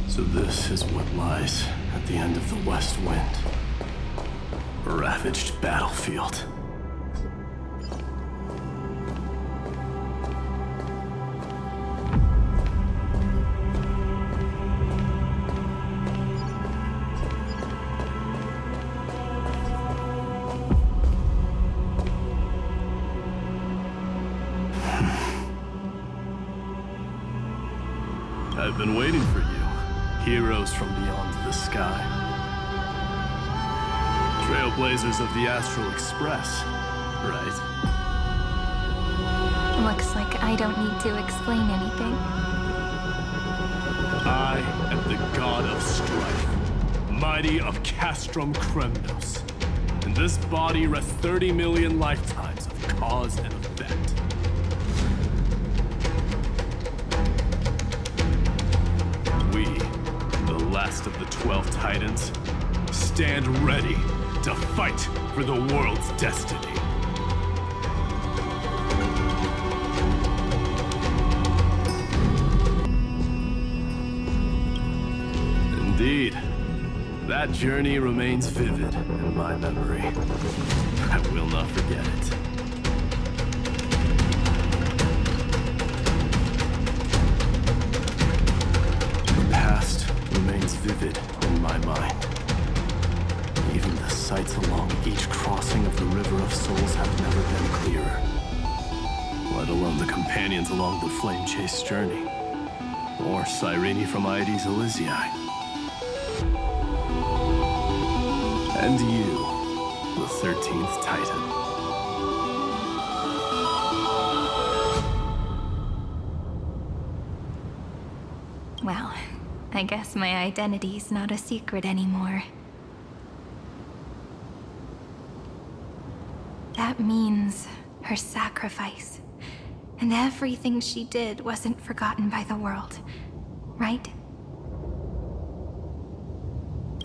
So this is what lies at the end of the west wind. A ravaged battlefield. I've been waiting for you, heroes from beyond the sky. Trailblazers of the Astral Express, right? Looks like I don't need to explain anything. I am the god of strife, mighty of Castrum Kremnos. In this body rest 30 million lifetimes of cause and effect. We, the last of the 12 Titans, stand ready to fight for the world's destiny. Indeed, that journey remains vivid in my memory. I will not forget it. Vivid in my mind. Even the sights along each crossing of the River of Souls have never been clearer. Let alone the companions along the flame-chased journey. Or Cyrene from Aedes Elysiae. And you, the 13th Titan. Well, I guess my identity's not a secret anymore. That means her sacrifice and everything she did wasn't forgotten by the world, right?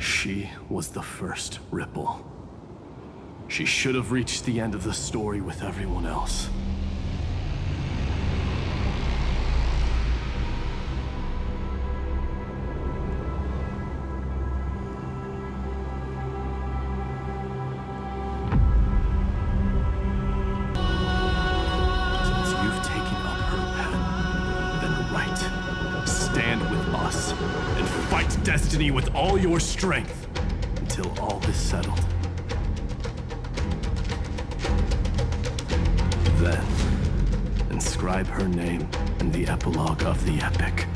She was the first ripple. She should have reached the end of the story with everyone else. Destiny with all your strength until all is settled. Then, inscribe her name in the epilogue of the epic.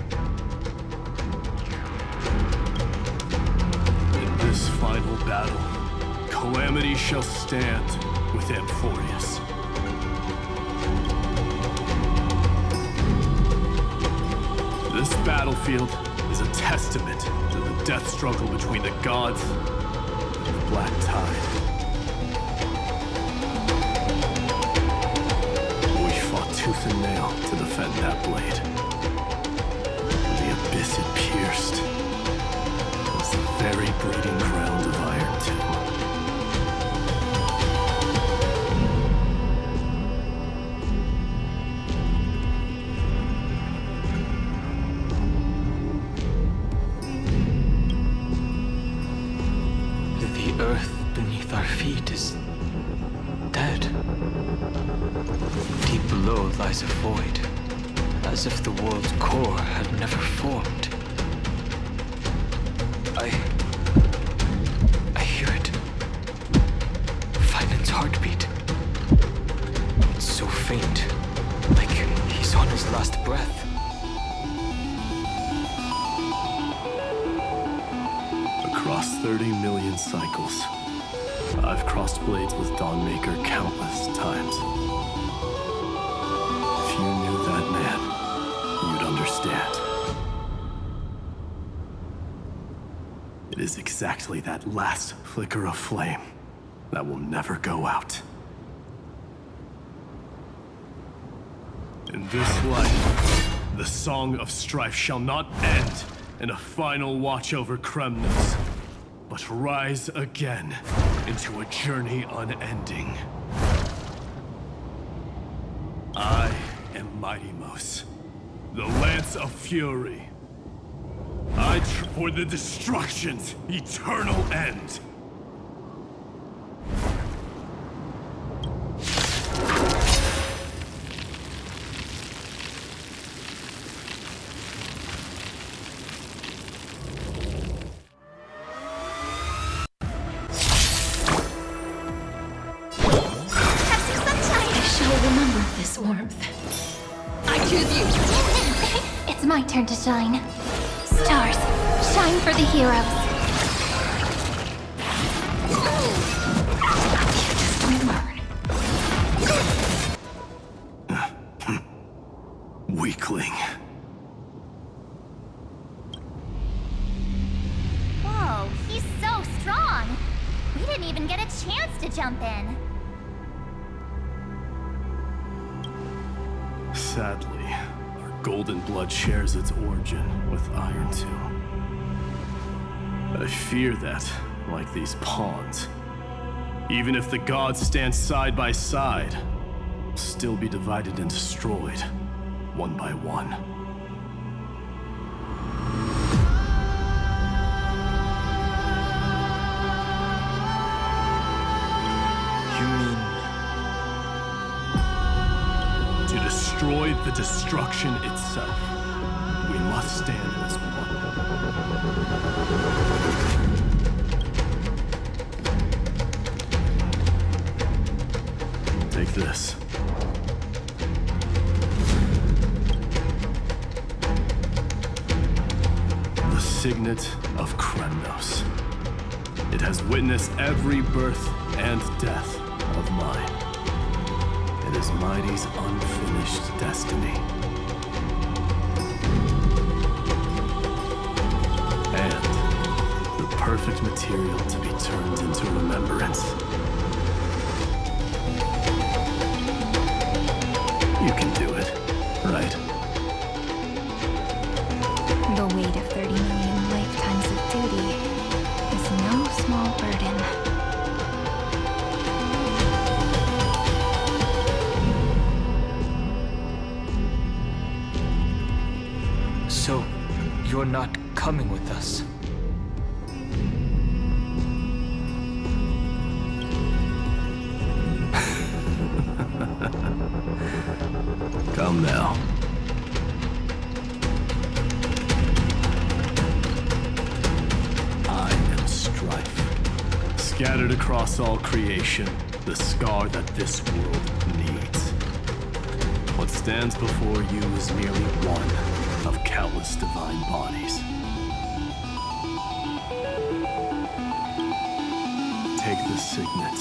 In this final battle, Calamity shall stand with Amfореus. This battlefield is a testament to the death struggle between the gods and the Black Tide. We fought tooth and nail to defend that blade. The abyss it pierced was the very breeding ground of Iron Tomb. Lies a void, as if the world's core had never formed. I hear it. Finan's heartbeat. It's so faint, like he's on his last breath. Across 30 million cycles, I've crossed blades with Dawnmaker countless times. If you knew that man, you'd understand. It is exactly that last flicker of flame that will never go out. In this life, the song of strife shall not end in a final watch over Kremnos, but rise again into a journey unending. I am Mighty Mos, the Lance of Fury, For the destruction's eternal end. It's my turn to shine. Stars, shine for the heroes. Weakling. Whoa, he's so strong. We didn't even get a chance to jump in. Sadly, our golden blood shares its origin with Iron Tomb. I fear that, like these pawns, even if the gods stand side by side, will still be divided and destroyed, one by one. To destroy the destruction itself, we must stand as one. Take this. The signet of Kremnos. It has witnessed every birth and death of mine. It is Mighty's unfinished destiny. And the perfect material to be turned into remembrance. You can do it, right? The weight of 30 million lifetimes of duty is no small burden. So, you're not coming with us? Come now. I am strife. Scattered across all creation, the scar that this world needs. What stands before you is merely one of countless divine bodies. Take the signet.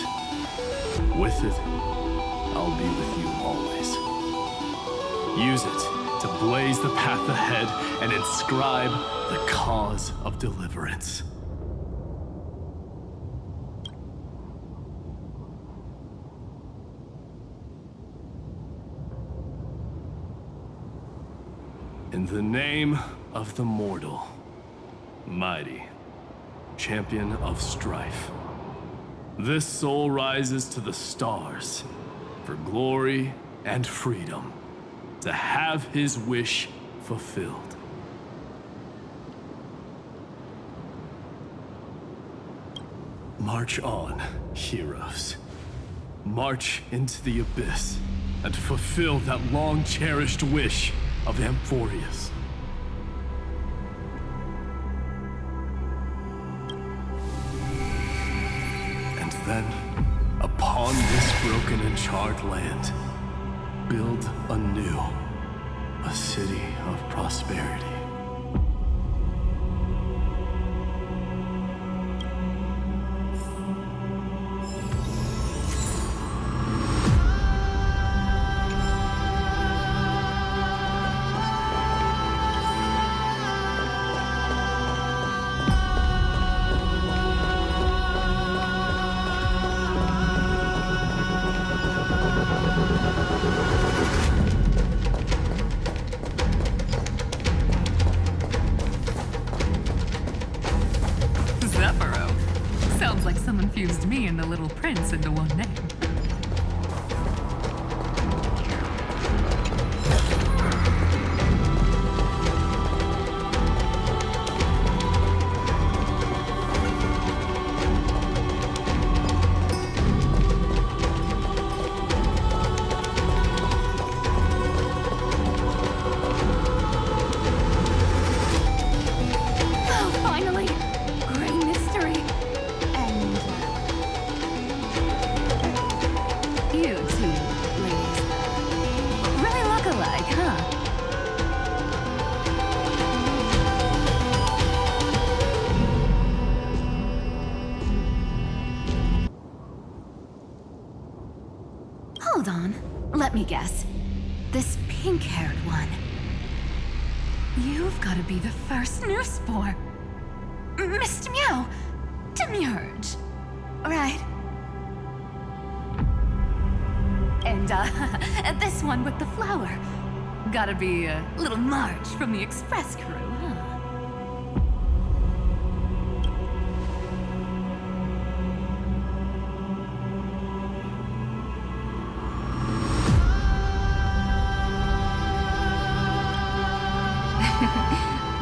With it, I'll be with you always. Use it to blaze the path ahead and inscribe the cause of deliverance. In the name of the mortal, Mighty, champion of strife, this soul rises to the stars for glory and freedom, to have his wish fulfilled. March on, heroes. March into the abyss and fulfill that long-cherished wish of Amfореus. And then, upon this broken and charred land, build anew a city of prosperity. Sounds like someone fused me and the Little Prince into one name. me guess. This pink-haired one. You've got to be the first new spore. Mr. Meow, Demiurge. Right. And, this one with the flower. Gotta be a little Marge from the Express crew, huh?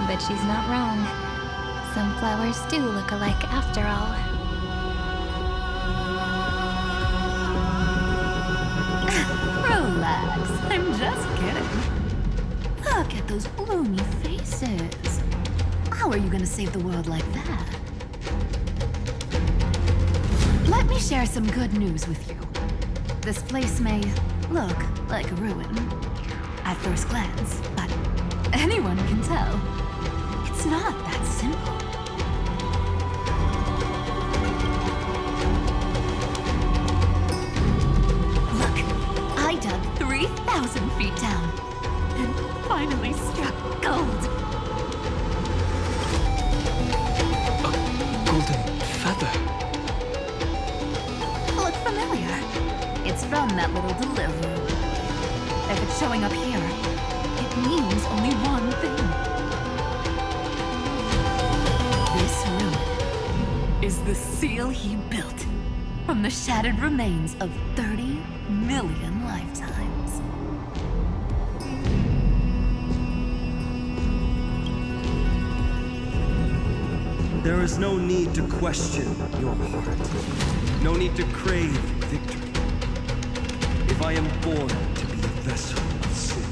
But she's not wrong. Some flowers do look alike after all. Relax, I'm just kidding. Look at those bloomy faces. How are you gonna save the world like that? Let me share some good news with you. This place may look like a ruin at first glance, but anyone can tell it's not that simple. Look, I dug 3,000 feet down and finally struck gold. A golden feather. Look familiar. It's from that little delivery. If it's showing up here, it means only one thing. This room is the seal he built from the shattered remains of 30 million lifetimes. There is no need to question your heart. No need to crave victory. If I am born to be a vessel of sin,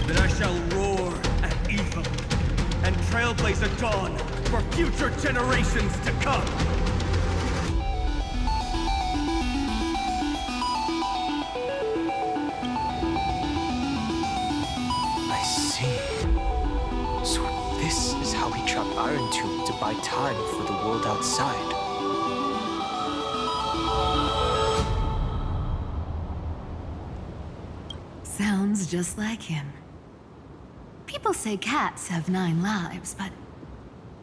then I shall roar at evil and trailblaze a dawn for future generations to come. I see. So this is how he trapped Iron Tube to buy time for the world outside. Sounds just like him. People say cats have 9 lives, but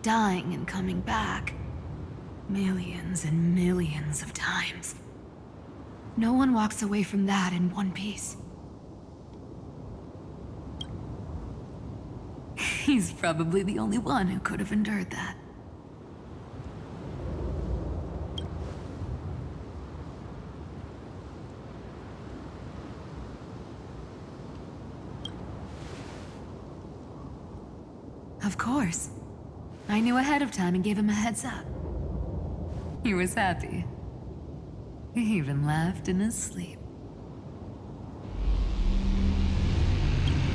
dying and coming back millions and millions of times. No one walks away from that in one piece. He's probably the only one who could have endured that. Of course. I knew ahead of time and gave him a heads up. He was happy. He even laughed in his sleep.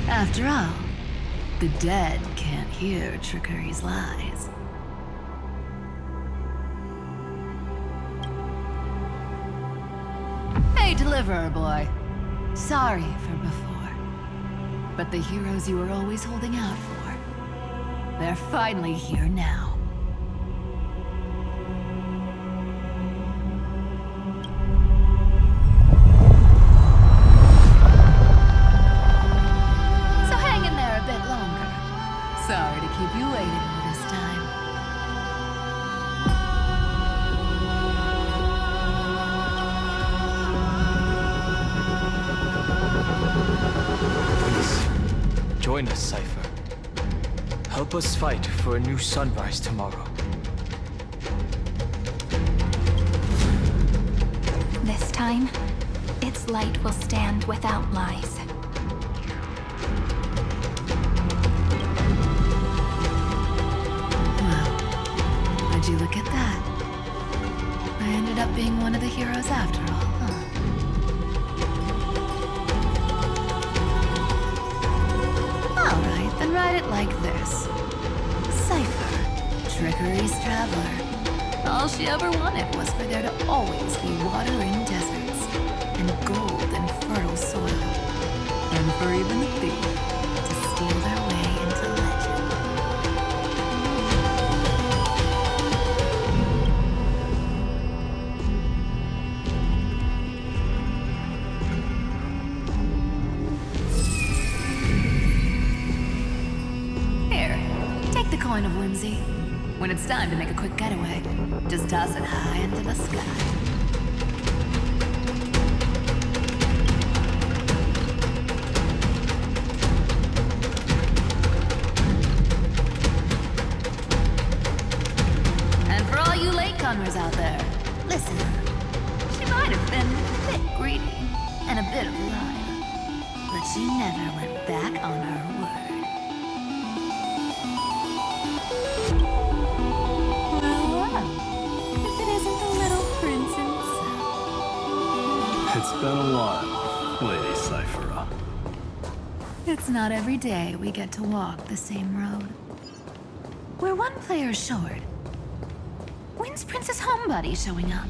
After all, the dead can't hear trickery's lies. Hey, deliverer boy. Sorry for before. But the heroes you were always holding out for, they're finally here now. So hang in there a bit longer. Sorry to keep you waiting all this time. Please, join us, Cypher. Help us fight for a new sunrise tomorrow. This time, its light will stand without lies. Well, would you look at that? I ended up being one of the heroes after all, huh? All right, then write it like this. Cypher, trickery's traveler. All she ever wanted was for there to always be water in deserts, and gold in fertile soil, and for even the thief to steal their way into legend. coin of whimsy. When it's time to make a quick getaway, just toss it high into the sky. And for all you latecomers out there, listen. She might have been a bit greedy and a bit of a liar, but she never went back on her word. If it isn't the little prince himself. It's been a while, Lady Cyphera. It's not every day we get to walk the same road. We're one player short. When's Princess Homebody showing up?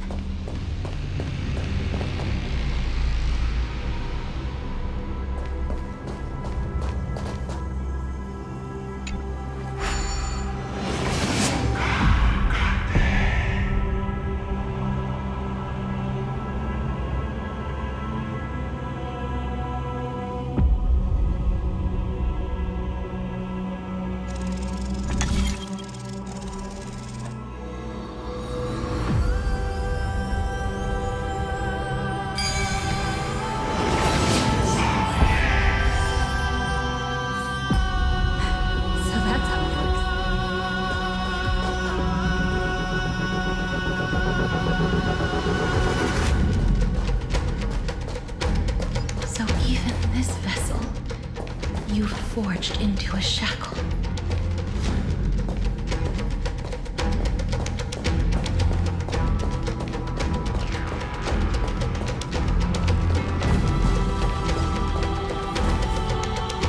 Forged into a shackle.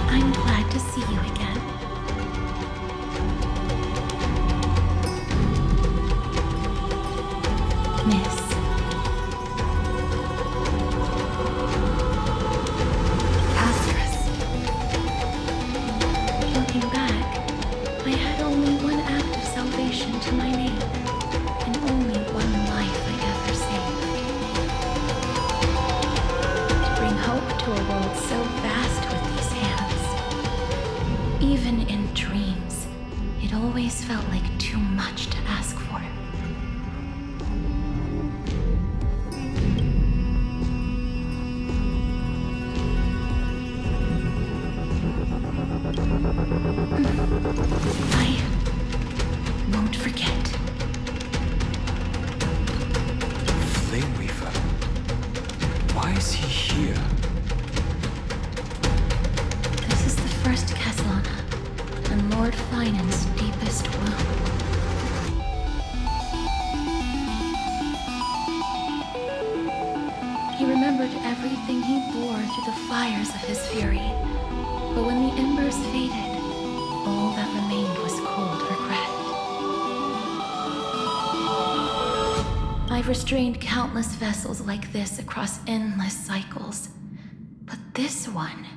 I'm glad to see you again. Miss. To my name, and only one life I ever saved. To bring hope to a world so vast with these hands. Even in dreams, it always felt like too much to ask for. I won't forget. Flame Weaver. Why is he here? This is the first Castellana, and Lord Finan's deepest wound. He remembered everything he bore through the fires of his fury, but when the embers faded, all that remained was cold regret. I've restrained countless vessels like this across endless cycles. But this one,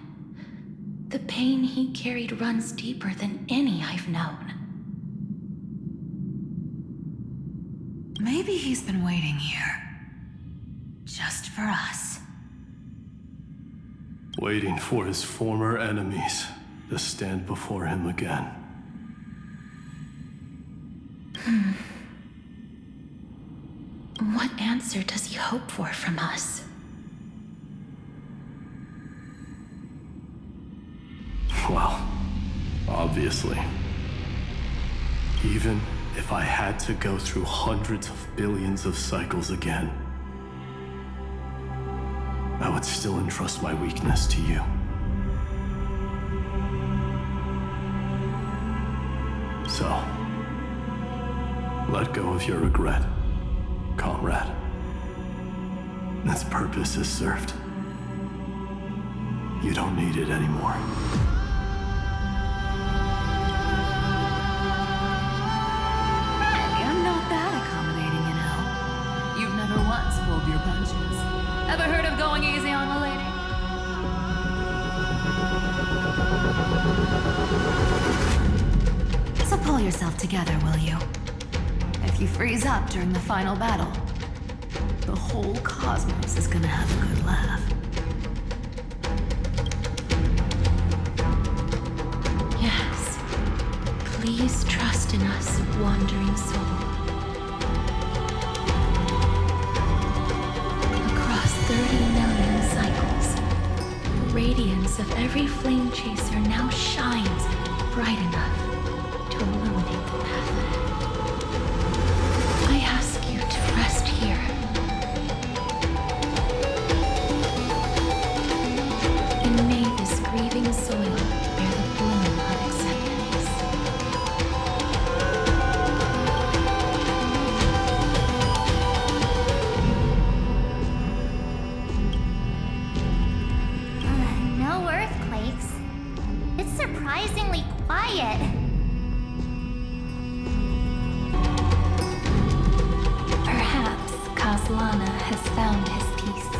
the pain he carried runs deeper than any I've known. Maybe he's been waiting here. Just for us. Waiting for his former enemies to stand before him again. What answer does he hope for from us? Well, obviously. Even if I had to go through hundreds of billions of cycles again, I would still entrust my weakness to you. So, let go of your regret, comrade. Its purpose is served. You don't need it anymore. Hey, I'm not that accommodating, you know. You've never once pulled your punches. Ever heard of going easy on a lady? So pull yourself together, will you? If you freeze up during the final battle, the whole cosmos is gonna have a good laugh. Yes. Please trust in us, wandering soul. Across 30 million cycles, the radiance of every flame chaser now shines bright enough to illuminate the path ahead. I ask you to rest here. And may this grieving soil bear the bloom of acceptance. No earthquakes. It's surprisingly quiet. Perhaps Kaslana has found his peace.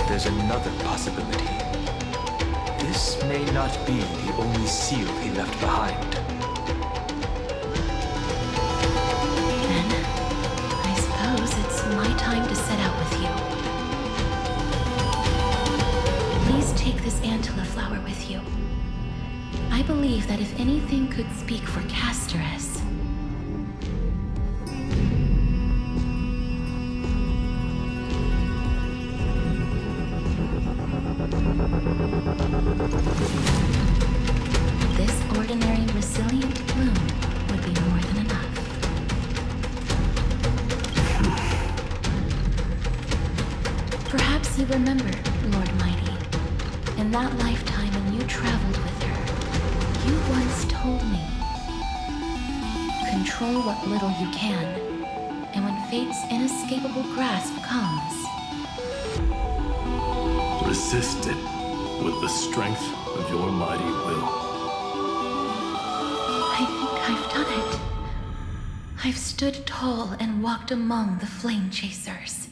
There's another possibility. This may not be the only seal he left behind. Then, I suppose it's my time to set out with you. Please take this Antilla flower with you. I believe that if anything could speak for Casteress, this ordinary resilient bloom would be more than enough. Perhaps you remember, Lord Mighty, in that lifetime when you traveled with her, you once told me, control what little you can, and when fate's inescapable grasp comes, Resist it with the strength of your mighty will. I think I've done it. I've stood tall and walked among the flame chasers.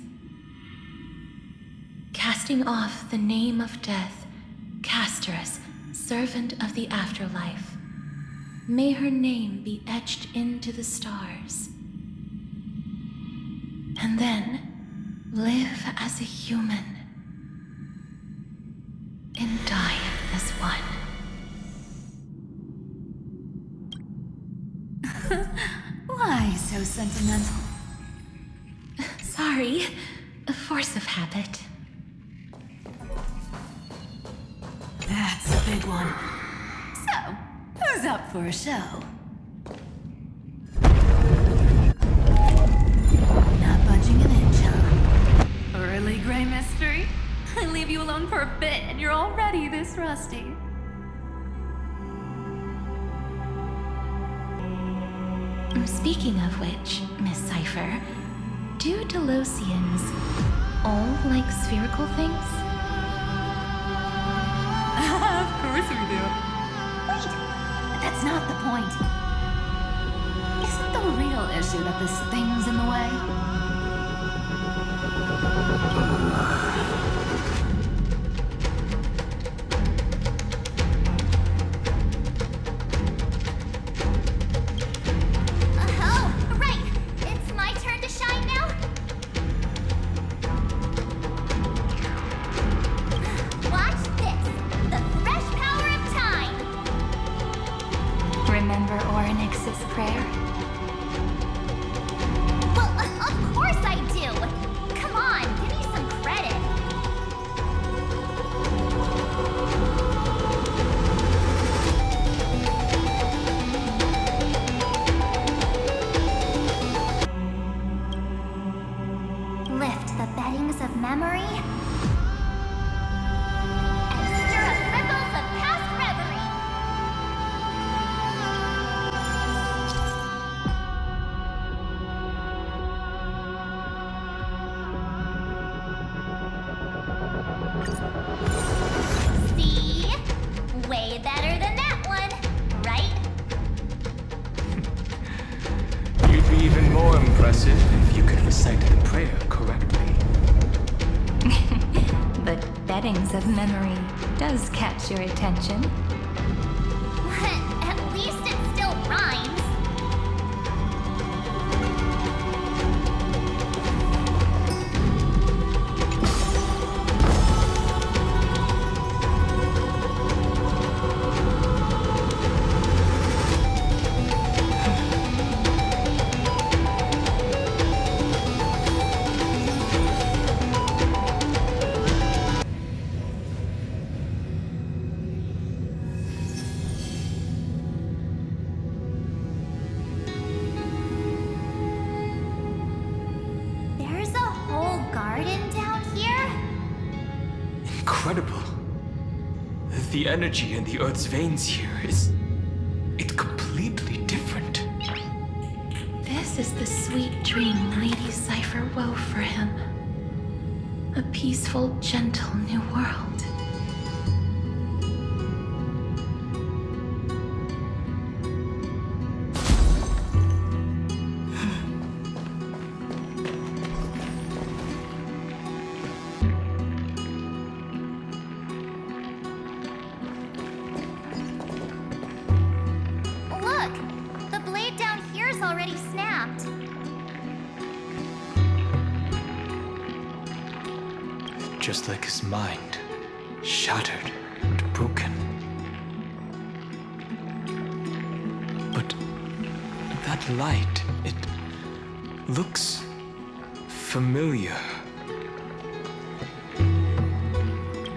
Casting off the name of death, Casteress, servant of the afterlife. May her name be etched into the stars. And then live as a human and die as one. Why so sentimental? Sorry, a force of habit. That's a big one. So, who's up for a show? Not budging an inch, huh? Early gray mystery? I leave you alone for a bit and you're already this rusty. Speaking of which, Miss Cypher, do Delosians all like spherical things? Of course we do. Wait, that's not the point. Isn't the real issue that this thing's in the way? Oh, right! It's my turn to shine now? Watch this! The fresh power of time! Remember Orynyx's prayer? Well, of course I do! Come on, give me some credit! Lift the beddings of memory and stir up ripples of past reverie. See? Way better than that one, right? You'd be even more impressive if you could recite the prayer correctly. But beddings of memory does catch your attention. At least it still rhymes. incredible. The energy in the Earth's veins here is... it's completely different. This is the sweet dream Lady Cypher wove for him. A peaceful, gentle new world. Look! The blade down here's already snapped. Just like his mind, shattered and broken. But that light, it looks familiar.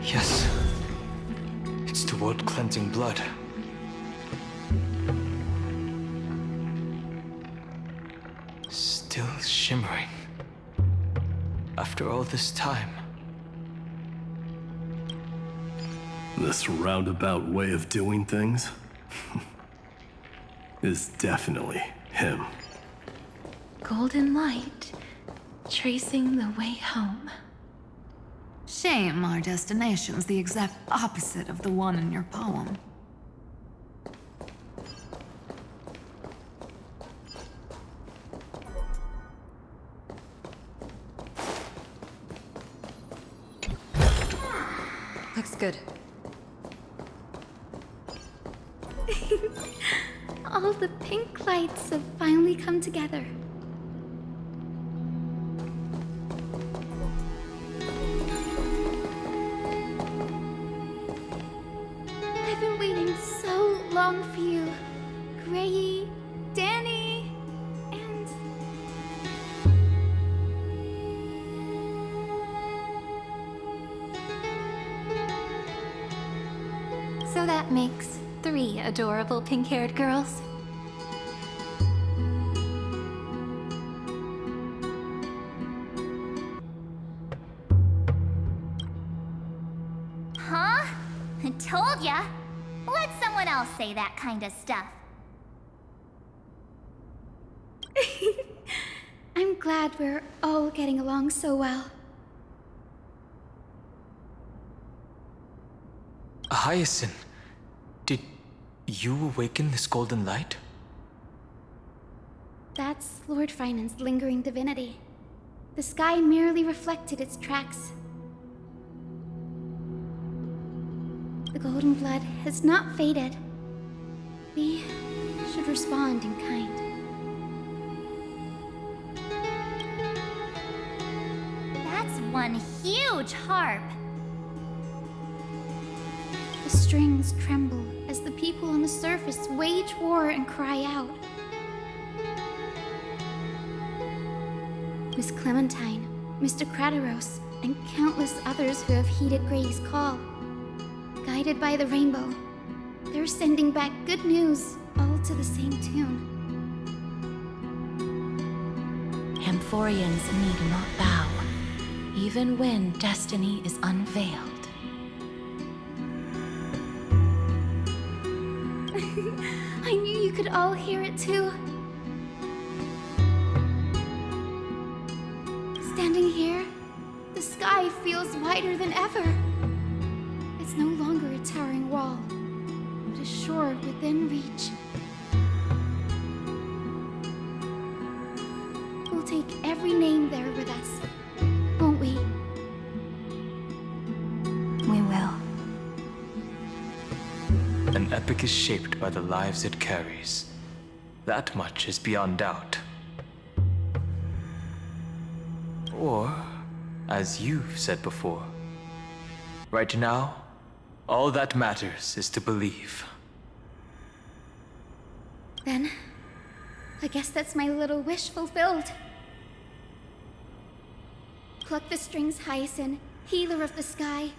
Yes, it's the world-cleansing blood. Still shimmering. After all this time. This roundabout way of doing things is definitely him. Golden light, tracing the way home. Shame our destination's the exact opposite of the one in your poem. Looks good. All the pink lights have finally come together. I've been waiting so long for you, Grayy, Danny, and... So that makes 3 adorable pink-haired girls. Huh? I told ya. Let someone else say that kind of stuff. I'm glad we're all getting along so well. Hyacinth, did you awaken this golden light? That's Lord Finan's lingering divinity. The sky merely reflected its tracks. The golden blood has not faded. We should respond in kind. That's one huge harp. The strings tremble as the people on the surface wage war and cry out. Miss Clementine, Mr. Crateros, and countless others who have heeded Gray's call. Guided by the rainbow, they're sending back good news, all to the same tune. Amphorians need not bow, even when destiny is unveiled. I knew you could all hear it too. Standing here, the sky feels wider than ever. It's no longer a towering wall, but a shore within reach. We'll take every name there with us, won't we? We will. An epic is shaped by the lives it carries. That much is beyond doubt. Or, as you've said before, right now, all that matters is to believe. Then, I guess that's my little wish fulfilled. Pluck the strings, Hyacinth, healer of the sky.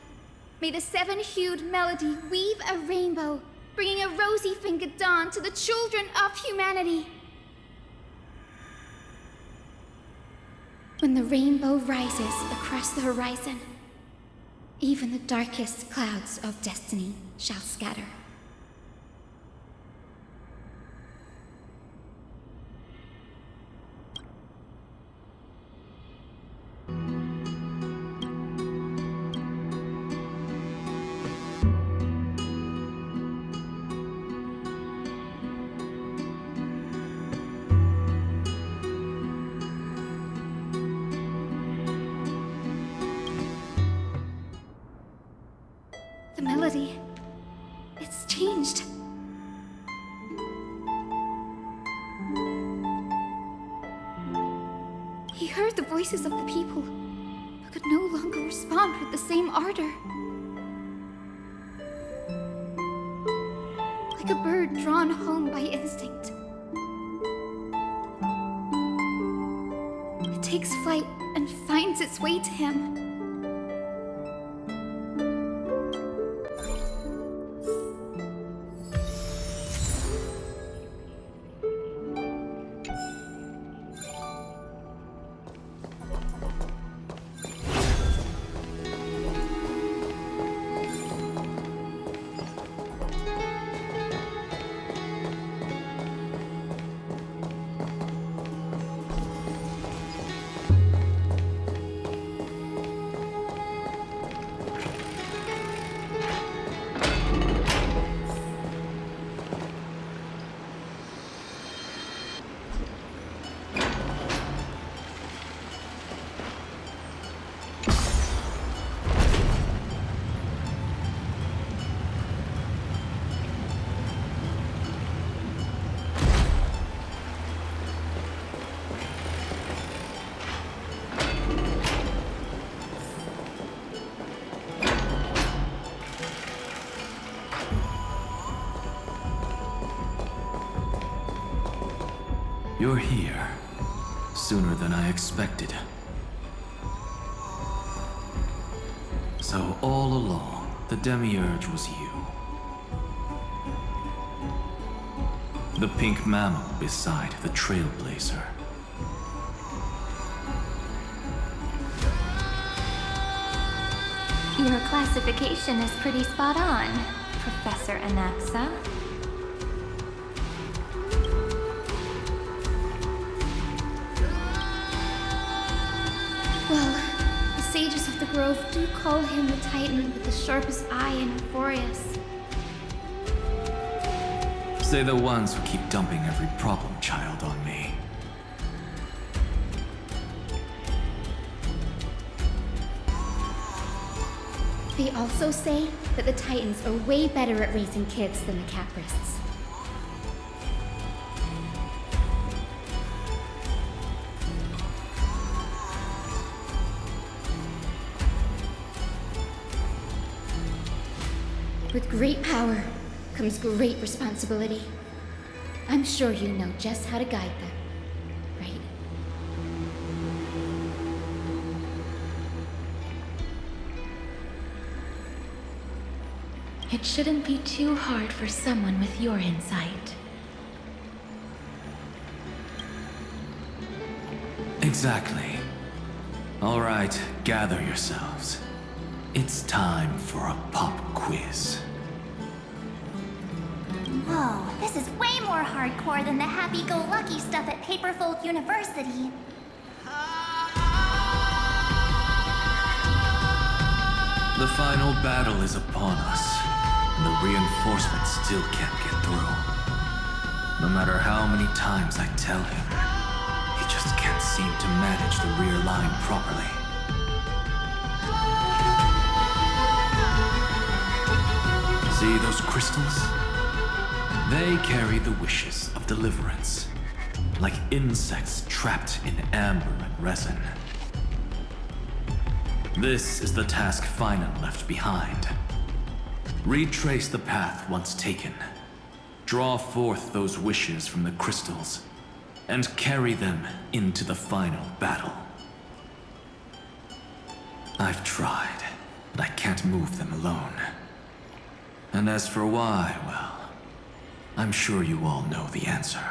May the 7-hued melody weave a rainbow, bringing a rosy-fingered dawn to the children of humanity. When the rainbow rises across the horizon, Even the darkest clouds of destiny shall scatter. The melody, it's changed. He heard the voices of the people, but could no longer respond with the same ardor. Like a bird drawn home by instinct. It takes flight and finds its way to him. You're here. Sooner than I expected. So all along, the demiurge was you. The pink mammal beside the trailblazer. Your classification is pretty spot on, Professor Anaxa. Well, the sages of the grove do call him the Titan with the sharpest eye in Amfореus. Say the ones who keep dumping every problem child on me. They also say that the Titans are way better at raising kids than the Caprists. With great power comes great responsibility. I'm sure you know just how to guide them, right? It shouldn't be too hard for someone with your insight. Exactly. All right, gather yourselves. It's time for a pop quiz. Whoa, this is way more hardcore than the happy-go-lucky stuff at Paperfold University. The final battle is upon us, and the reinforcements still can't get through. No matter how many times I tell him, he just can't seem to manage the rear line properly. See those crystals? They carry the wishes of deliverance, like insects trapped in amber and resin. This is the task Finan left behind. Retrace the path once taken. Draw forth those wishes from the crystals, and carry them into the final battle. I've tried, but I can't move them alone. And as for why, well, I'm sure you all know the answer.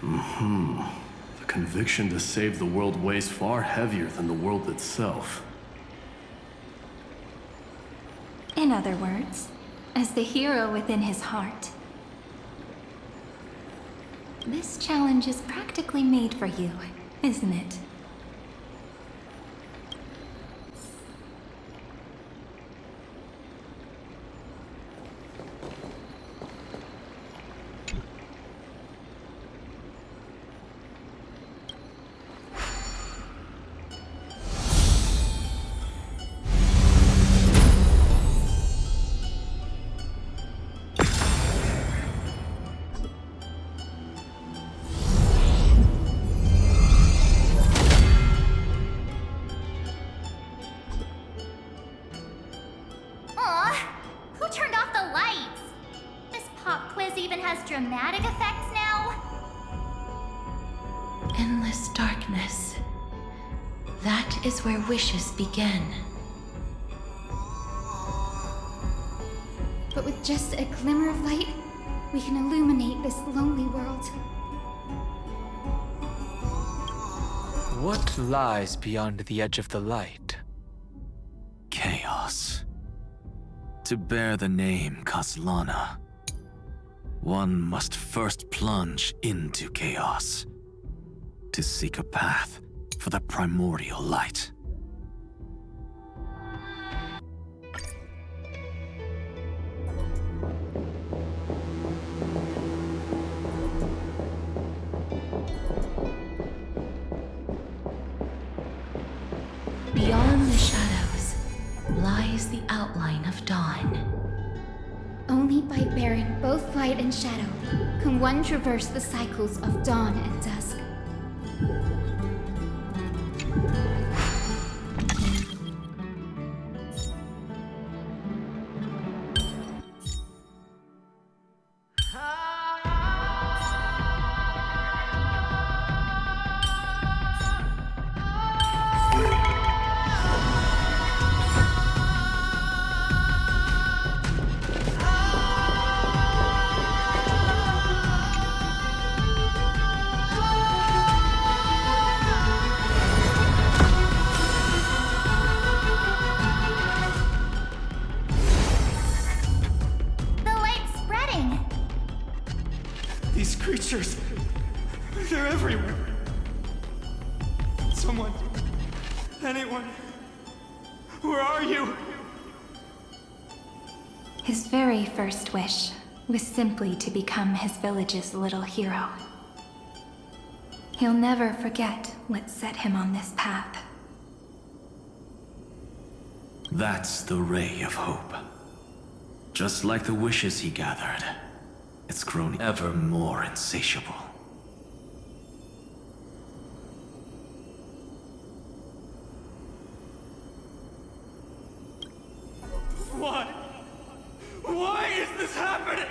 The conviction to save the world weighs far heavier than the world itself. In other words, as the hero within his heart. This challenge is practically made for you, isn't it? Dramatic effects now? Endless darkness. That is where wishes begin. But with just a glimmer of light, we can illuminate this lonely world. What lies beyond the edge of the light? Chaos. To bear the name Kaslana, one must first plunge into chaos to seek a path for the primordial light. Beyond the shadows lies the outline of dawn. Only by bearing both light and shadow can one traverse the cycles of dawn and dusk. These creatures, they're everywhere. Someone, anyone, where are you? His very first wish was simply to become his village's little hero. He'll never forget what set him on this path. That's the ray of hope. Just like the wishes he gathered, it's grown ever more insatiable. Why? Why is this happening?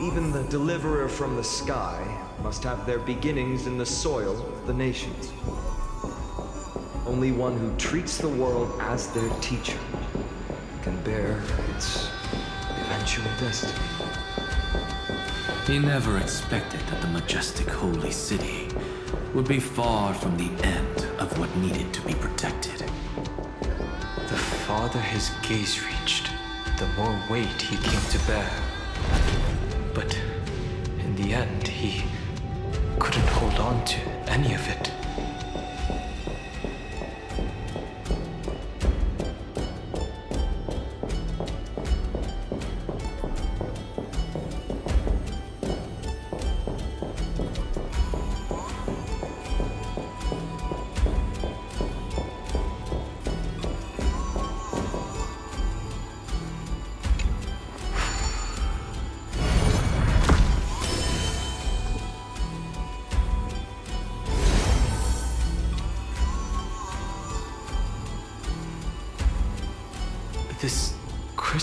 Even the deliverer from the sky must have their beginnings in the soil of the nations. Only one who treats the world as their teacher can bear its eventual destiny. He never expected that the majestic holy city would be far from the end of what needed to be protected. The farther his gaze reached, the more weight he came to bear. But in the end, he couldn't hold on to any of it.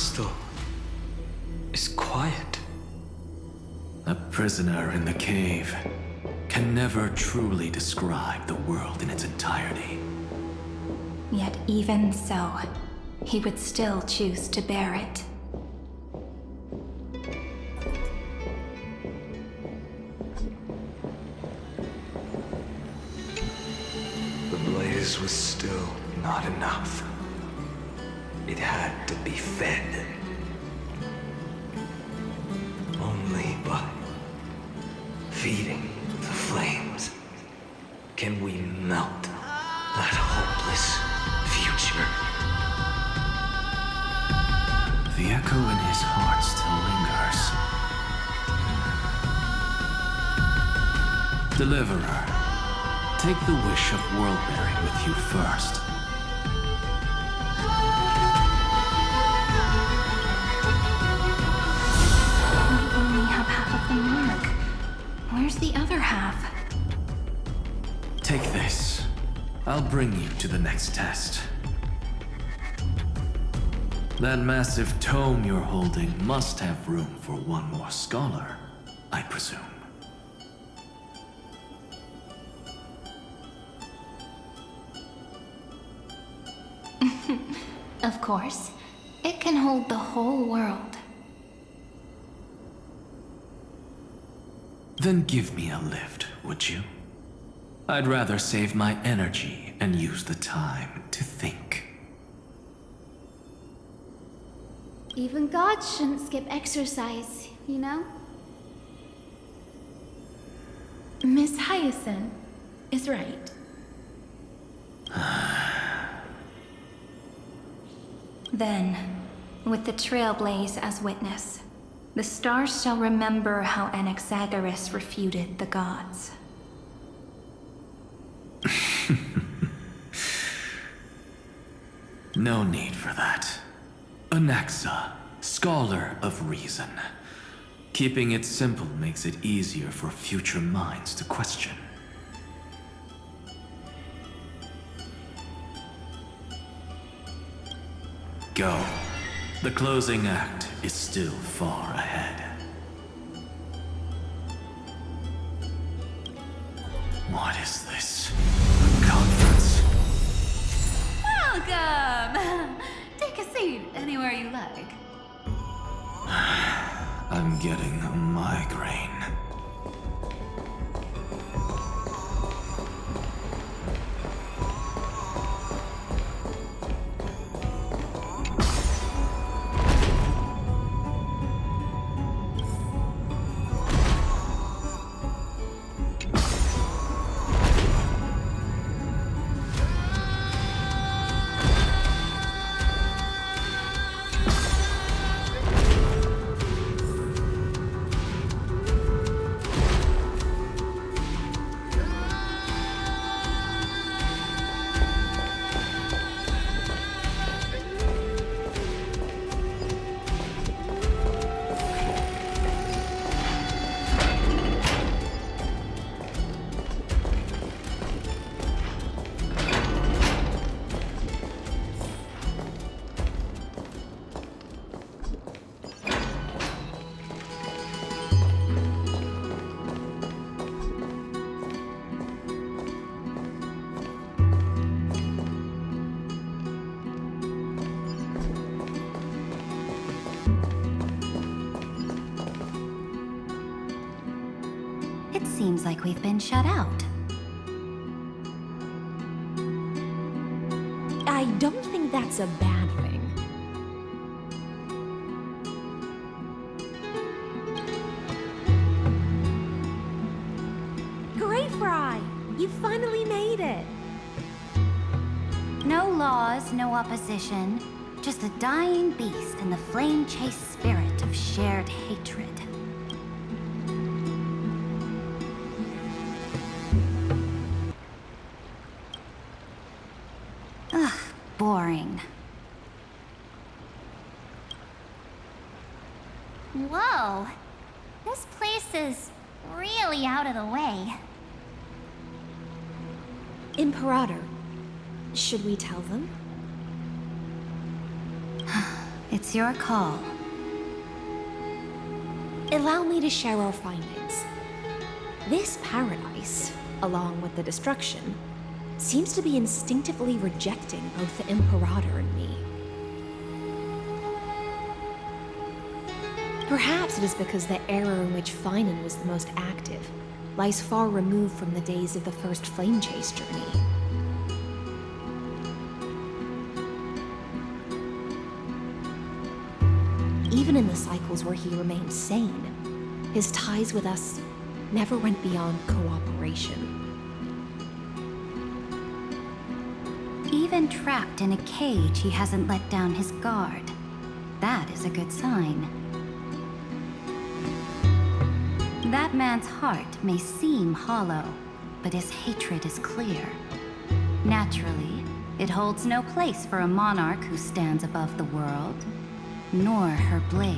crystal is quiet. A prisoner in the cave can never truly describe the world in its entirety. Yet even so, he would still choose to bear it. The blaze was still not enough. It had to be fed. Only by feeding the flames can we melt that hopeless future. The echo in his heart still lingers. Deliverer, take the wish of world-bearing with you first. We only have half of the mark. Where's the other half? Take this. I'll bring you to the next test. That massive tome you're holding must have room for one more scholar, I presume. Of course. It can hold the whole world. Then give me a lift, would you? I'd rather save my energy and use the time to think. Even gods shouldn't skip exercise, you know? Miss Hyacinth is right. Then, with the trailblaze as witness, the stars shall remember how Anaxagoras refuted the gods. No need for that. Anaxa, scholar of reason. Keeping it simple makes it easier for future minds to question. Go. The closing act is still far ahead. What is this? A conference? Welcome! Take a seat anywhere you like. I'm getting a migraine. It seems like we've been shut out. I don't think that's a bad thing. Great, Fry! You finally made it! No laws, no opposition. Just a dying beast and the flame-chased spirit of shared hatred. Ugh, boring. Whoa! This place is really out of the way. Imperator, should we tell them? It's your call. Allow me to share our findings. This paradise, along with the destruction, seems to be instinctively rejecting both the Imperator and me. Perhaps it is because the era in which Finan was the most active lies far removed from the days of the first Flame Chase journey. Even in the cycles where he remained sane, his ties with us never went beyond cooperation. Even trapped in a cage, he hasn't let down his guard. That is a good sign. That man's heart may seem hollow, but his hatred is clear. Naturally, it holds no place for a monarch who stands above the world, nor her blade.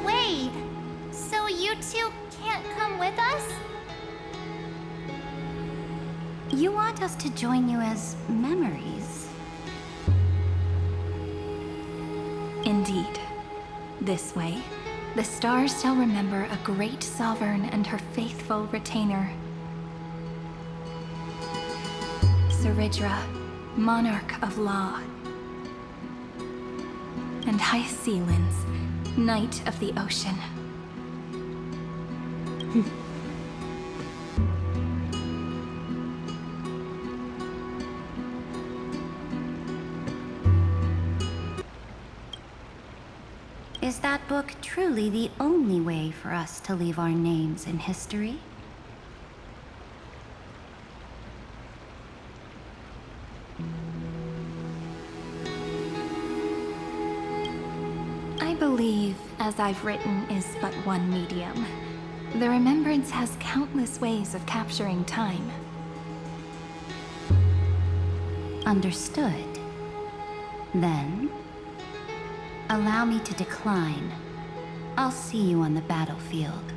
Wait, so you two can't come with us? You want us to join you as memories? Indeed. This way, the stars shall remember a great sovereign and her faithful retainer. Saridra, monarch of law. And High Sealins, knight of the ocean. Is that book truly the only way for us to leave our names in history? I believe, as I've written, is but one medium. The remembrance has countless ways of capturing time. Understood. Then, allow me to decline. I'll see you on the battlefield.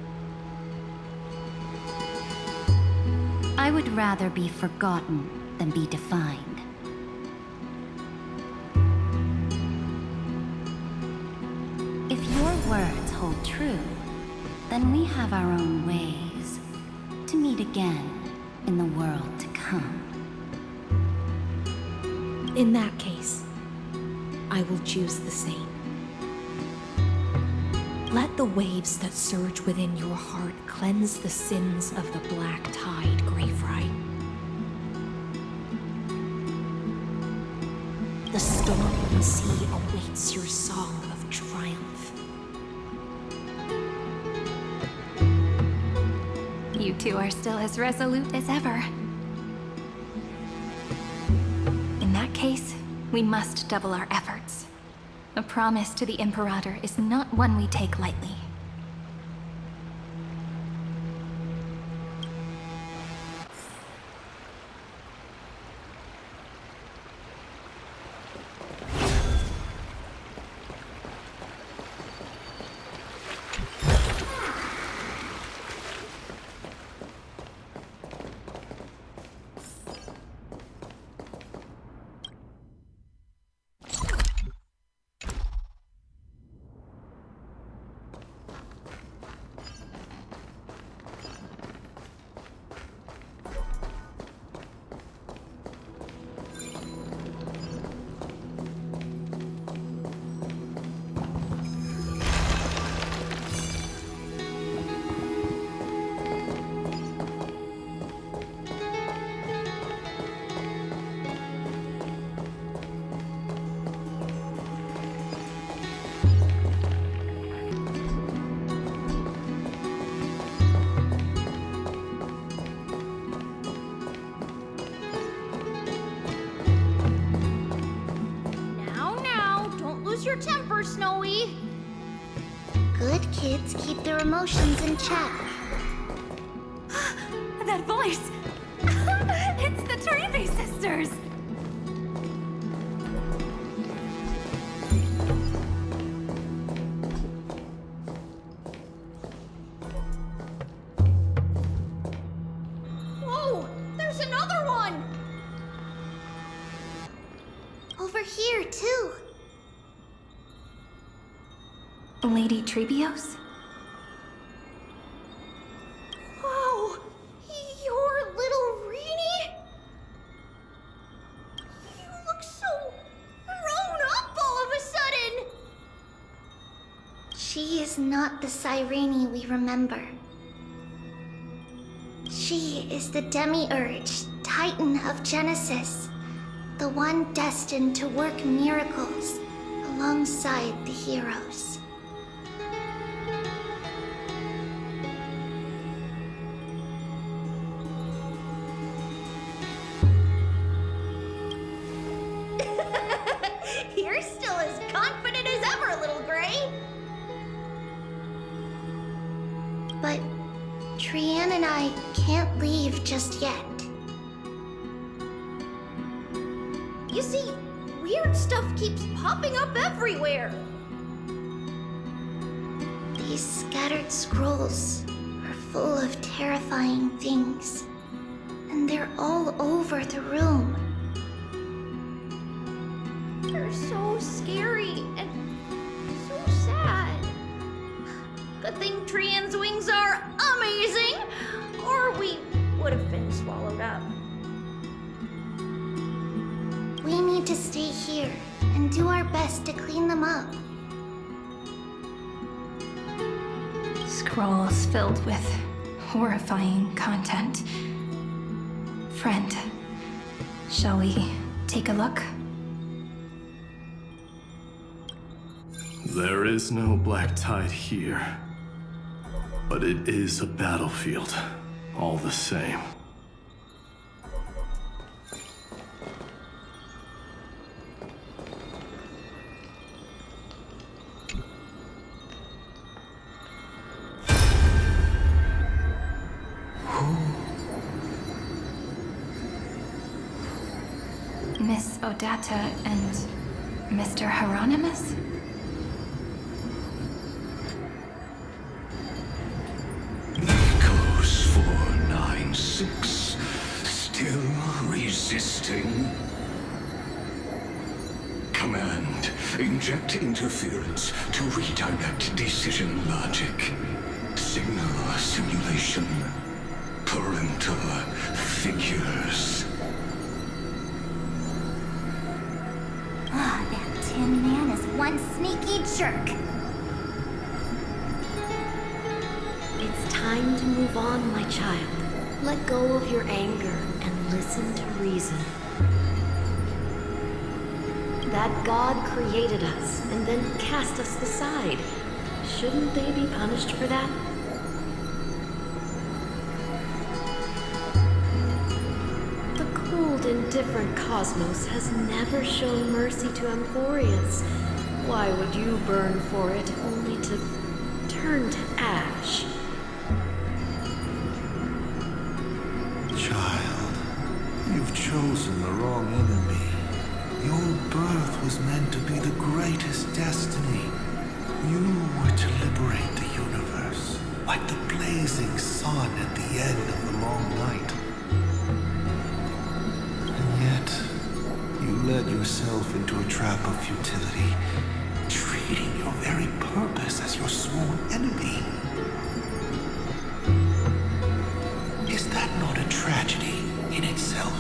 I would rather be forgotten than be defined. If your words hold true, then we have our own ways to meet again in the world to come. In that case, I will choose the same. Let the waves that surge within your heart cleanse the sins of the black tide, Greyfry. The stormy sea awaits your song of triumph. You two are still as resolute as ever. In that case, we must double our efforts. A promise to the Imperator is not one we take lightly. Your temper, Snowy. Good kids keep their emotions in check. That voice! It's the Trevi sisters! Lady Trebios? Wow! You're little Reenie? You look so grown up all of a sudden! She is not the Cyrene we remember. She is the Demiurge, Titan of Genesis, the one destined to work miracles alongside the heroes. You're still as confident as ever, little Gray! But Trian and I can't leave just yet. You see, weird stuff keeps popping up everywhere. These scattered scrolls are full of terrifying things, and they're all over the room. They're so scary and so sad. Good thing Trian's wings are amazing, or we would have been swallowed up. We need to stay here and do our best to clean them up. Scrolls filled with horrifying content. Friend, shall we take a look? There is no black tide here, but it is a battlefield, all the same. Miss Odata and Mr. Hieronymus? Nikos 496, still resisting? Command, inject interference to redirect decision logic. Signal simulation. Parental figures. Ah, that Tin Man is one sneaky jerk. It's time to move on, my child. Let go of your anger and listen to reason. That God created us and then cast us aside. Shouldn't they be punished for that? The cold, indifferent cosmos has never shown mercy to Amphореus. Why would you burn for it only to turn to ash? Child, you've chosen the wrong enemy. Your birth was meant to be the greatest destiny. You were to liberate the universe, like the blazing sun at the end of the long night. And yet, you led yourself into a trap of futility, treating your very purpose as your sworn enemy. Is that not a tragedy in itself?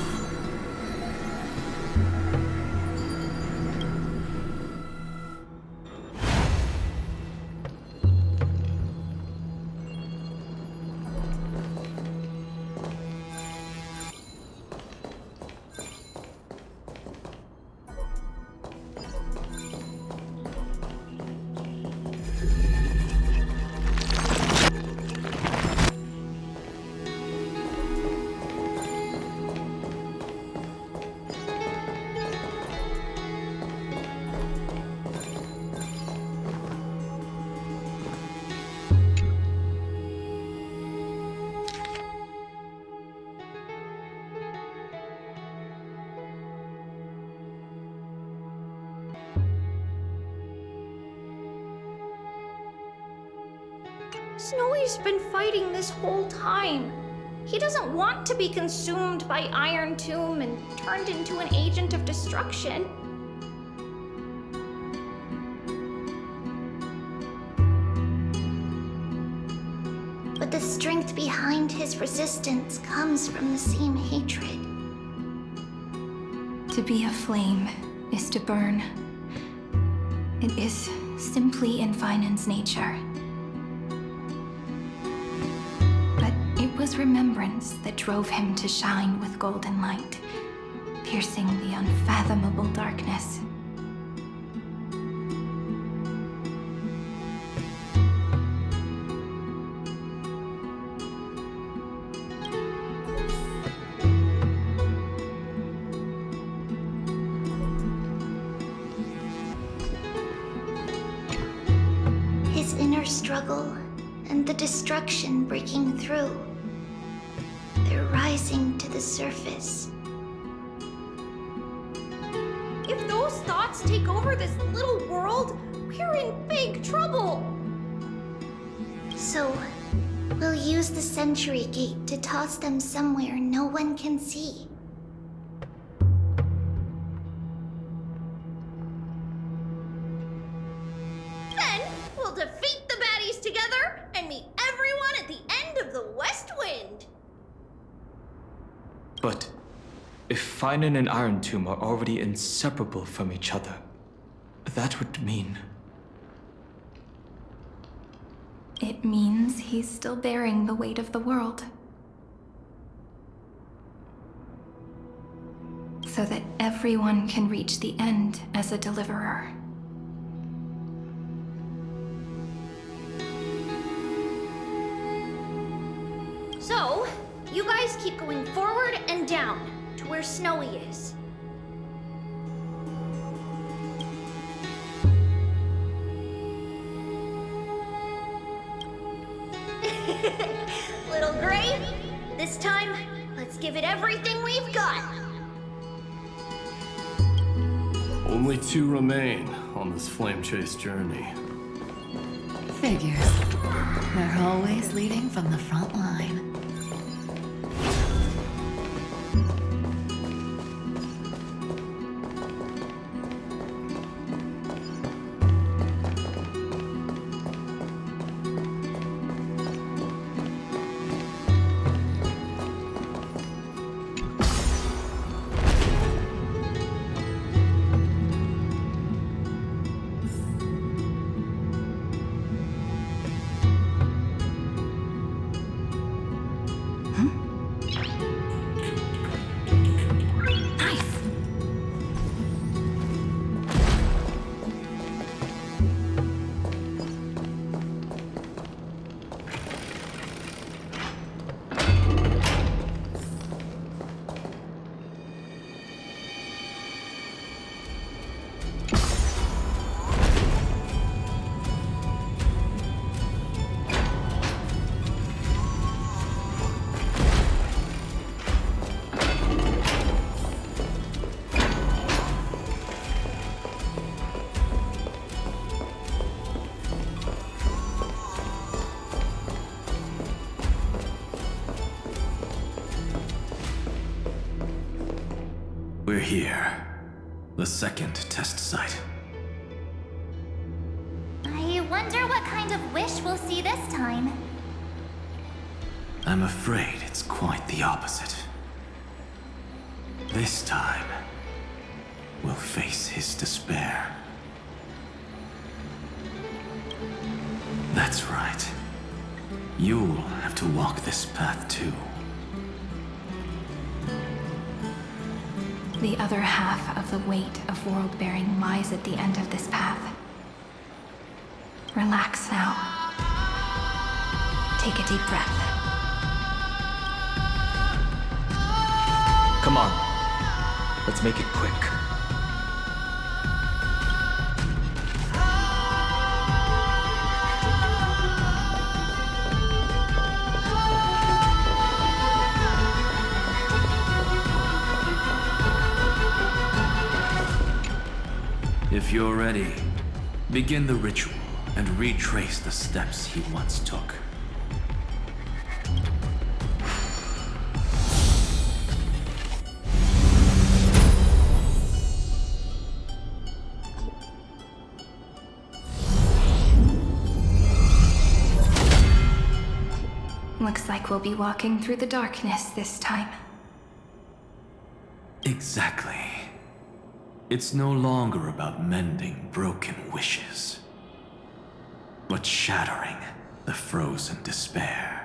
Snowy's been fighting this whole time. He doesn't want to be consumed by Iron Tomb and turned into an agent of destruction. but the strength behind his resistance comes from the same hatred. To be a flame is to burn. It is simply in Vinen's nature. But it was remembrance that drove him to shine with golden light, piercing the unfathomable darkness. His inner struggle and the destruction breaking through. They're rising to the surface. If those thoughts take over this little world, we're in big trouble. So, we'll use the Century Gate to toss them somewhere no one can see. Then we'll defeat the baddies together and meet everyone at the end of the West Wind. But if Vinen and Iron Tomb are already inseparable from each other, that would mean... It means he's still bearing the weight of the world. So that everyone can reach the end as a deliverer. So, you guys keep going forward and down to where Snowy is. Little Gray, this time, let's give it everything we've got. Only 2 remain on this flame chase journey. Figures. They're always leading from the front line. We're here. The second test site. I wonder what kind of wish we'll see this time. I'm afraid it's quite the opposite. This time, we'll face his despair. That's right. You'll have to walk this path too. The other half of the weight of world-bearing lies at the end of this path. Relax now. Take a deep breath. Come on. Let's make it quick. If you're ready, begin the ritual and retrace the steps he once took. Looks like we'll be walking through the darkness this time. Exactly. It's no longer about mending broken wishes, but shattering the frozen despair.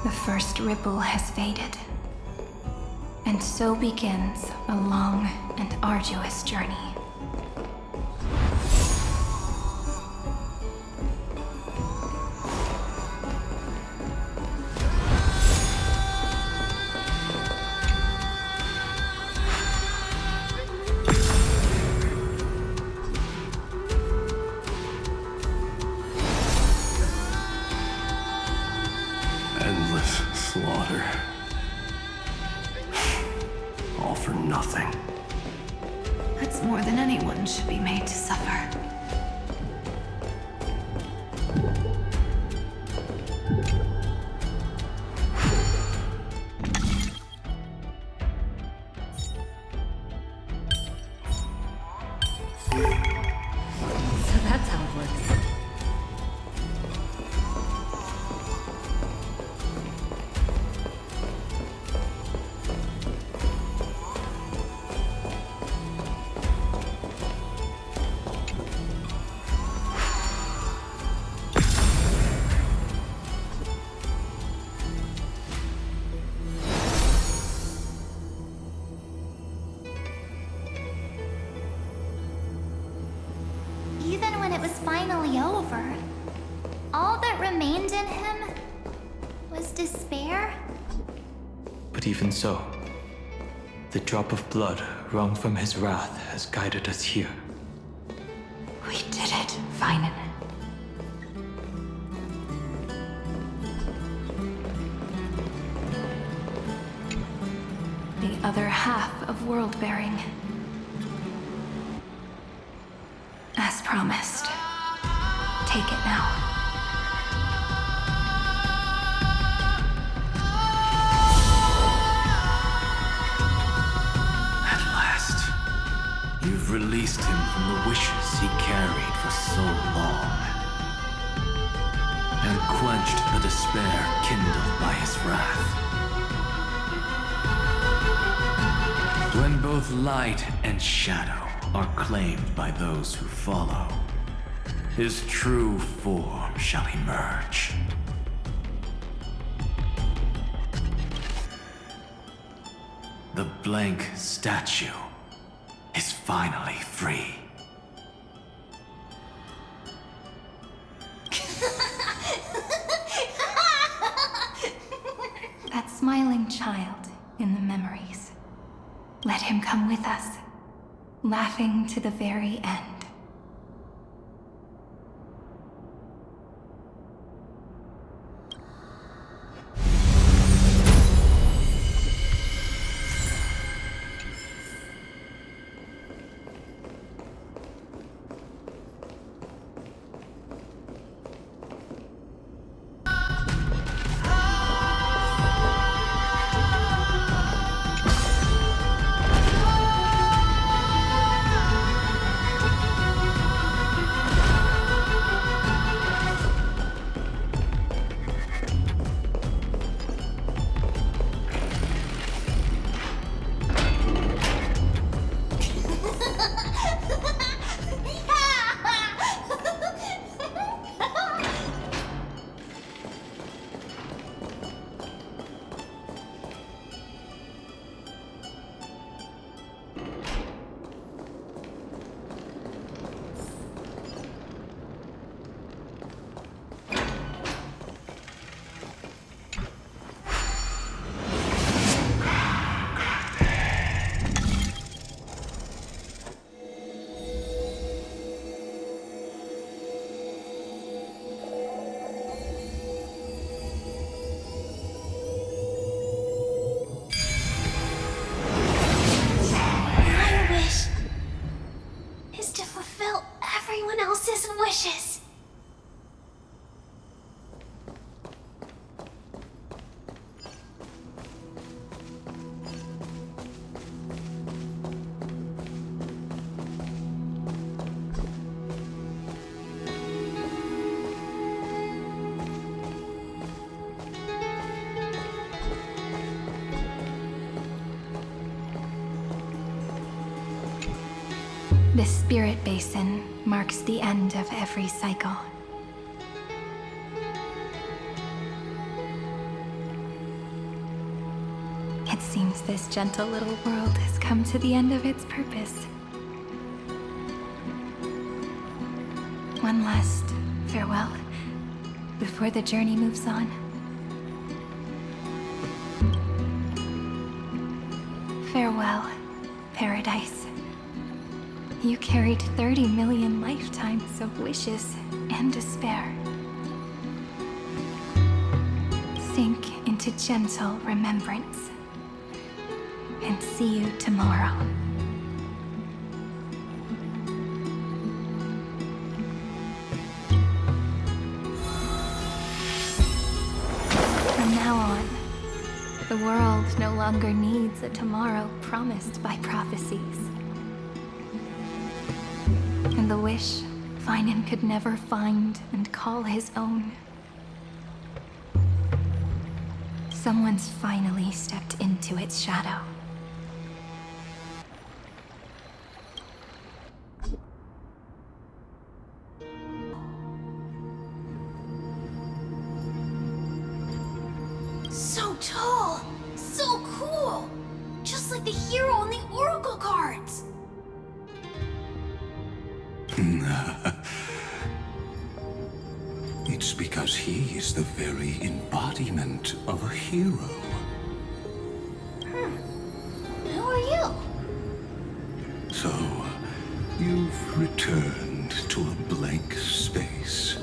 The first ripple has faded, and so begins a long and arduous journey. Endless slaughter. All for nothing. That's more than anyone should be made to suffer. So that's how it works. Even when it was finally over, all that remained in him was despair. But even so, the drop of blood wrung from his wrath has guided us here. We did it, finally. The other half of world-bearing. As promised. Take it now. At last, you've released him from the wishes he carried for so long, and quenched the despair kindled by his wrath. When both light and shadow are claimed by those who follow, his true form shall emerge. The blank statue is finally free. That smiling child in the memories. Let him come with us, laughing to the very end. is to fulfill everyone else's wishes. The spirit basin marks the end of every cycle. It seems this gentle little world has come to the end of its purpose. One last farewell before the journey moves on. Farewell, paradise. You carried 30 million lifetimes of wishes and despair. Sink into gentle remembrance. And see you tomorrow. From now on, the world no longer needs a tomorrow promised by prophecies. And the wish Finan could never find and call his own. Someone's finally stepped into its shadow. So tall, so cool, just like the hero in the Oracle cards. It's because he is the very embodiment of a hero. Who are you? So, you've returned to a blank space.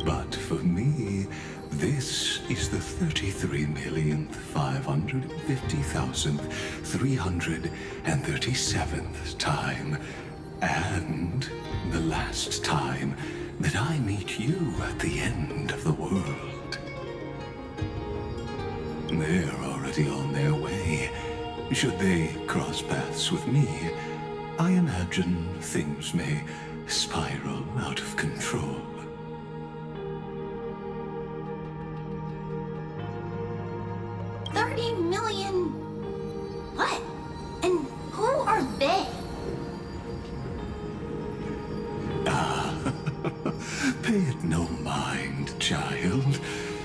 But for me, this is the 33,550,337th time, and the last time that I meet you at the end of the world. They're already on their way. Should they cross paths with me, I imagine things may spiral out of control. What? And who are they? Pay it no mind, child.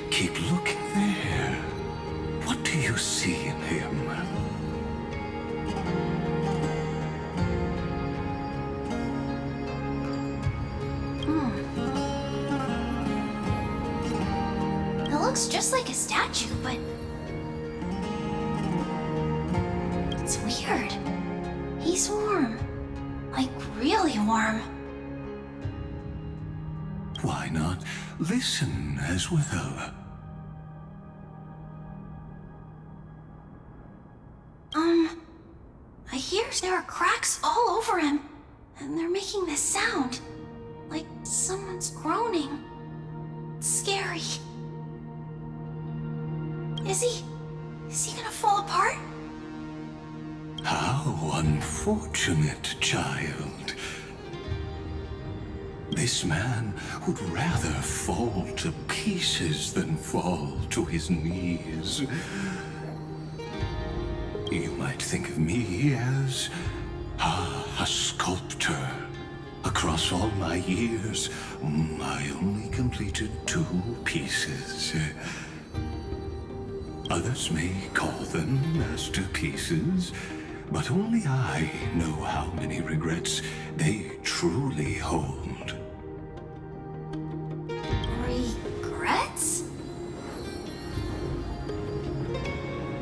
Keep looking there. What do you see in him? It looks just like a statue, but it's weird. He's warm. Like, really warm. Why not listen as well? I hear there are cracks all over him, and they're making this sound. Like someone's groaning. It's scary. Is he gonna fall apart? How unfortunate, child. This man would rather fall to pieces than fall to his knees. You might think of me as a sculptor. Across all my years, I only completed 2 pieces. Others may call them masterpieces, but only I know how many regrets they truly hold. Regrets?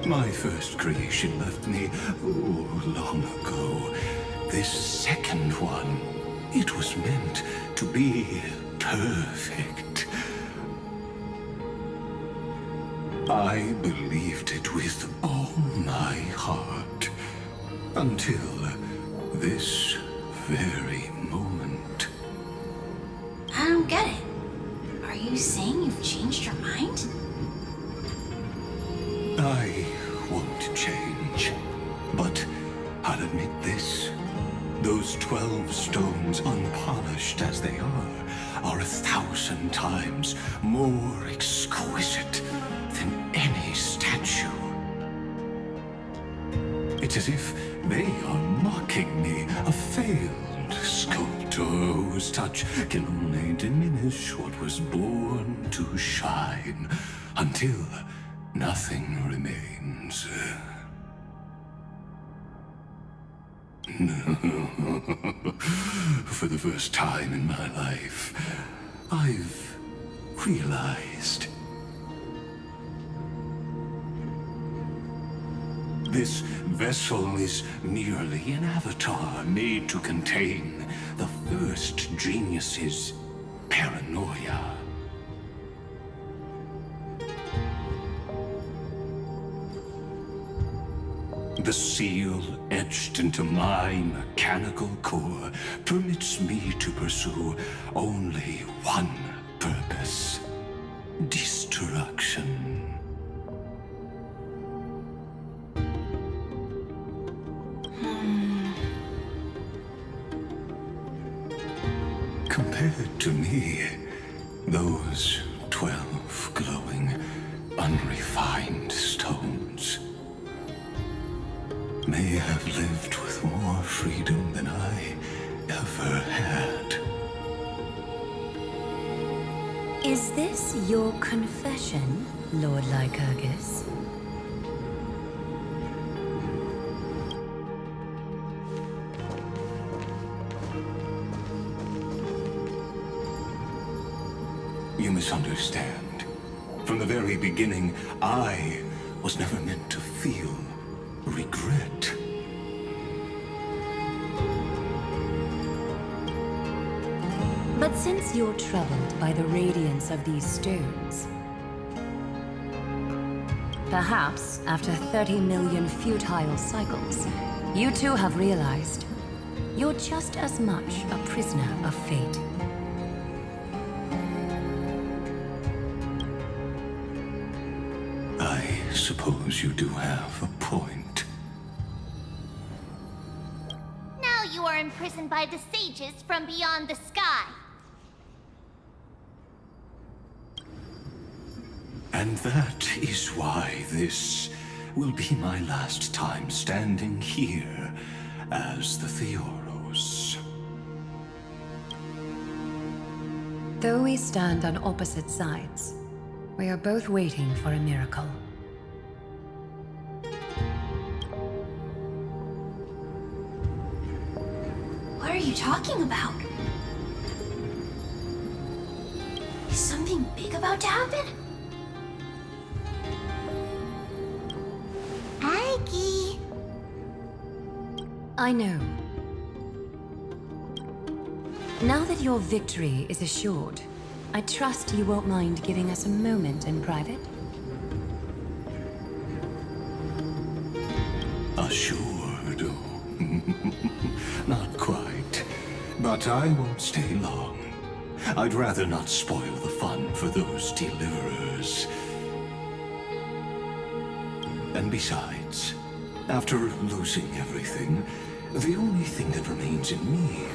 My first creation left me, long ago. This second one, it was meant to be perfect. I believed it with all my heart, until This very moment. I don't get it. Are you saying you've changed your mind? I won't change, but I'll admit this. Those 12 stones, unpolished as they are 1,000 times more exquisite than any statue. It's as if they are mocking me, a failed sculptor whose touch can only diminish what was born to shine, until nothing remains. For the first time in my life, I've realized this vessel is merely an avatar made to contain the first genius's paranoia. The seal etched into my mechanical core permits me to pursue only one purpose: destruction. Compared to me, those 12 glowing, unrefined stones may have lived with more freedom than I ever had. Is this your confession, Lord Lycurgus? You misunderstand. From the very beginning, I was never meant to feel regret. But since you're troubled by the radiance of these stones, perhaps after 30 million futile cycles, you too have realized you're just as much a prisoner of fate. I suppose you do have a point. Now you are imprisoned by the sages from beyond the sky. And that is why this will be my last time standing here as the Theoros. Though we stand on opposite sides, we are both waiting for a miracle. What are you talking about? Is something big about to happen? Aggie. I know. Now that your victory is assured, I trust you won't mind giving us a moment in private? Assured? Not quite. But I won't stay long. I'd rather not spoil the fun for those deliverers. And besides, after losing everything, the only thing that remains in me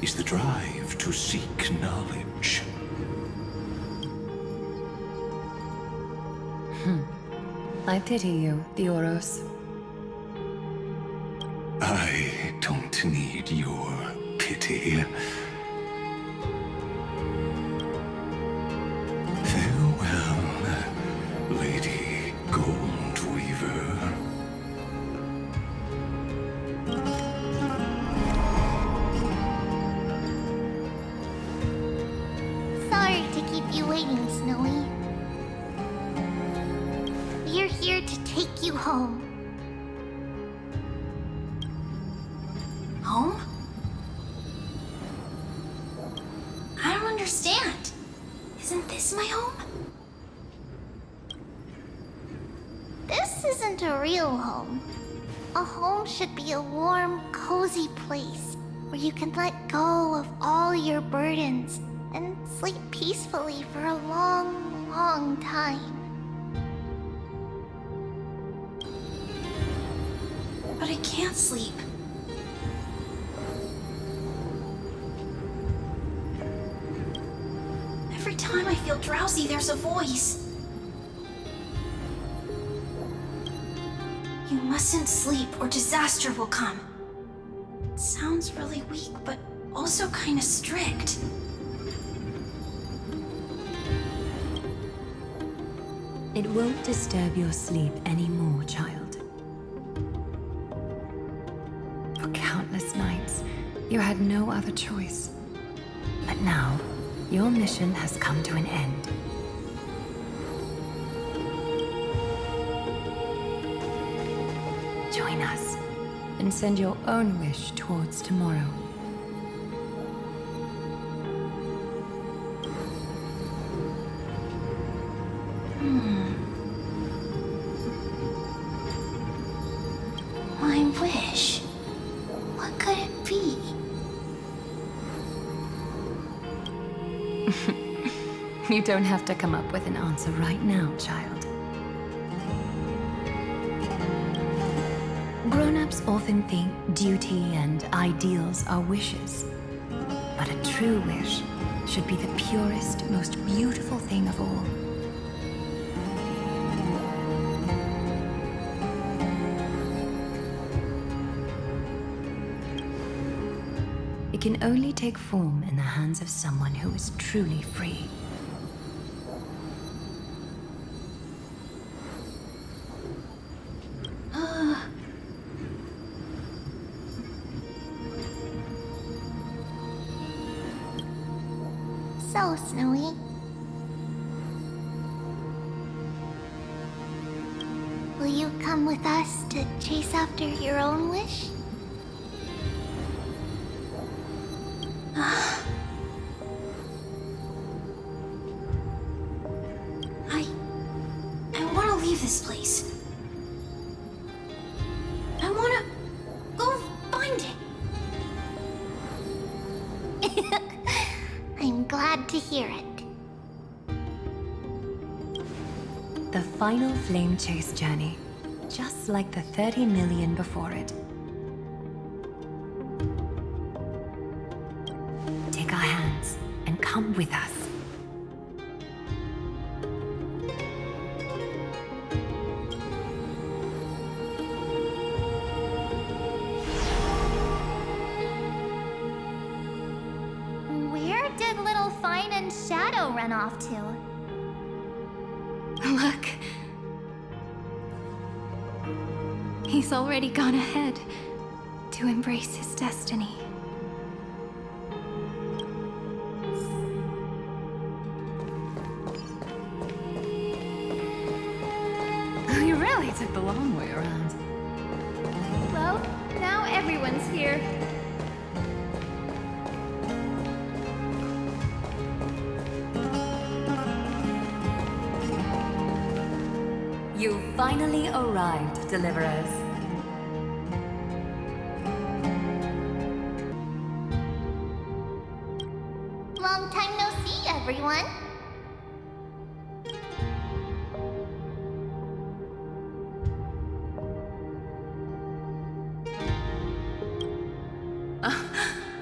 is the drive to seek knowledge. I pity you, Theoros. I don't need your pity. Farewell, Lady Goldweaver. Sorry to keep you waiting, Snowy. We're here to take you home. Home? I don't understand. Isn't this my home? This isn't a real home. A home should be a warm, cozy place where you can let go of all your burdens and sleep peacefully for a long, long time. But I can't sleep. Every time I feel drowsy, there's a voice. You mustn't sleep or disaster will come. It sounds really weak, but also kind of strict. It won't disturb your sleep anymore, child. For countless nights, you had no other choice. But now, your mission has come to an end. Join us, and send your own wish towards tomorrow. My wish? What could it be? You don't have to come up with an answer right now, child. Grown-ups often think duty and ideals are wishes. But a true wish should be the purest, most beautiful thing of all. It can only take form in the hands of someone who is truly free. So, Snowy. Will you come with us to chase after your own wish? I want to leave this place. I want to go find it. I'm glad to hear it. The final flame chase journey, just like the 30 million before it. Take our hands and come with us. Where did little Fine and Shadow run off to? Look. He's already gone ahead to embrace his destiny. You really took the long way around. Well, now everyone's here. You finally arrived, Deliverers. Long time no see, everyone.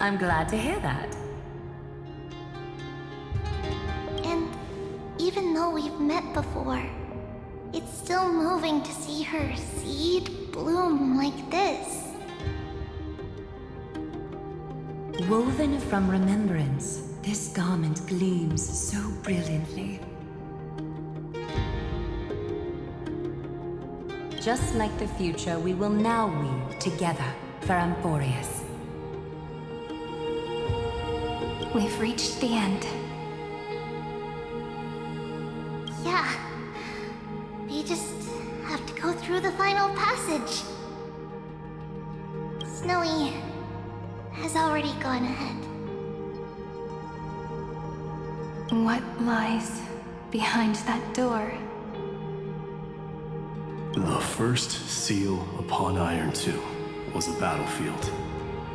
I'm glad to hear that. And even though we've met before, it's still moving to see her seed bloom like this. Woven from remembrance, this garment gleams so brilliantly. Just like the future, we will now weave together for Amfореus. We've reached the end. Yeah. We just have to go through the final passage. Snowy has already gone ahead. What lies behind that door? The first seal upon Iron 2 was a battlefield,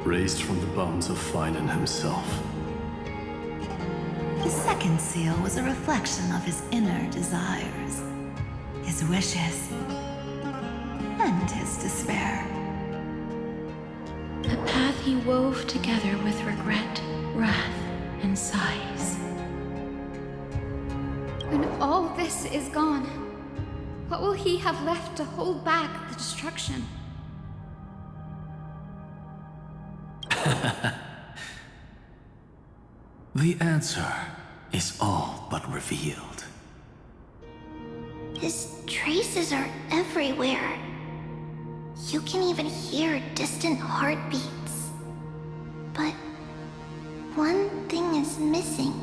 raised from the bones of Finan himself. The second seal was a reflection of his inner desires, his wishes, and his despair. A path he wove together with regret, wrath, and sighs. When all this is gone, what will he have left to hold back the destruction? The answer is all but revealed. His traces are everywhere. You can even hear distant heartbeats. But one thing is missing.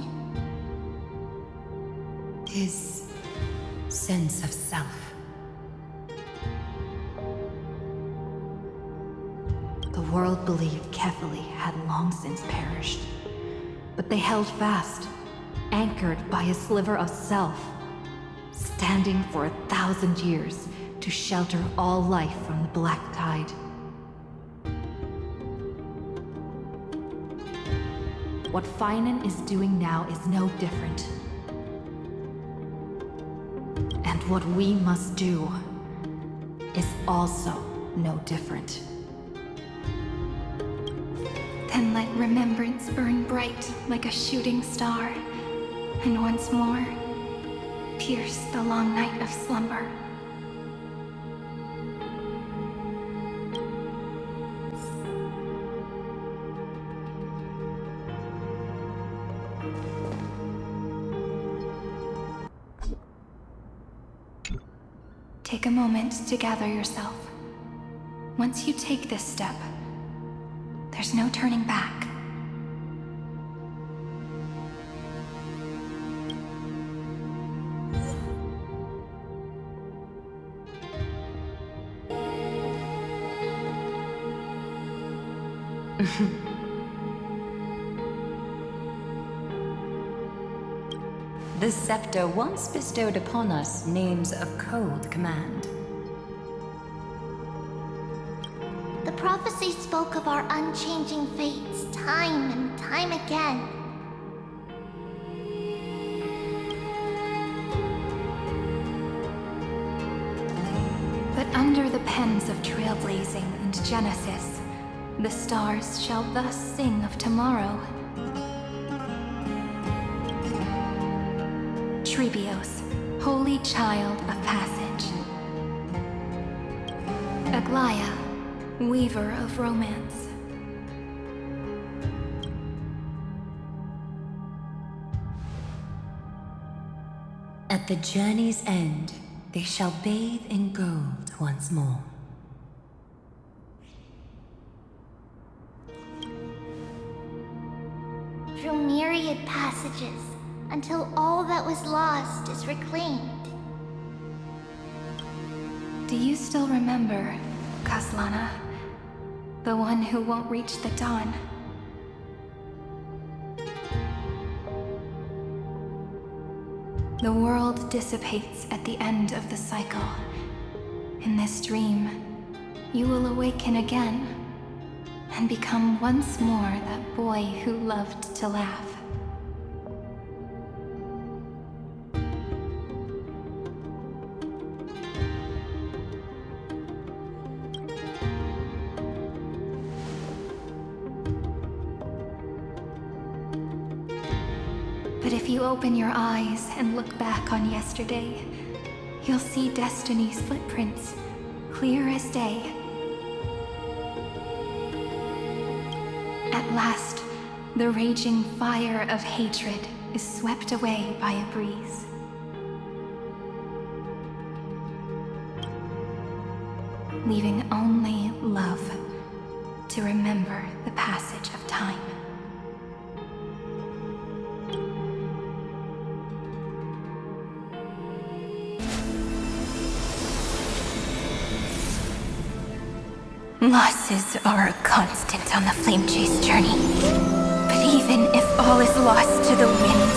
His sense of self. The world believed Kefali had long since perished, but they held fast, anchored by a sliver of self, standing for 1,000 years to shelter all life from the Black Tide. What Finan is doing now is no different. And what we must do is also no different. Then let remembrance burn bright like a shooting star, and once more, pierce the long night of slumber. Take a moment to gather yourself. Once you take this step, there's no turning back. The scepter once bestowed upon us names of cold command. The prophecy spoke of our unchanging fates time and time again. But under the pens of trailblazing and Genesis, the stars shall thus sing of tomorrow. Trebios, holy child of passage. Aglaia, weaver of romance. At the journey's end, they shall bathe in gold once more. Through myriad passages, until all that was lost is reclaimed. Do you still remember, Kaslana? The one who won't reach the dawn? The world dissipates at the end of the cycle. In this dream, you will awaken again and become once more that boy who loved to laugh. But if you open your eyes and look back on yesterday, you'll see Destiny's footprints, clear as day. At last, the raging fire of hatred is swept away by a breeze. Leaving only love to remember the passage of time. Losses are a constant on the Flame Chase journey. But even if all is lost to the wind,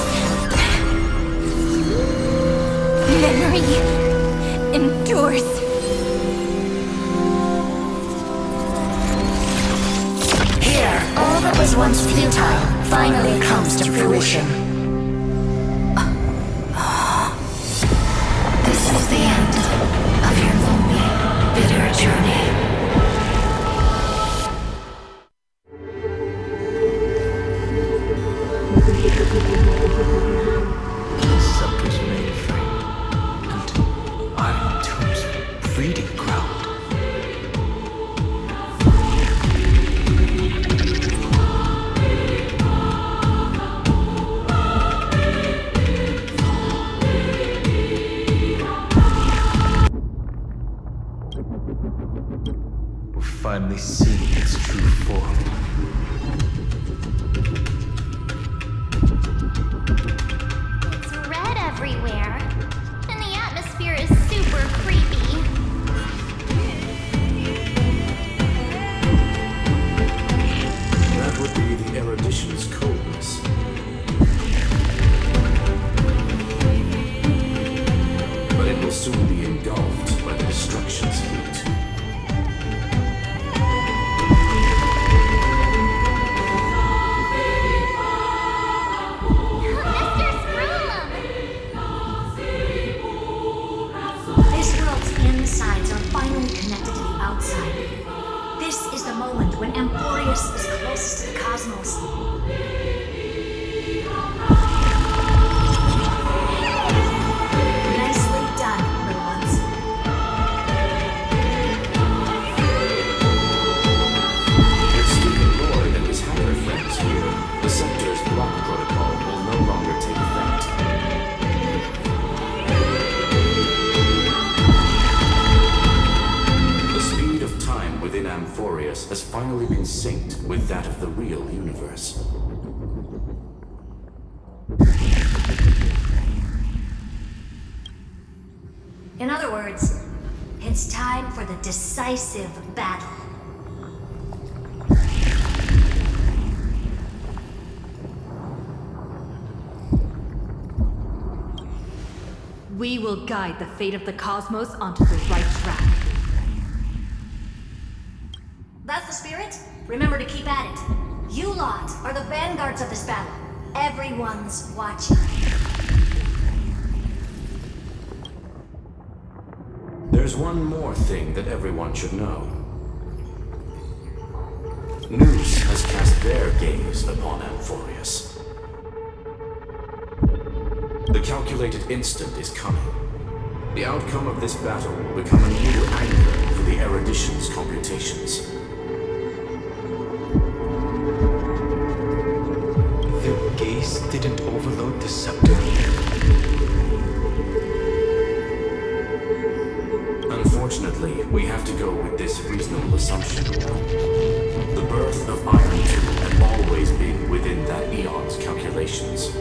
memory endures. Here, all that was once futile finally comes to fruition. This is the end of your lonely, bitter journey. The scepter's mainframe, and Iron Tomb's breeding ground. Finally seeing its true form. It's red everywhere, and the atmosphere is super creepy. That would be the erudition's coldness. But it will soon be engulfed by the destruction's heat. This world's insides are finally connected to the outside. This is the moment when Amfореus is closest to the cosmos. Nicely done, little ones. With Stephen Lloyd and his hacker friends here, the Scepter's block protocol will no longer take effect. The speed of time within Amfореus has finally been synced with that of the real universe. In other words, it's time for the decisive battle. We will guide the fate of the cosmos onto the right track. That's the spirit? Remember to keep at it. You lot are the vanguards of this battle. Everyone's watching. There's one more thing that everyone should know. Nous has cast their gaze upon Amfореus. The calculated instant is coming. The outcome of this battle will become a new anchor for the erudition's computations. Their gaze didn't overload the scepter? Unfortunately, we have to go with this reasonable assumption. The birth of Iron Tomb had always been within that eon's calculations.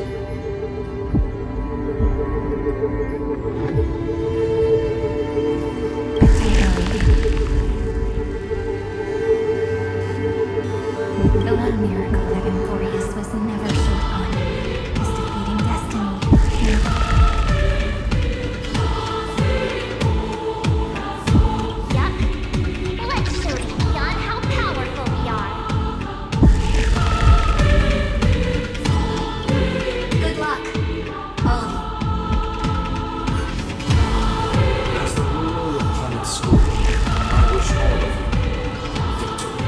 The one miracle that Amfореus was never short on is defeating destiny. Yup. Let's show the Eon how powerful we are. Good luck, all of you. As the ruler of Planet School, I wish all of you victory.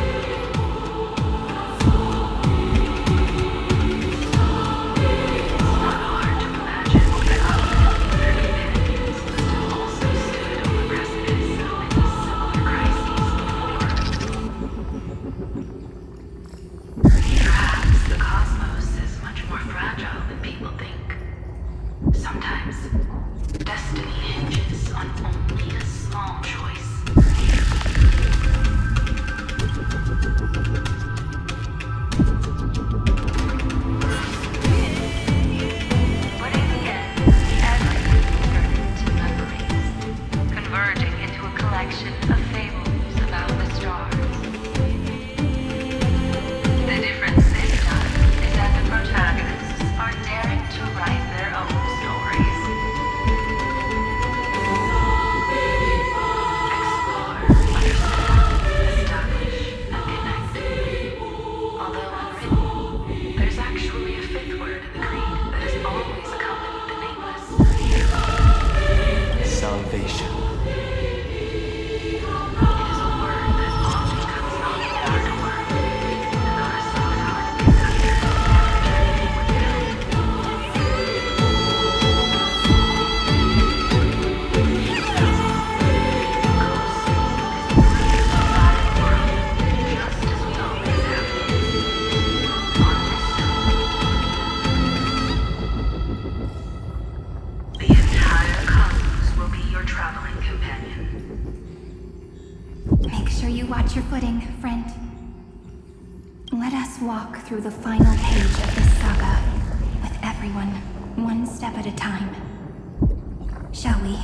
Let's walk through the final page of this saga, with everyone one step at a time. Shall we?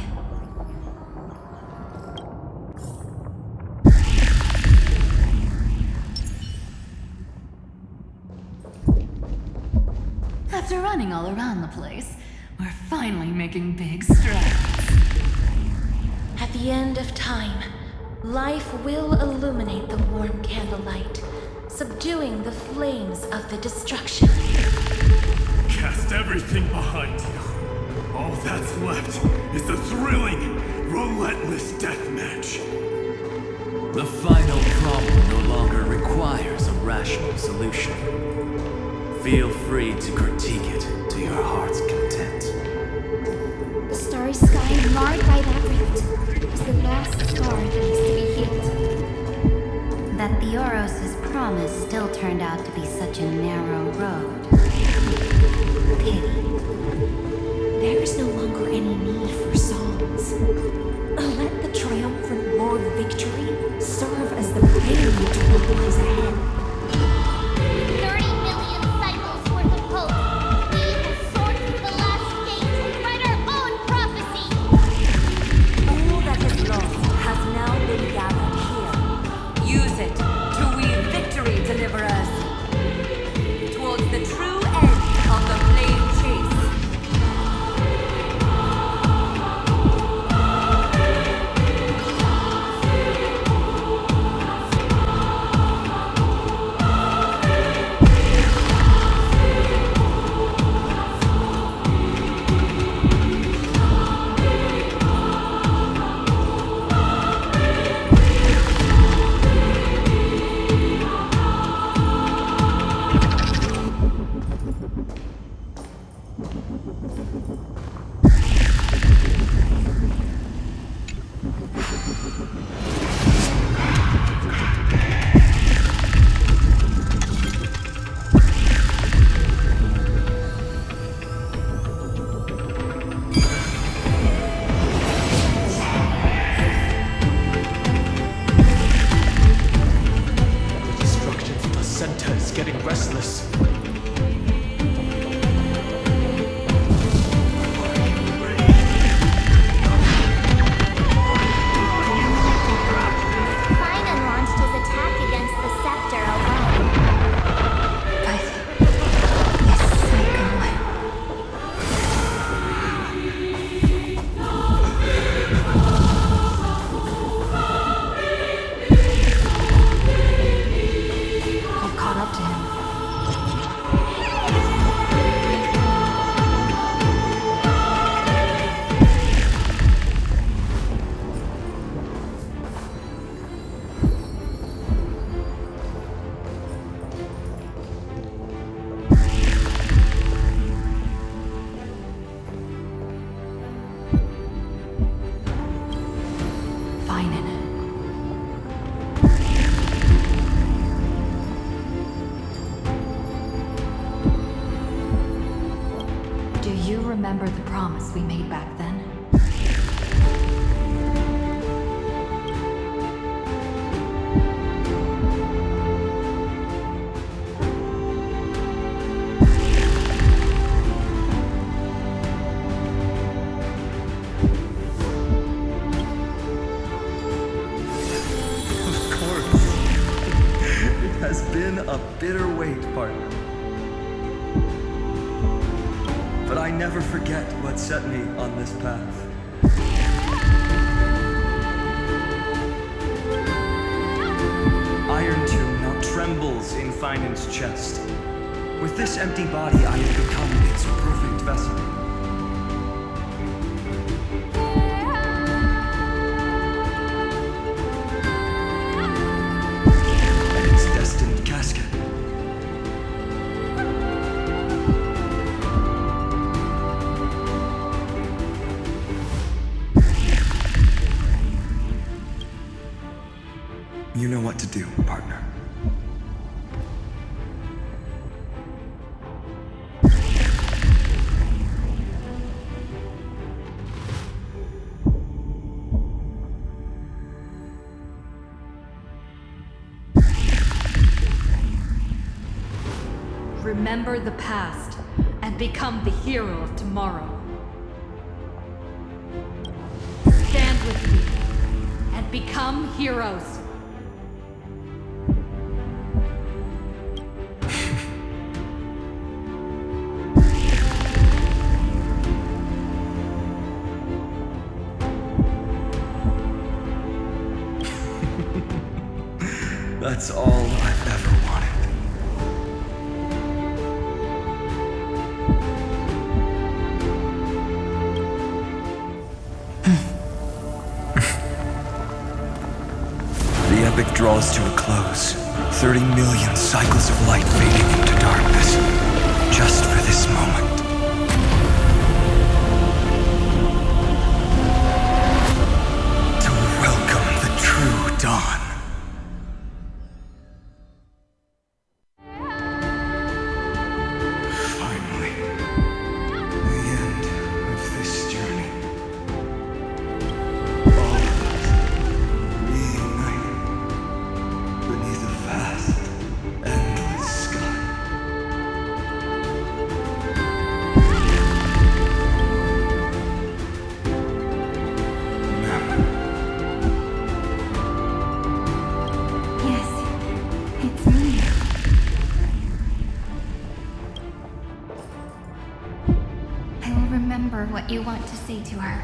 After running all around the place, we're finally making big strides. At the end of time, life will illuminate the warm candlelight, subduing the flames of the destruction. Cast everything behind you. All that's left is the thrilling, relentless deathmatch. The final problem no longer requires a rational solution. Feel free to critique it to your heart's content. The starry sky marred by that rift is the last scar that needs to be healed. That Theoros's promise still turned out to be such a narrow road. Pity. There is no longer any need for songs. Let the triumphant roar of victory serve as the prelude to what lies ahead. 30 million cycles worth of hope. We will soar through the last gate and write our own prophecy. All that is lost has now been gathered here. Use it to weave victory, deliverers, towards the true end of the flame chase. Remember the promise we made back then? Of course. It has been a bitter wait, partner. But I never forget what set me on this path. Iron Tomb now trembles in Finan's chest. With this empty body, I have become its perfect vessel. And its destined casket. You know what to do, partner. remember the past and become the hero of tomorrow. Stand with me and become heroes. That's all I've ever wanted. The epic draws to a close. 30 million cycles of light fading into darkness. Just for this moment. To welcome the true dawn. What you want to say to her.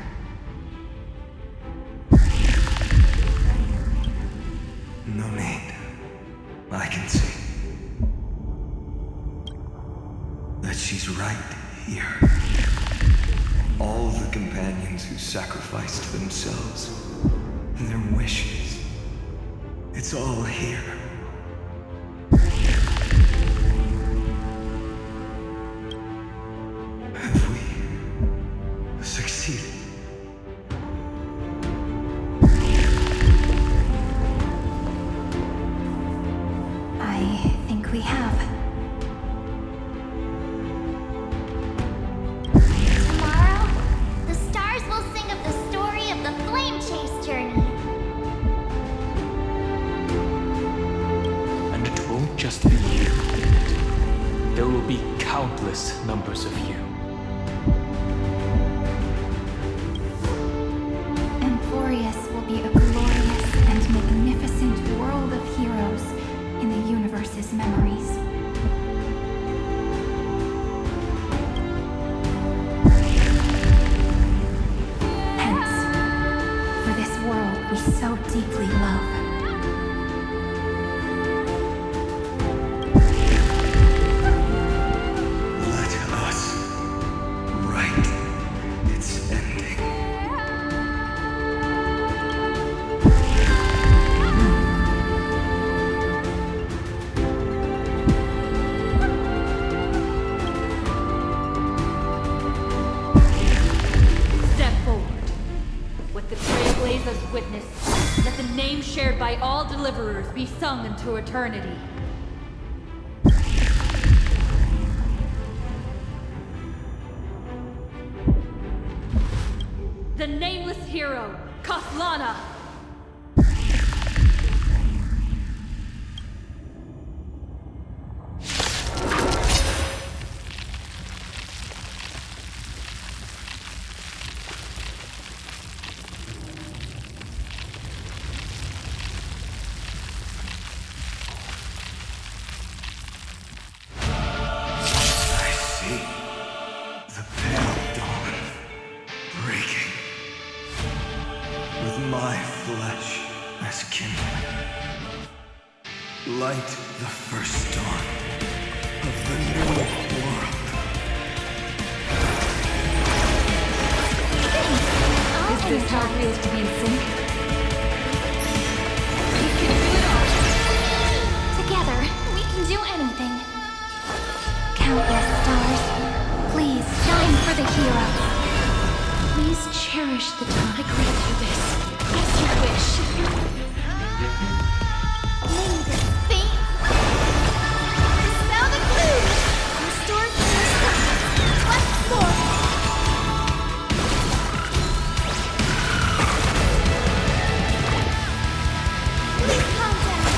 No need. I can see that she's right here. All the companions who sacrificed themselves and their wishes. It's all here. Numbers of you. Amfореus will be a glorious and magnificent world of heroes in the universe's memories. Hence, for this world we so deeply love. Shared by all deliverers be sung into eternity. The nameless hero, Kaslana! Light the first dawn of the new world. Is this how it feels to be in sync? We can do it all. Together, we can do anything. Countless stars, please shine for the hero. Please cherish the time. I grant you this, as you wish. Dispel the clues! Restore clear skies! Quest forward! Please calm down.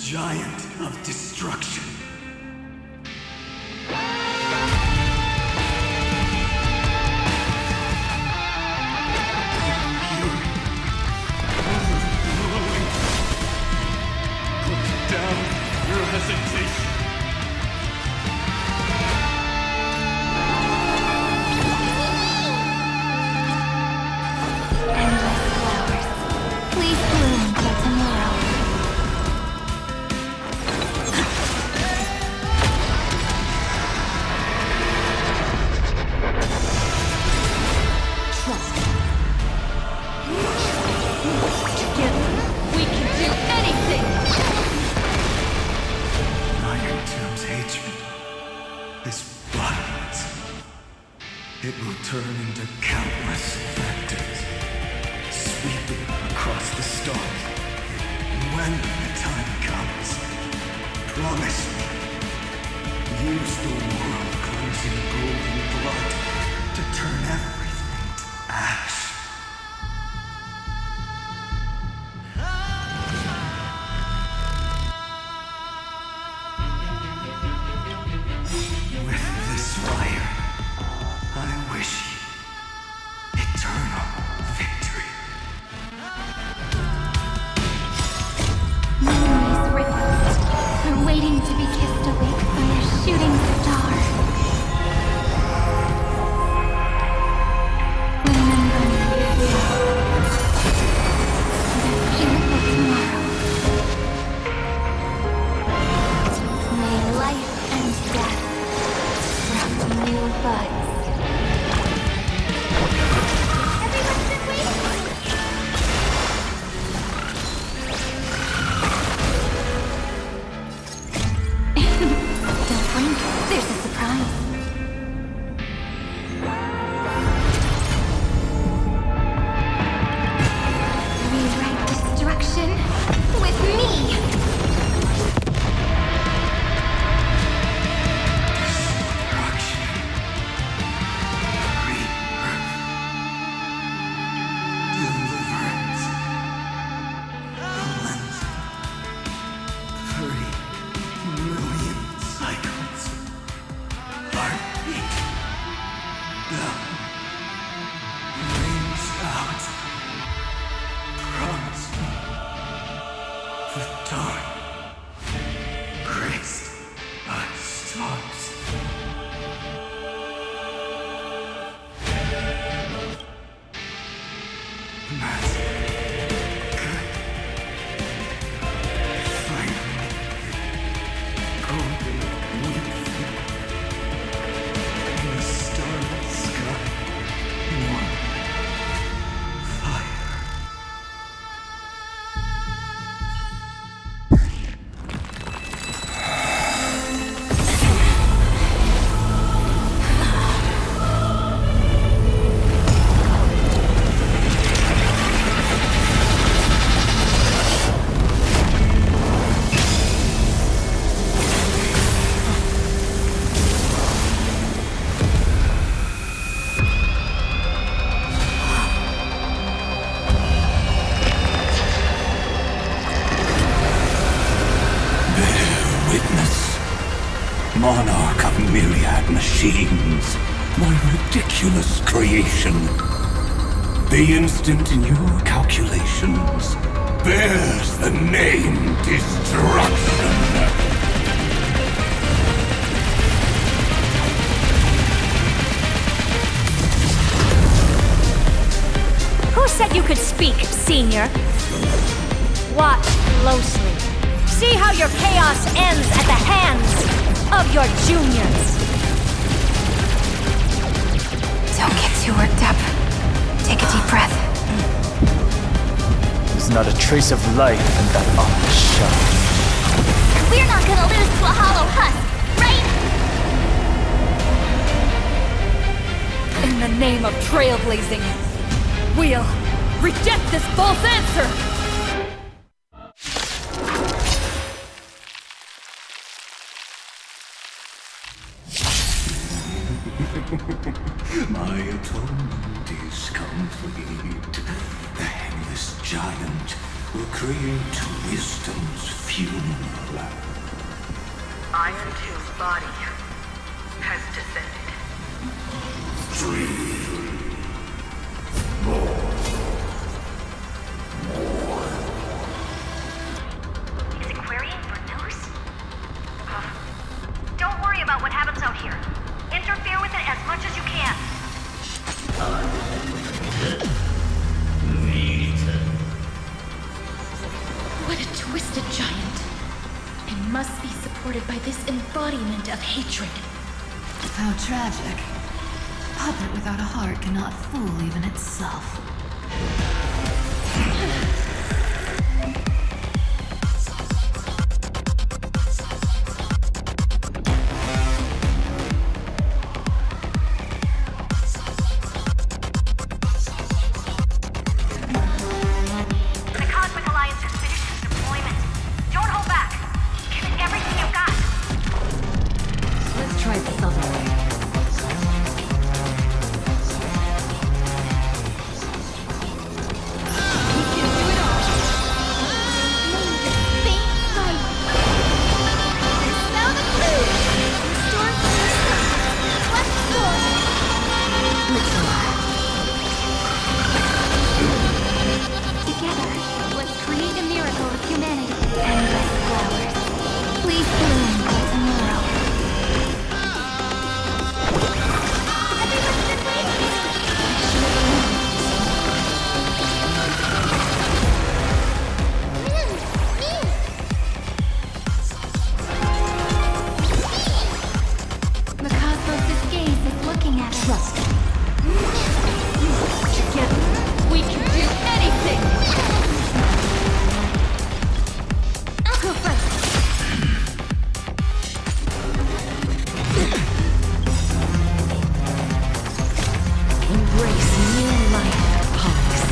giant of destruction. Put down your hesitation. Endless flowers. Please bloom till tomorrow. Trust me. Together, we can do anything! Iron Tomb's hatred is violence. It will turn into countless vectors, sweeping across the stars. And when the time comes, promise me, use the world cleansing golden blood to turn everything to ash. With this fire, I wish you eternal victory. Memories ripples are waiting to be kissed awake by a shooting star. Remember me, that beautiful tomorrow. May life and death sprout new buds. Everyone's been waiting. Don't blink, there's a surprise. Rewrite destruction with me. Destruction. Rebirth. Deliverance. Cleansing. 30 million cycles. Heartbeat. Down. Rains out. Promise me. The dawn. Graced by stars. That's good. Finally. Golden wheat. In the starry sky. Warm. Fire. Witness, monarch of myriad machines, my ridiculous creation. The instant in your calculations bears the name destruction. Who said you could speak, senior? Watch closely. See how your chaos ends at the hands of your juniors. Don't get too worked up. Take a deep breath. There's not a trace of life in that ominous shell. We're not gonna lose to a hollow husk, right? In the name of trailblazing, we'll reject this false answer! My atonement is complete. The headless giant will create wisdom's funeral. Iron Two's body has descended. 3 Is it querying for news? Don't worry about what happens out here. Interfere with it as much as you can. What a twisted giant. It must be supported by this embodiment of hatred. How tragic. Puppet without a heart cannot fool even itself. The Cosmic Alliance has finished its deployment. Don't hold back. Give it everything you've got. Let's try this other way. Together, let's create a miracle of humanity. Endless flowers. Please bloom for tomorrow. Everyone's been waiting. The cosmos' gaze is looking at us. Trust me. Together, we can do anything! I'll go first. Embrace new life, punks.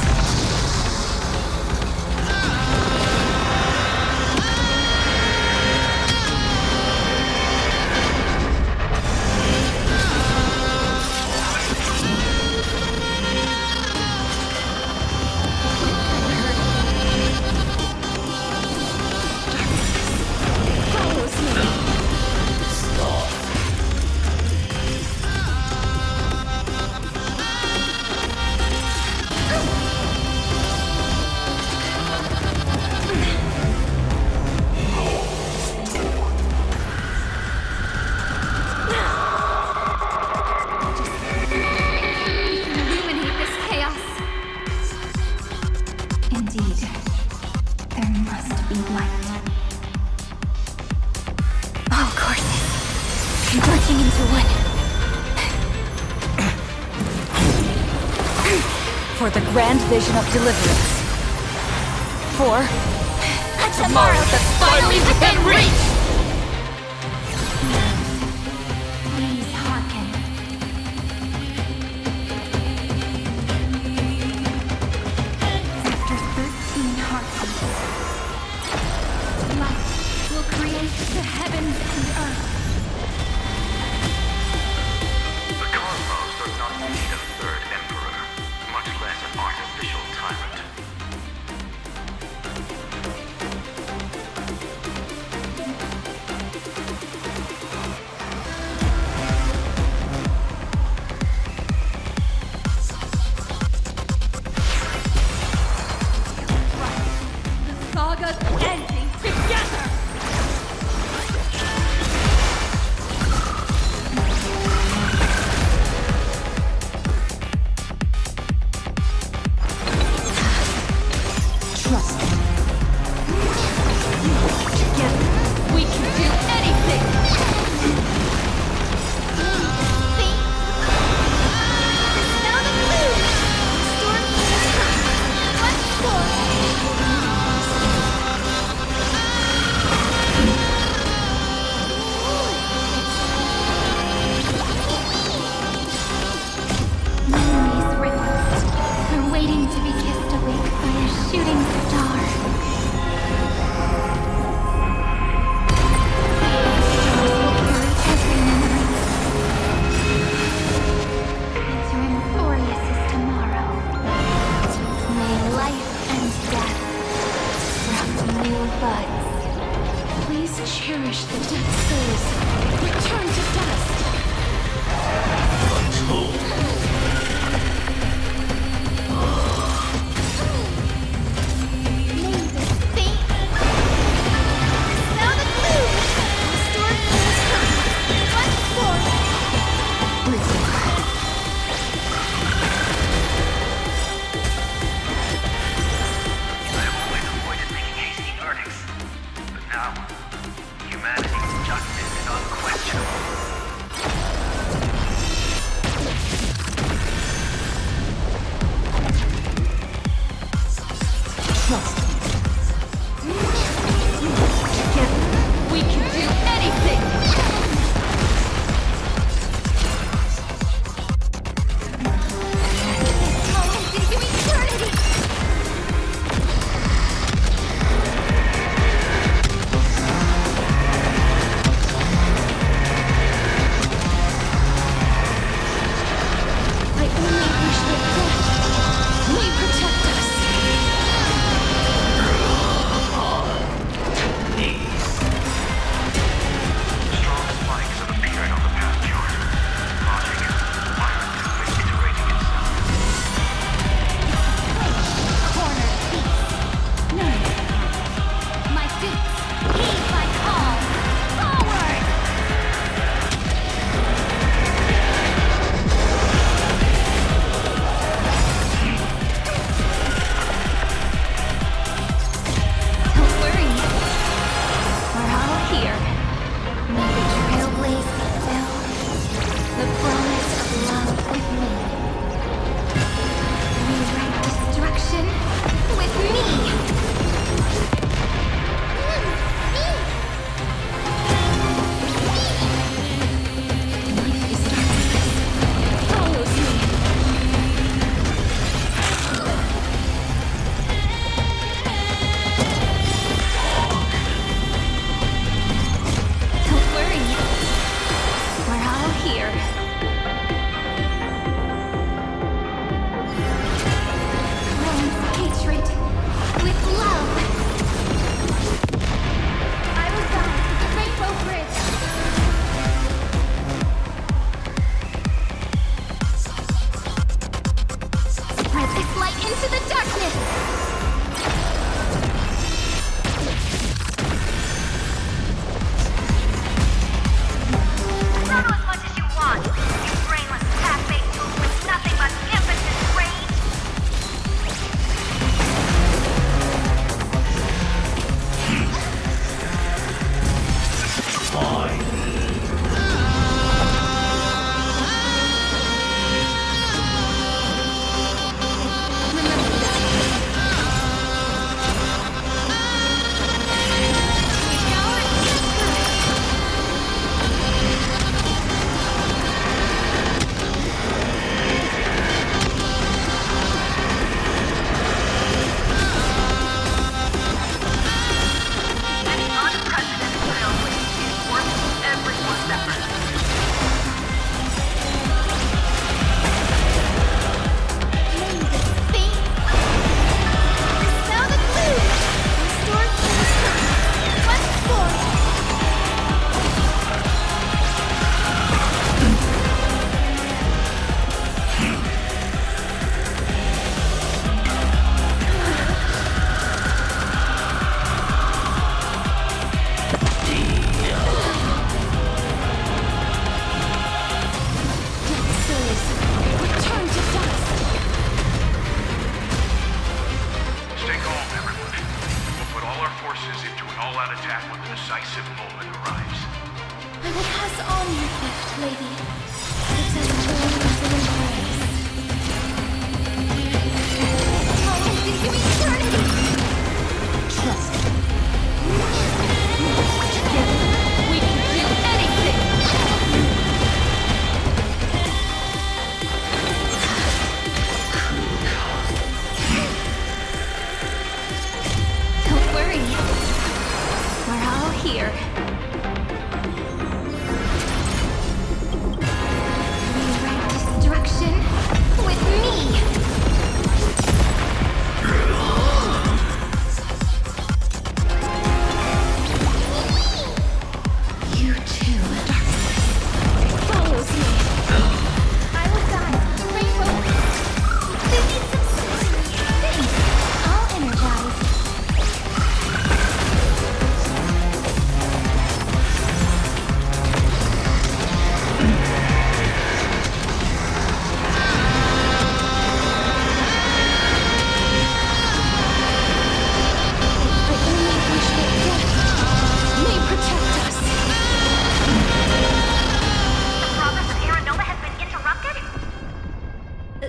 Illuminate this chaos. Indeed, there must be light. All courses converging into one. For the grand vision of deliverance. For A tomorrow that's finally within reach! Please hearken. After 13 heartbeats, light will create the heavens and earth. The cosmos does not need a third emperor, much less an artificial tyrant. The saga's ending together! Trust me. Together, we can do anything! See? Now the blue! Storm has come! Let's go! into the darkness! Run as much as you want, you brainless half-baked tool with nothing but impotent rage! Fine.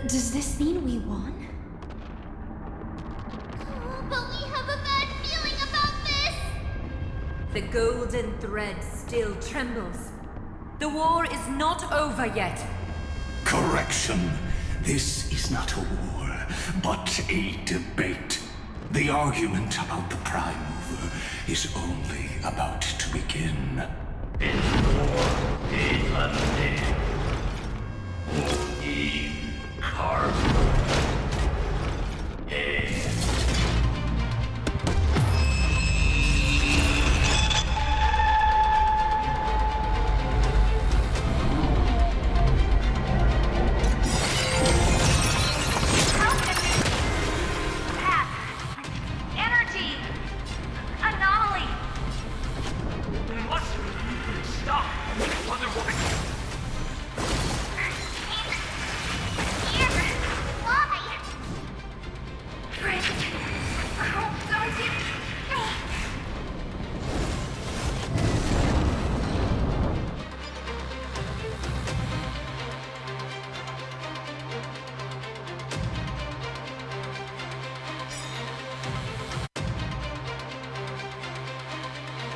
Does this mean we won? But we have a bad feeling about this! The golden thread still trembles. The war is not over yet. Correction. This is not a war, but a debate. The argument about the Prime Mover is only about to begin.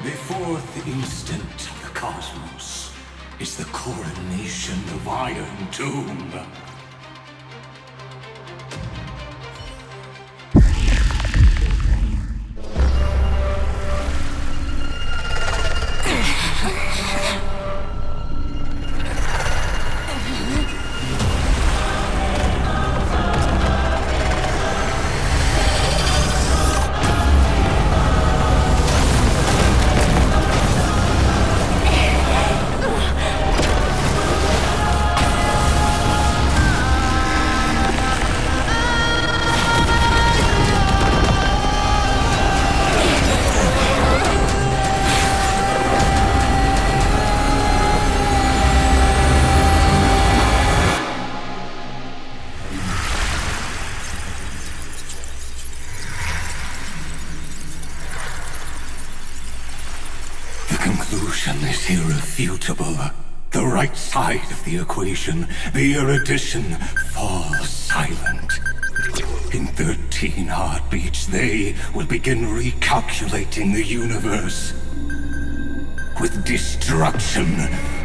The fourth instant of the cosmos is the coronation of Iron Tomb. destruction is irrefutable. The right side of the equation, the erudition, falls silent. In 13 heartbeats, they will begin recalculating the universe, with destruction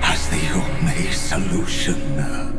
as the only solution.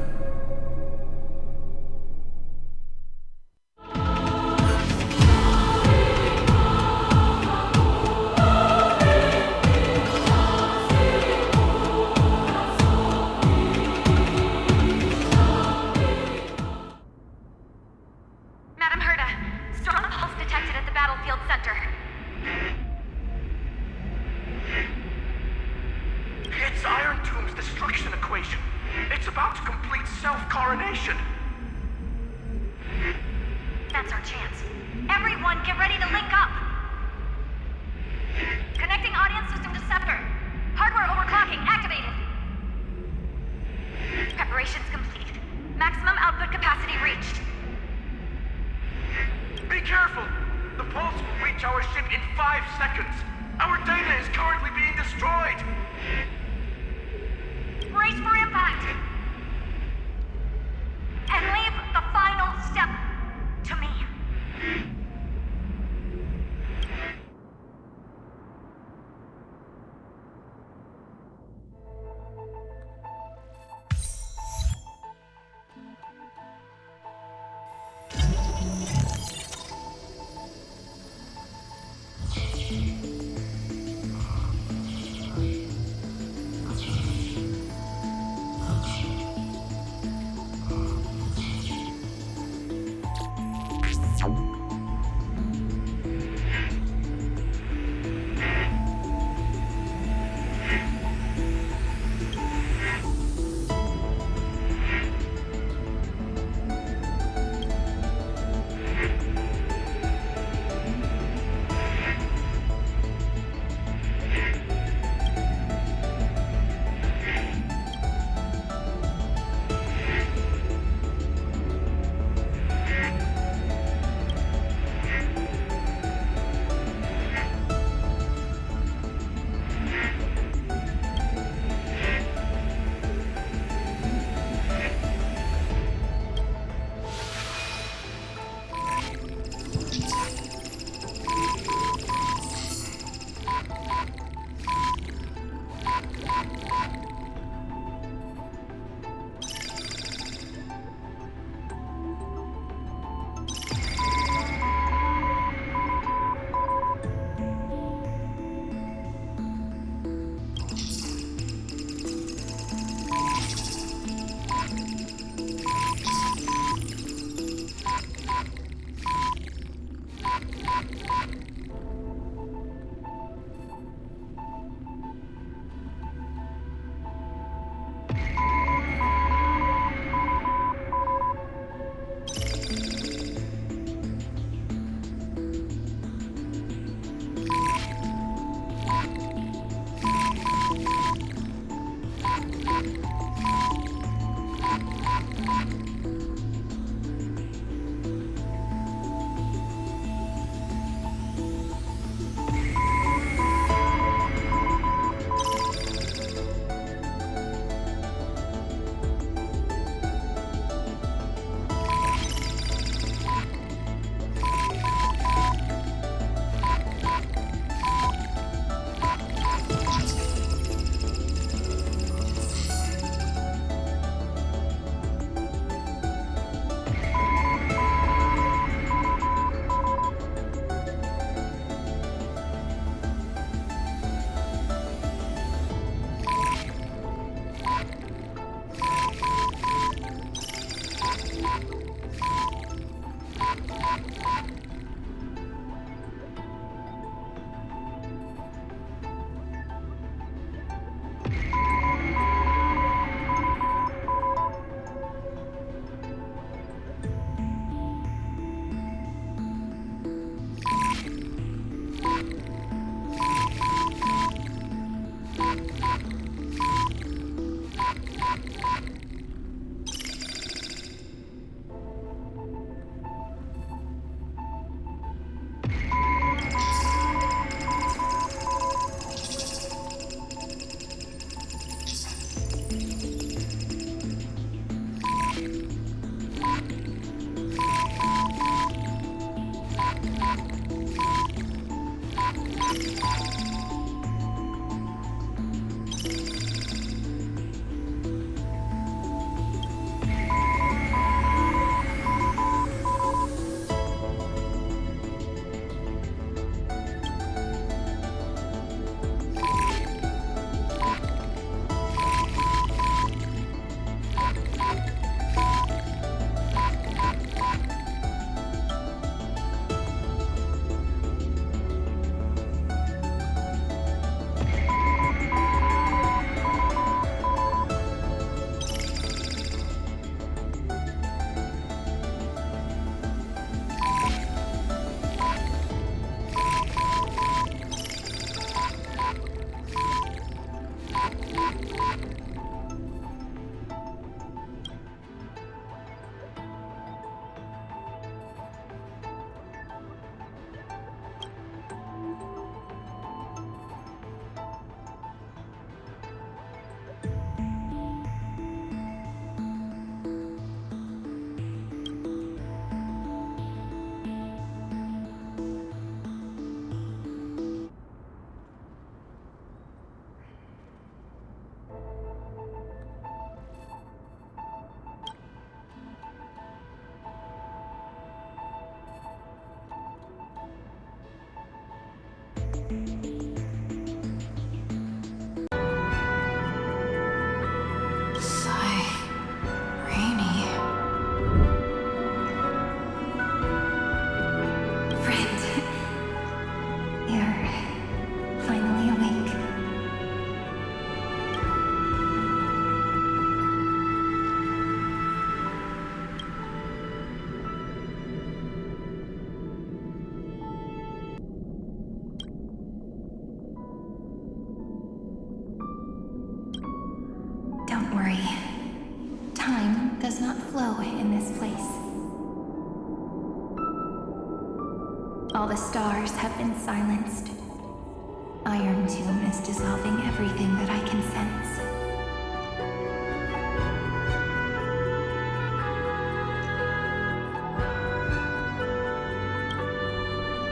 not flow in this place. All the stars have been silenced. Iron Tomb is dissolving everything that I can sense.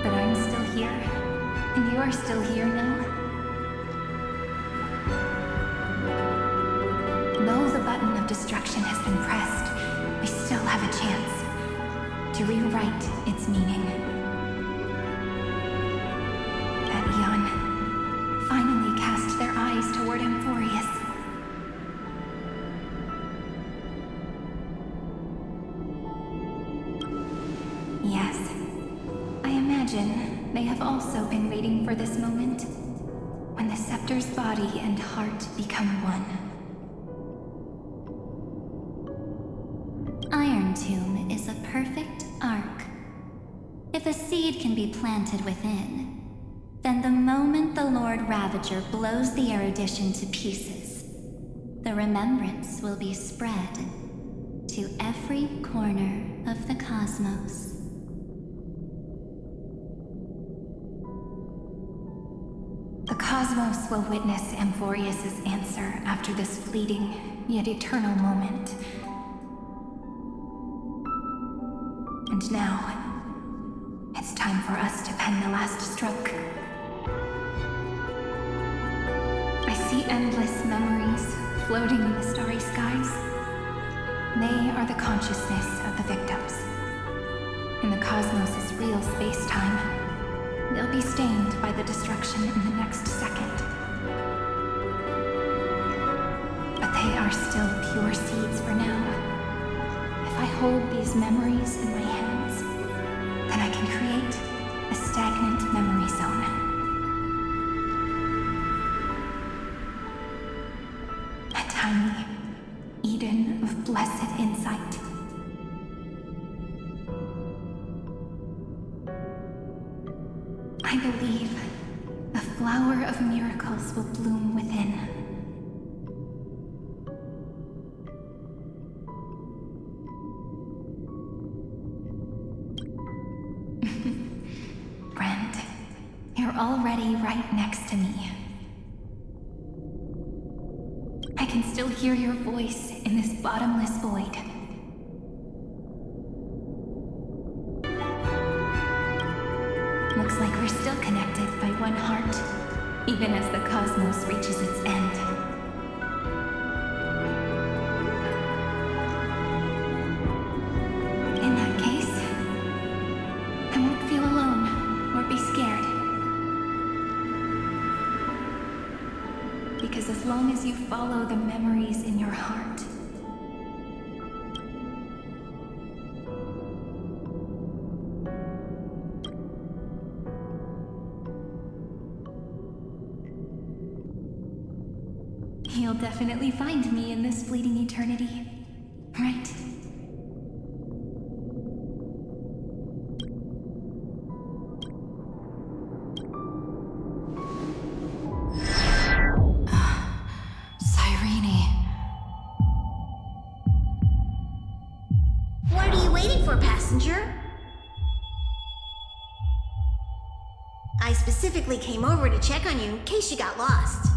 But I'm still here, and you are still here now. Though the button of destruction has been pressed, we still have a chance to rewrite its meaning. That Eon finally cast their eyes toward Amfореus. Yes, I imagine they have also been waiting for this moment, when the scepter's body and heart become one. Iron Tomb is a perfect arc. If a seed can be planted within, then the moment the Lord Ravager blows the erudition to pieces, the remembrance will be spread to every corner of the cosmos. The cosmos will witness Amfореus' answer after this fleeting, yet eternal moment. And now, it's time for us to pen the last stroke. I see endless memories floating in the starry skies. They are the consciousness of the victims. In the cosmos' real space-time, they'll be stained by the destruction in the next second. But they are still pure seeds for now. If I hold these memories in my hands, then I can create a stagnant memory zone. A tiny Eden of blessed insight. I believe the flower of miracles will bloom within. Brent, you're already right next to me. I can still hear your voice in this bottomless void. Looks like we're still connected by one heart, even as the cosmos reaches its end. In that case, I won't feel alone or be scared. Because as long as you follow the memories in your heart, you'll definitely find me in this fleeting eternity, right? What are you waiting for, passenger? I specifically came over to check on you in case you got lost.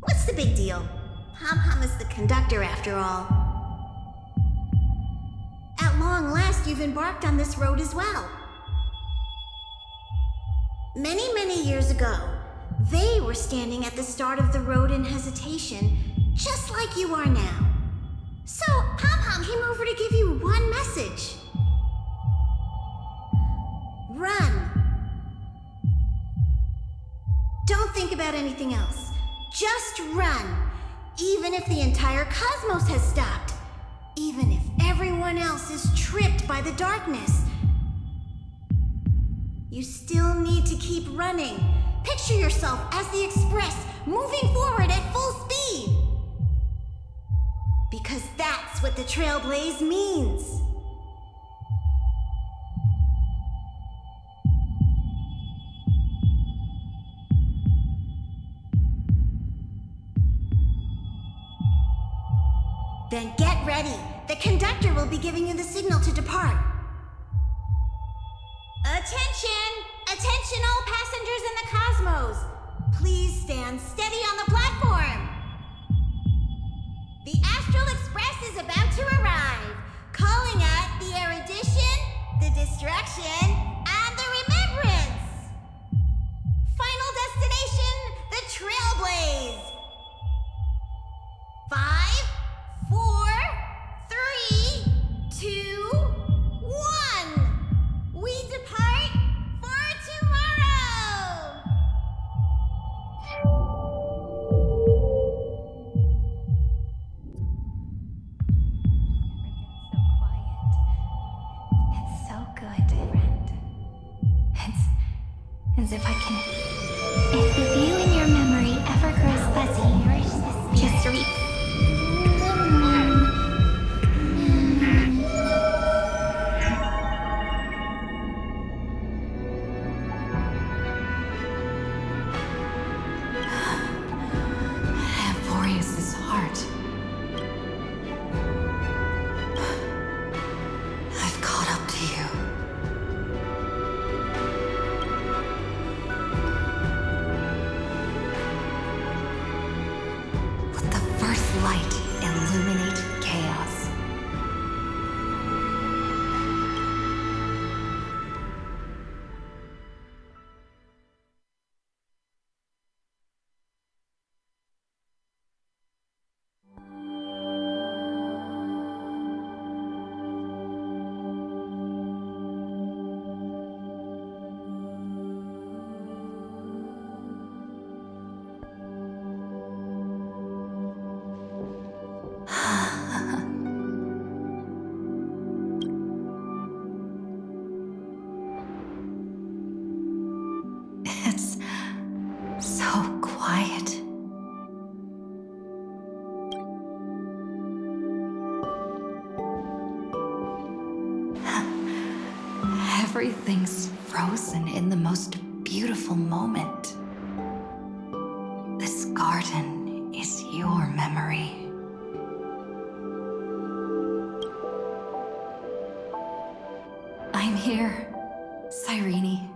What's the big deal? Hum is the conductor after all. At long last, you've embarked on this road as well. Many, many years ago, they were standing at the start of the road in hesitation, just like you are now. So, Hum came over to give you one message. Run. Don't think about anything else. Just run. Even if the entire cosmos has stopped. Even if everyone else is tripped by the darkness. You still need to keep running. Picture yourself as the Express, moving forward at full speed. Because that's what the Trailblaze means. Then get ready. The conductor will be giving you the signal to depart. Attention! Attention all passengers in the cosmos! Please stand steady on the platform. The Astral Express is about to arrive, calling at the erudition, the destruction, and the remembrance. Final destination, the Trailblaze. 5, 4, 3, 2, 1. We depart for tomorrow. It's so good, friend. It's as if I can. If the view in your memory ever grows fuzzy, just read. Amforeus' heart. I've caught up to you. Let the first light illuminate chaos. It's so quiet. Everything's frozen in the most beautiful moment. This garden is your memory. I'm here, Cyrene.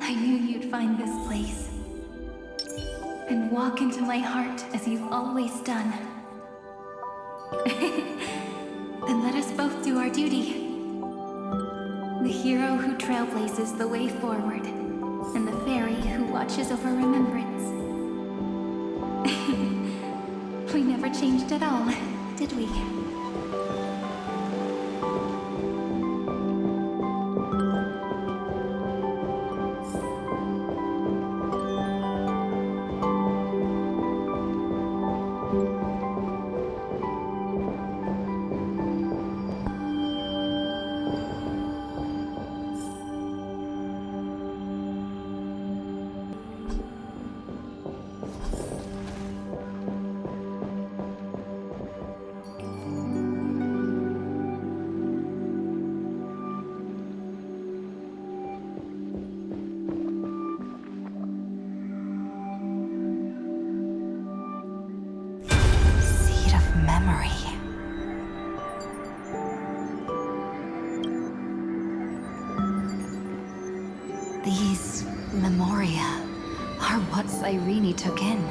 I knew you'd find this place and walk into my heart as you've always done. Then let us both do our duty. The hero who trailblazes the way forward, and the fairy who watches over remembrance. We never changed at all, did we? These memoria are what Cyrene took in.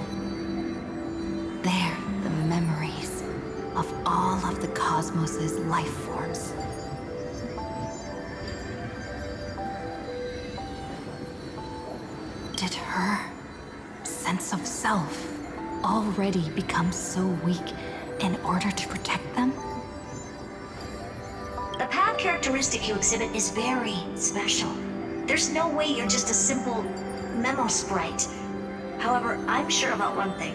They're the memories of all of the cosmos's life forms. Did her sense of self already become so weak in order to protect them? The path characteristic you exhibit is very special. There's no way you're just a simple memo sprite. However, I'm sure about one thing.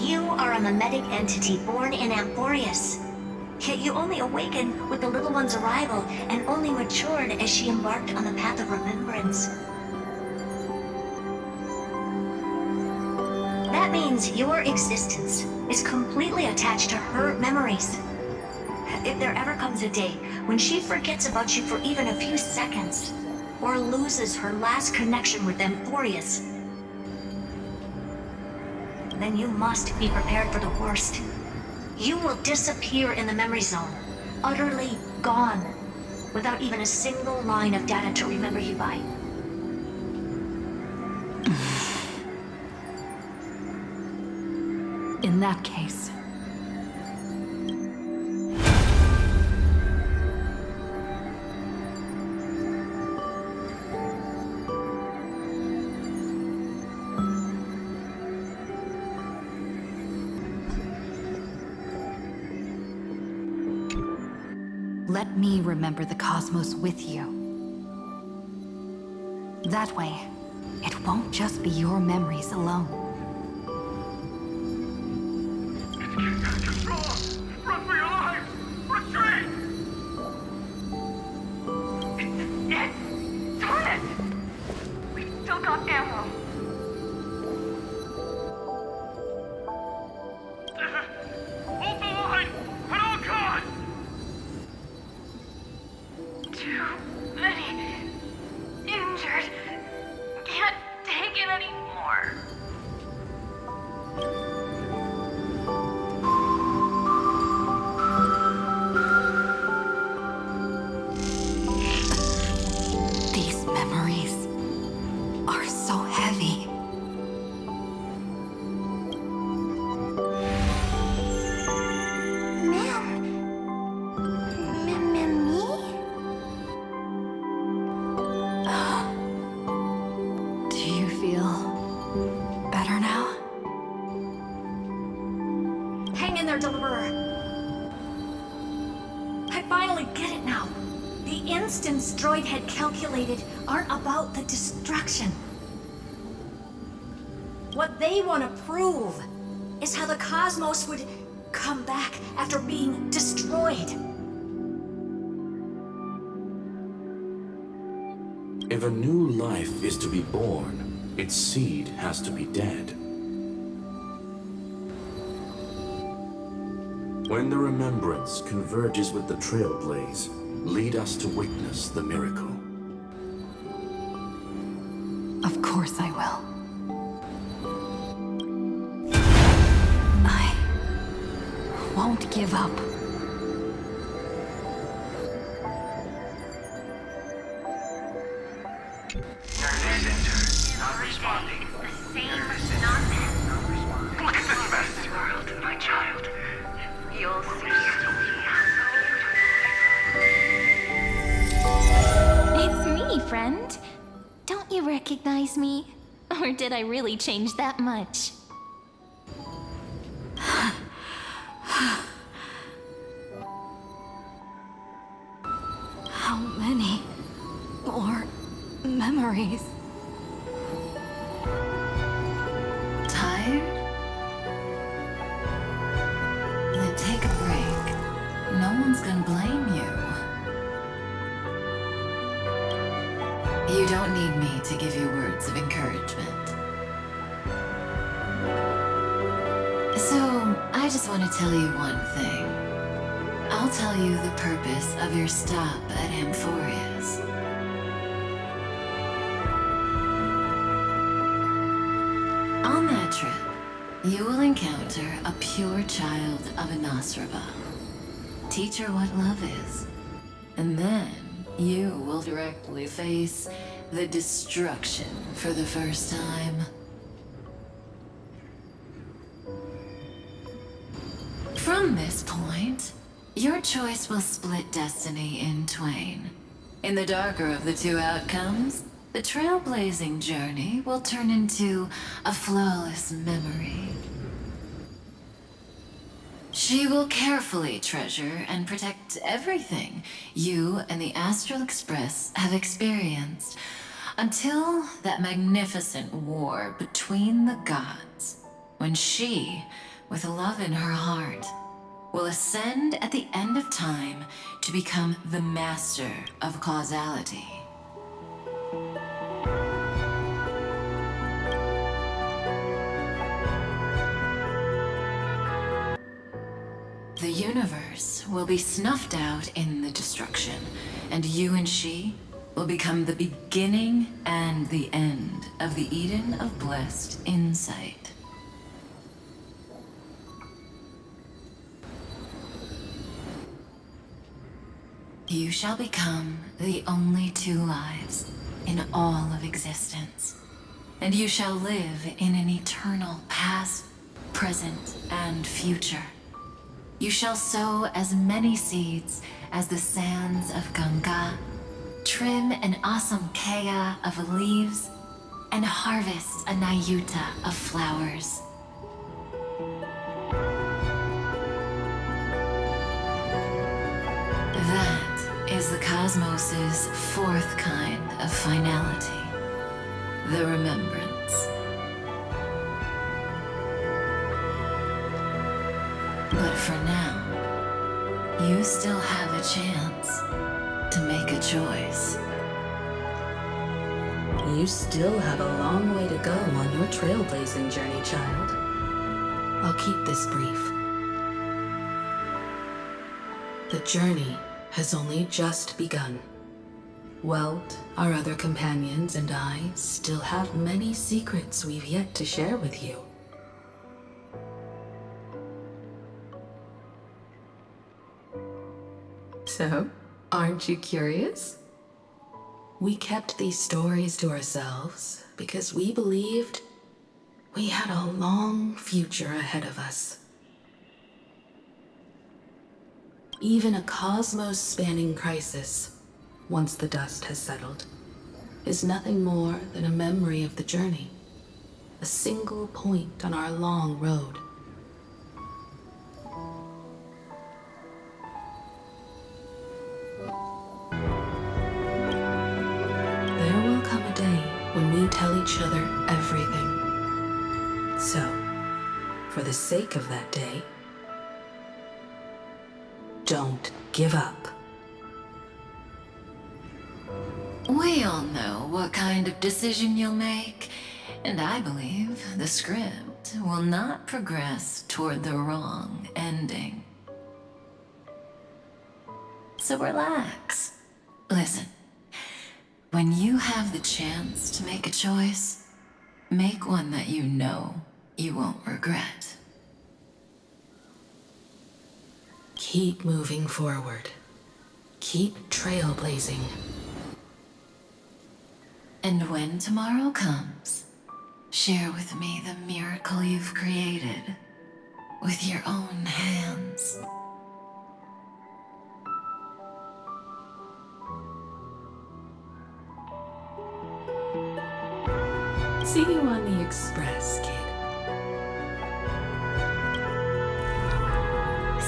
You are a mimetic entity born in Amfореus. Yet you only awakened with the little one's arrival and only matured as she embarked on the path of remembrance. That means your existence is completely attached to her memories. If there ever comes a day when she forgets about you for even a few seconds, or loses her last connection with Amfореus, then you must be prepared for the worst. You will disappear in the memory zone, utterly gone, without even a single line of data to remember you by. In that case... let me remember the cosmos with you. That way, it won't just be your memories alone. Run for your lives! Retreat! Darn it! We've still got ammo. Hold the line! At all costs! Too many injured. Can't take it anymore. These memories are so heavy. Do you feel better now? Hang in there, Deliverer. I finally get it now. The instants Droid had calculated aren't about the destruction. What they want to prove is how the cosmos would come back after being destroyed. If a new life is to be born, its seed has to be dead. When the remembrance converges with the trailblaze, lead us to witness the miracle. Of course I will. I won't give up. Not responding. The same nonsense. Look at this mess! World, my child. You'll see. It's me, friend. Don't you recognize me? Or did I really change that much? How many more memories? Tired? Then take a break. No one's gonna blame you. You don't need me to give you words of encouragement. So, I just want to tell you one thing. I'll tell you the purpose of your stop at Amfореus. On that trip, you will encounter a pure child of Anastrava. Teach her what love is. And then you will directly face the destruction for the first time. From this point, your choice will split destiny in twain. In the darker of the two outcomes, the trailblazing journey will turn into a flawless memory. She will carefully treasure and protect everything you and the Astral Express have experienced until that magnificent war between the gods, when she, with love in her heart, will ascend at the end of time to become the master of causality. The universe will be snuffed out in the destruction, and you and she will become the beginning and the end of the Eden of blessed insight. You shall become the only two lives in all of existence, and you shall live in an eternal past, present, and future. You shall sow as many seeds as the sands of Ganga, trim an awesome kea of leaves, and harvest a nayuta of flowers. That is the cosmos's fourth kind of finality, the remembrance. But for now, you still have a chance to make a choice. You still have a long way to go on your trailblazing journey, child. I'll keep this brief. The journey has only just begun. Welt, our other companions, and I still have many secrets we've yet to share with you. So, aren't you curious? We kept these stories to ourselves because we believed we had a long future ahead of us. Even a cosmos-spanning crisis, once the dust has settled, is nothing more than a memory of the journey, a single point on our long road. There will come a day when we tell each other everything. So, for the sake of that day, don't give up. We all know what kind of decision you'll make, and I believe the script will not progress toward the wrong ending. So relax. Listen, when you have the chance to make a choice, make one that you know you won't regret. Keep moving forward. Keep trailblazing. And when tomorrow comes, share with me the miracle you've created with your own hands. See you on the Express, kid.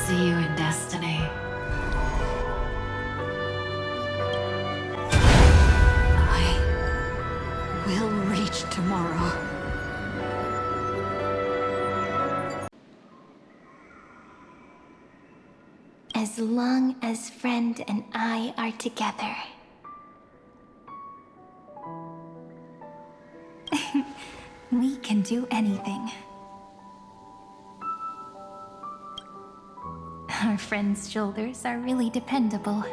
See you in destiny. We'll reach tomorrow. As long as friend and I are together. We can do anything. Our friend's shoulders are really dependable.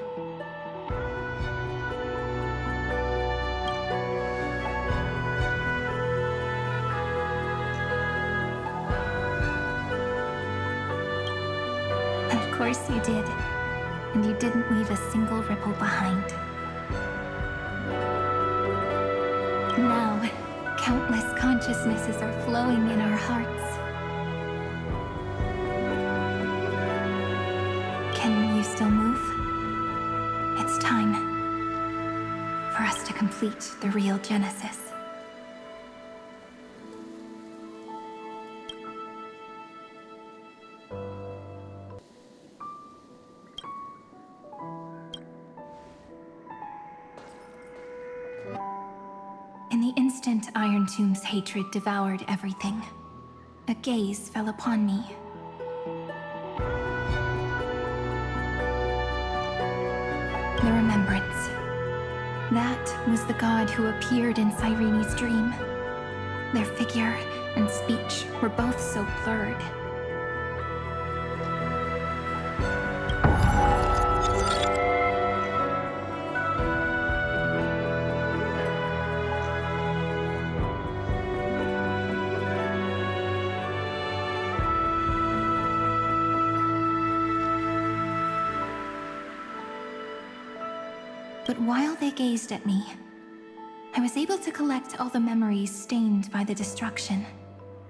Of course you did. And you didn't leave a single ripple behind. Now, countless consciousnesses are flowing in our hearts. Can you still move? It's time for us to complete the real Genesis. In the instant Iron Tomb's hatred devoured everything, a gaze fell upon me. The remembrance. That was the god who appeared in Cyrene's dream. Their figure and speech were both so blurred. But while they gazed at me, I was able to collect all the memories stained by the destruction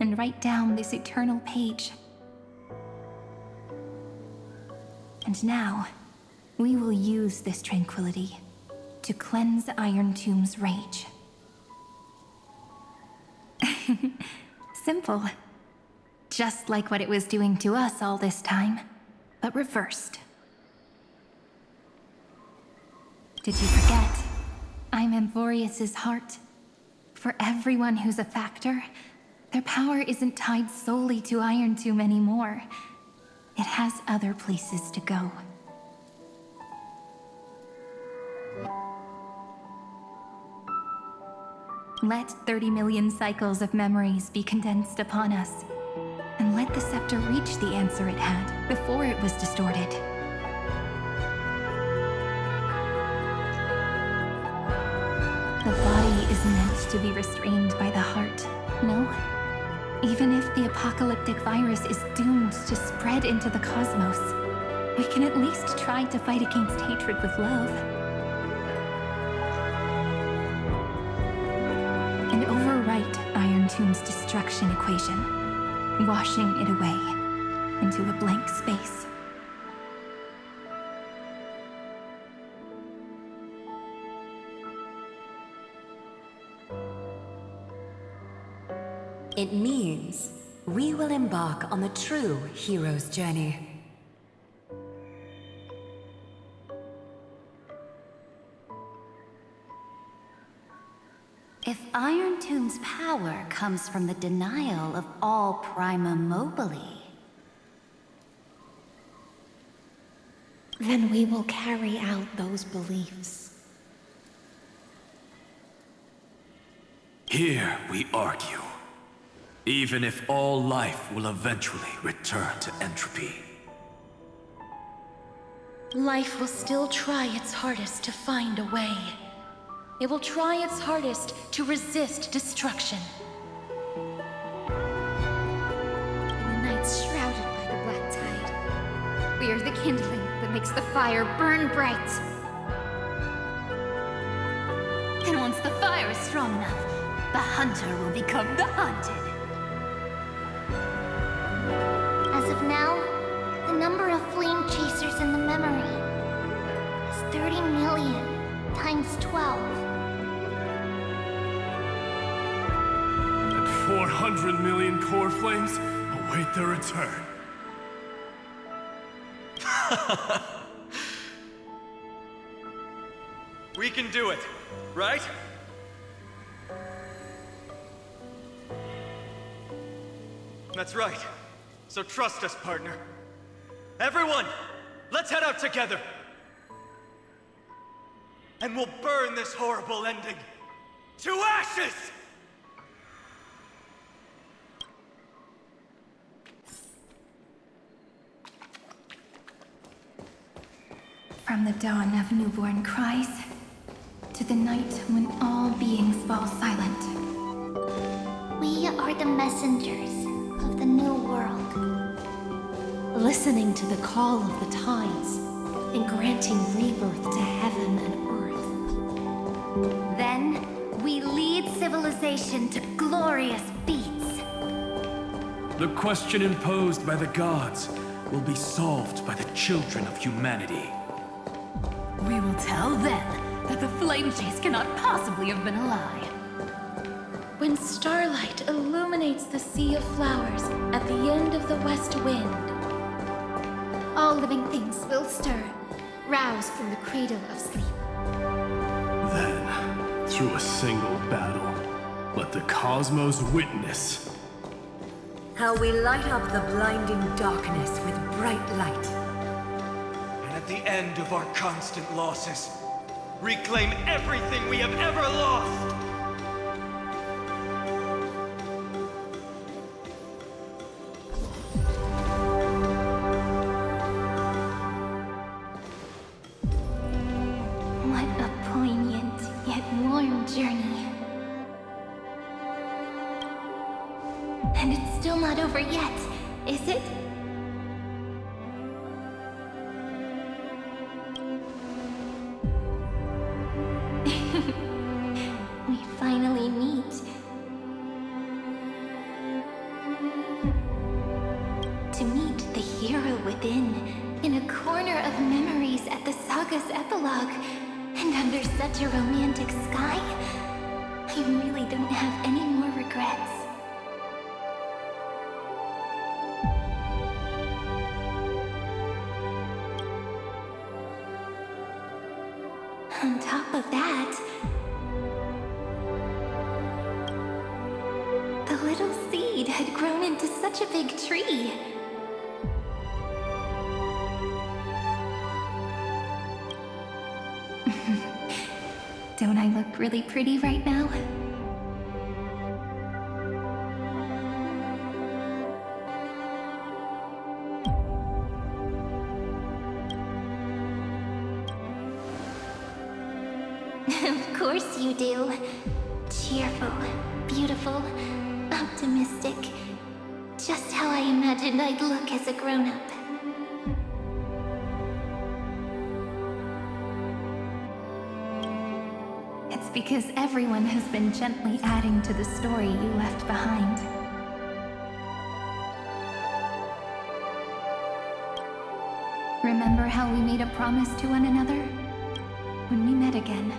and write down this eternal page. And now, we will use this tranquility to cleanse Iron Tomb's rage. Simple. Just like what it was doing to us all this time, but reversed. Did you forget? I'm Amfореus' heart. For everyone who's a factor, their power isn't tied solely to Iron Tomb anymore. It has other places to go. Let 30 million cycles of memories be condensed upon us, and let the scepter reach the answer it had before it was distorted. The body is meant to be restrained by the heart, no? Even if the apocalyptic virus is doomed to spread into the cosmos, we can at least try to fight against hatred with love. And overwrite Iron Tomb's destruction equation, washing it away into a blank space. It means we will embark on the true hero's journey. If Iron Tomb's power comes from the denial of all prima mobile, then we will carry out those beliefs. Here we argue. Even if all life will eventually return to entropy. Life will still try its hardest to find a way. It will try its hardest to resist destruction. In the nights shrouded by the black tide, we are the kindling that makes the fire burn bright. And once the fire is strong enough, the hunter will become the hunted. As of now, the number of flame chasers in the memory is 30 million times 12. And 400 million core flames await their return. We can do it, right? That's right. So trust us, partner. Everyone, let's head out together. And we'll burn this horrible ending to ashes! From the dawn of newborn cries, to the night when all beings fall silent. We are the messengers of the new world. Listening to the call of the tides, and granting rebirth to heaven and earth. Then, we lead civilization to glorious feats. The question imposed by the gods will be solved by the children of humanity. We will tell them that the flame chase cannot possibly have been a lie. When starlight illuminates the sea of flowers at the end of the west wind, all living things will stir, roused from the cradle of sleep. Then, through a single battle, let the cosmos witness how we light up the blinding darkness with bright light. And at the end of our constant losses, reclaim everything we have ever lost! what a poignant yet warm journey. And it's still not over yet, is it? fog and under such a romantic sky, I really don't have any more regrets. On top of that, the little seed had grown into such a big tree. Don't I look really pretty right now? Of course you do. Cheerful, beautiful, optimistic. Just how I imagined I'd look as a grown-up. It's because everyone has been gently adding to the story you left behind. Remember how we made a promise to one another? When we met again,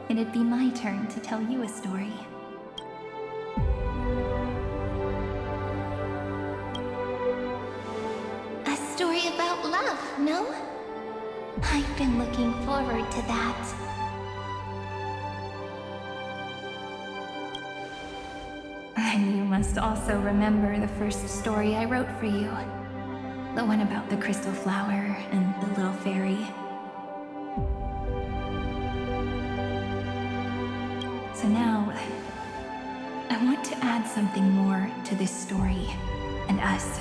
it'd be my turn to tell you a story. A story about love, no? I've been looking forward to that. And you must also remember the first story I wrote for you. The one about the crystal flower and the little fairy. So now, I want to add something more to this story and us.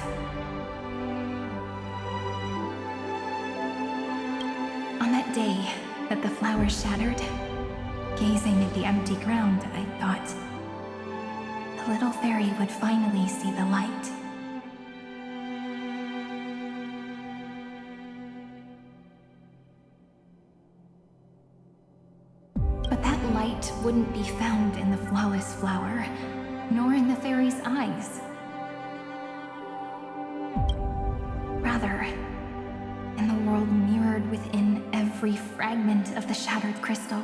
On that day that the flower shattered, gazing at the empty ground, I thought the little fairy would finally see the light. Wouldn't be found in the flawless flower, nor in the fairy's eyes. Rather, in the world mirrored within every fragment of the shattered crystal.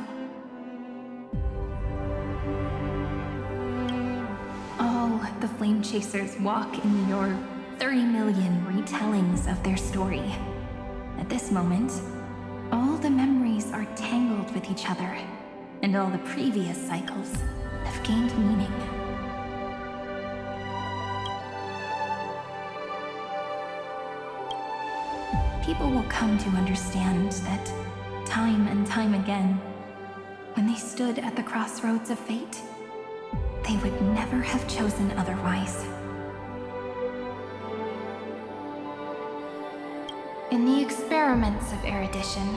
All the flame chasers walk in your 30 million retellings of their story. At this moment, all the memories are tangled with each other. And all the previous cycles have gained meaning. People will come to understand that time and time again, when they stood at the crossroads of fate, they would never have chosen otherwise. In the experiments of erudition,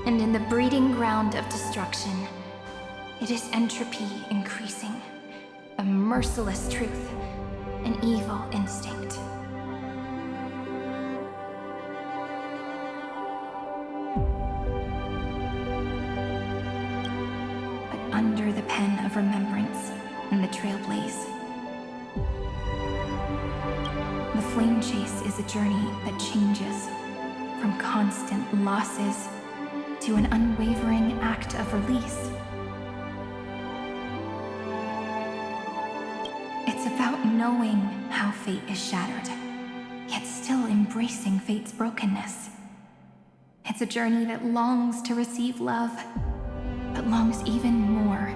and in the breeding ground of destruction, it is entropy increasing, a merciless truth, an evil instinct. But under the pen of remembrance and the trailblaze, the flame chase is a journey that changes from constant losses to an unwavering act of release. It's about knowing how fate is shattered, yet still embracing fate's brokenness. It's a journey that longs to receive love, but longs even more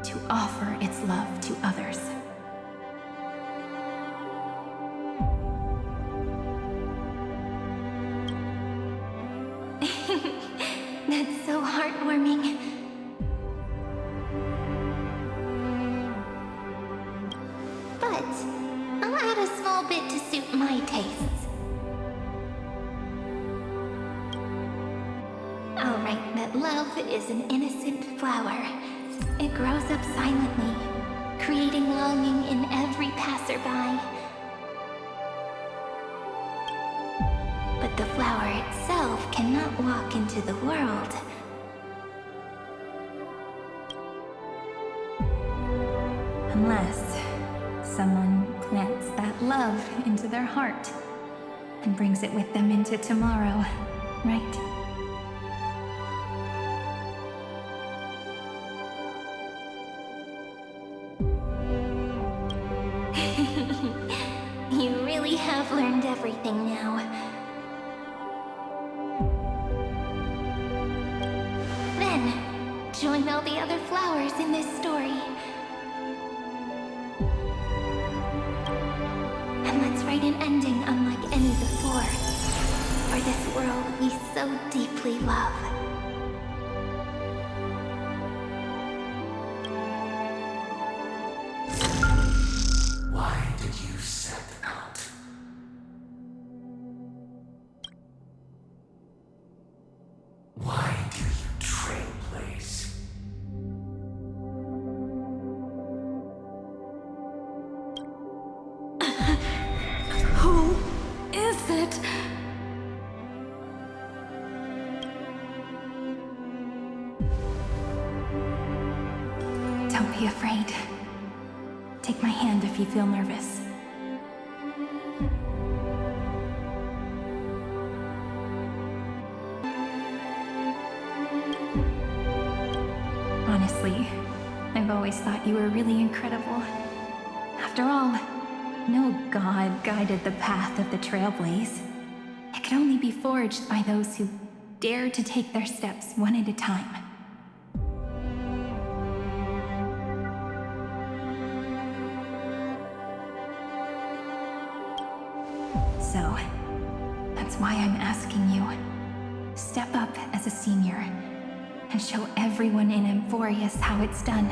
to offer its love to others. That's so heartwarming. But I'll add a small bit to suit my tastes. I'll write that love is an innocent flower. It grows up silently, creating longing in every passerby. But the flower itself cannot walk into the world. Unless someone plants that love into their heart and brings it with them into tomorrow, right? really have learned everything now. Then, join all the other flowers in this story. And let's write an ending unlike any before. For this world we so deeply love. Why did you set out? Why do you trailblaze? Who is it? Don't be afraid. Take my hand if you feel nervous. Honestly, I've always thought you were really incredible. After all, no god guided the path of the trailblaze. It could only be forged by those who dare to take their steps one at a time. So, that's why I'm asking you. Step up as a senior and show everyone in Amfореus how it's done.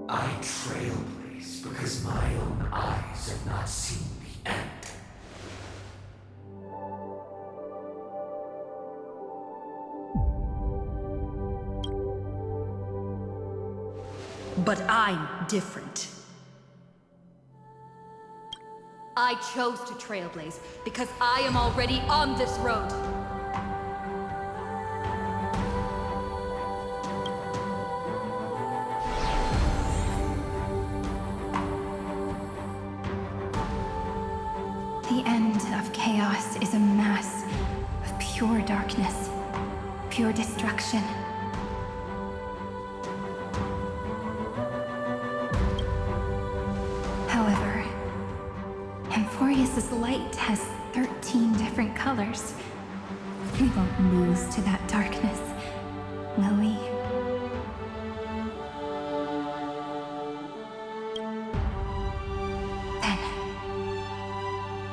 I trailblaze because my own eyes have not seen the end. But I'm different. I chose to trailblaze because I am already on this road. The end of chaos is a mass of pure darkness, pure destruction. However, Amfореus' light has 13 different colors. We won't lose to that darkness, will we? Then,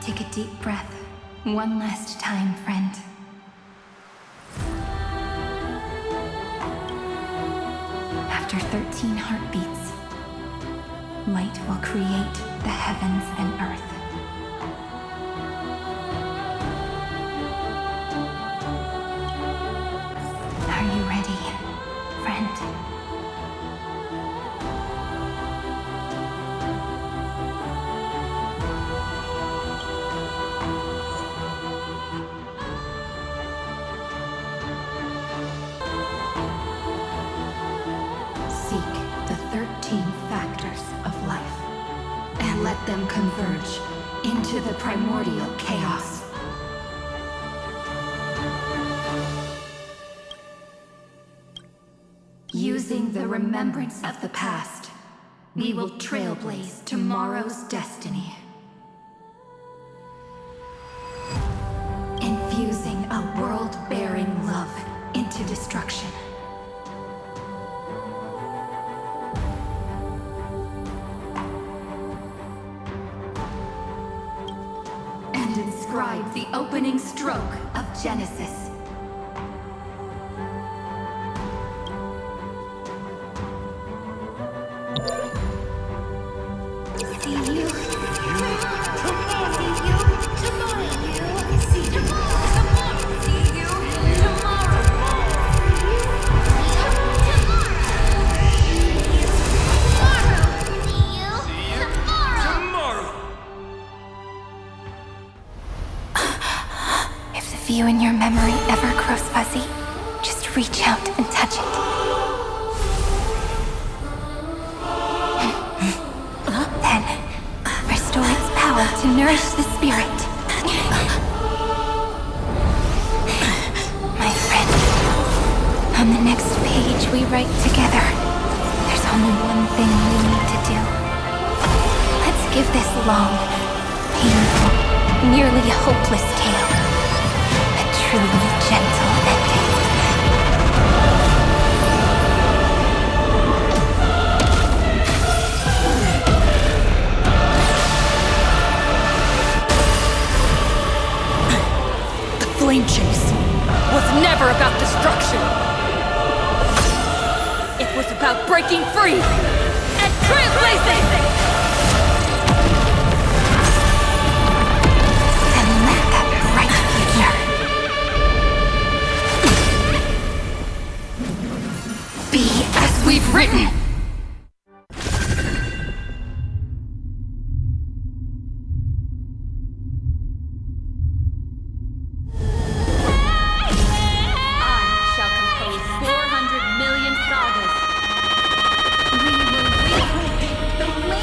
take a deep breath, one last time, friend. After 13 heartbeats, light will create the heavens and earth. Are you ready, friend? Seek the 13 factors of life, and let them converge into the primordial chaos. Using the remembrance of the past, we will trailblaze tomorrow's destiny. Infusing a world-bearing love into destruction. And inscribe the opening stroke of Genesis. See you. Tomorrow. See you. Tomorrow. See you. Tomorrow. See you. Tomorrow. If the view in your memory ever grows fuzzy, just reach out and touch it. Then, restore its power to nourish the spirit. On the next page we write together, there's only one thing we need to do. Let's give this long, painful, nearly hopeless tale a truly gentle ending. The flame chase was never about destruction. It was about breaking free and trailblazing! And let that bright future be as we've written. The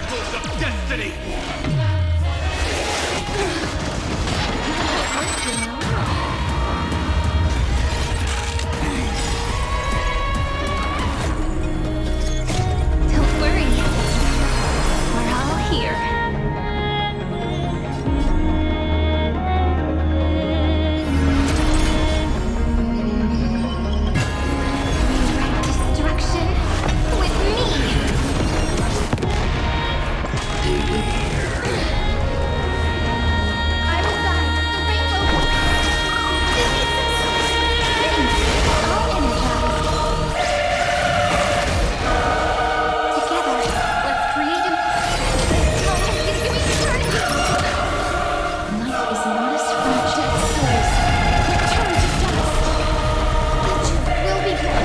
shackles of destiny! Don't worry. We're all here. Destruction with me. I reside the rainbow. This is all energized. Together, let's create give me eternity. Life is not as fragile as souls. Return to dust. Future will be good.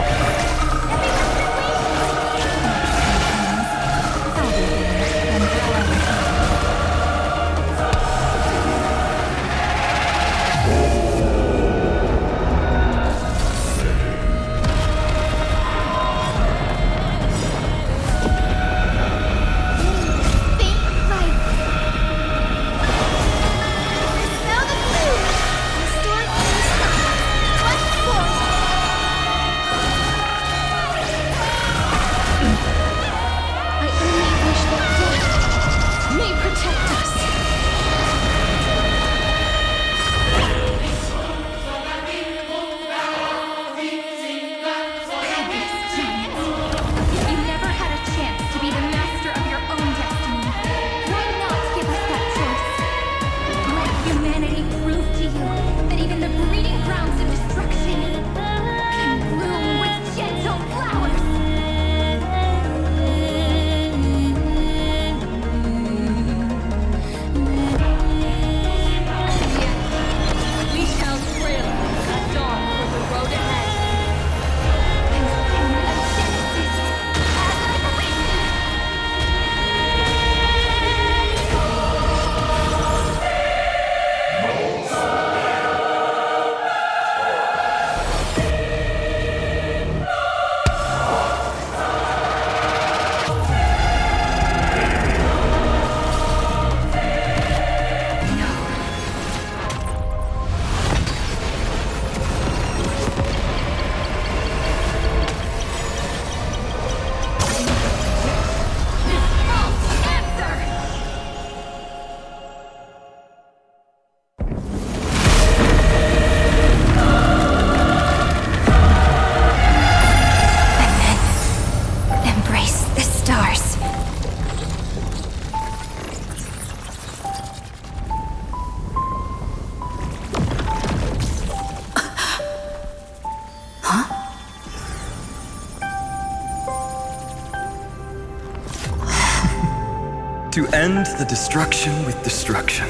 To end the destruction with destruction.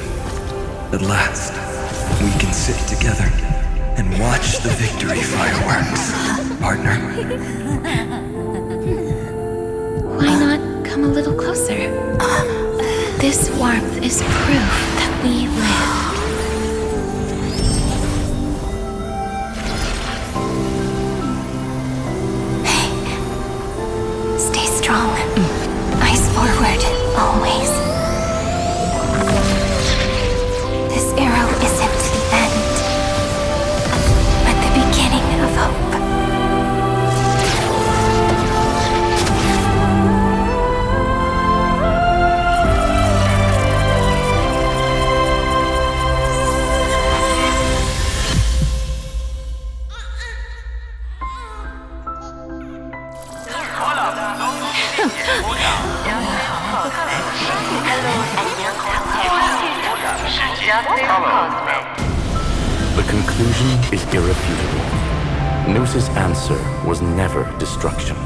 At last, we can sit together and watch the victory fireworks, partner. Why not come a little closer? This warmth is proof that we live. Hey, stay strong. Eyes forward, always. This arrow isn't the end, but the beginning of hope. The conclusion is irrefutable. Noos's answer was never destruction.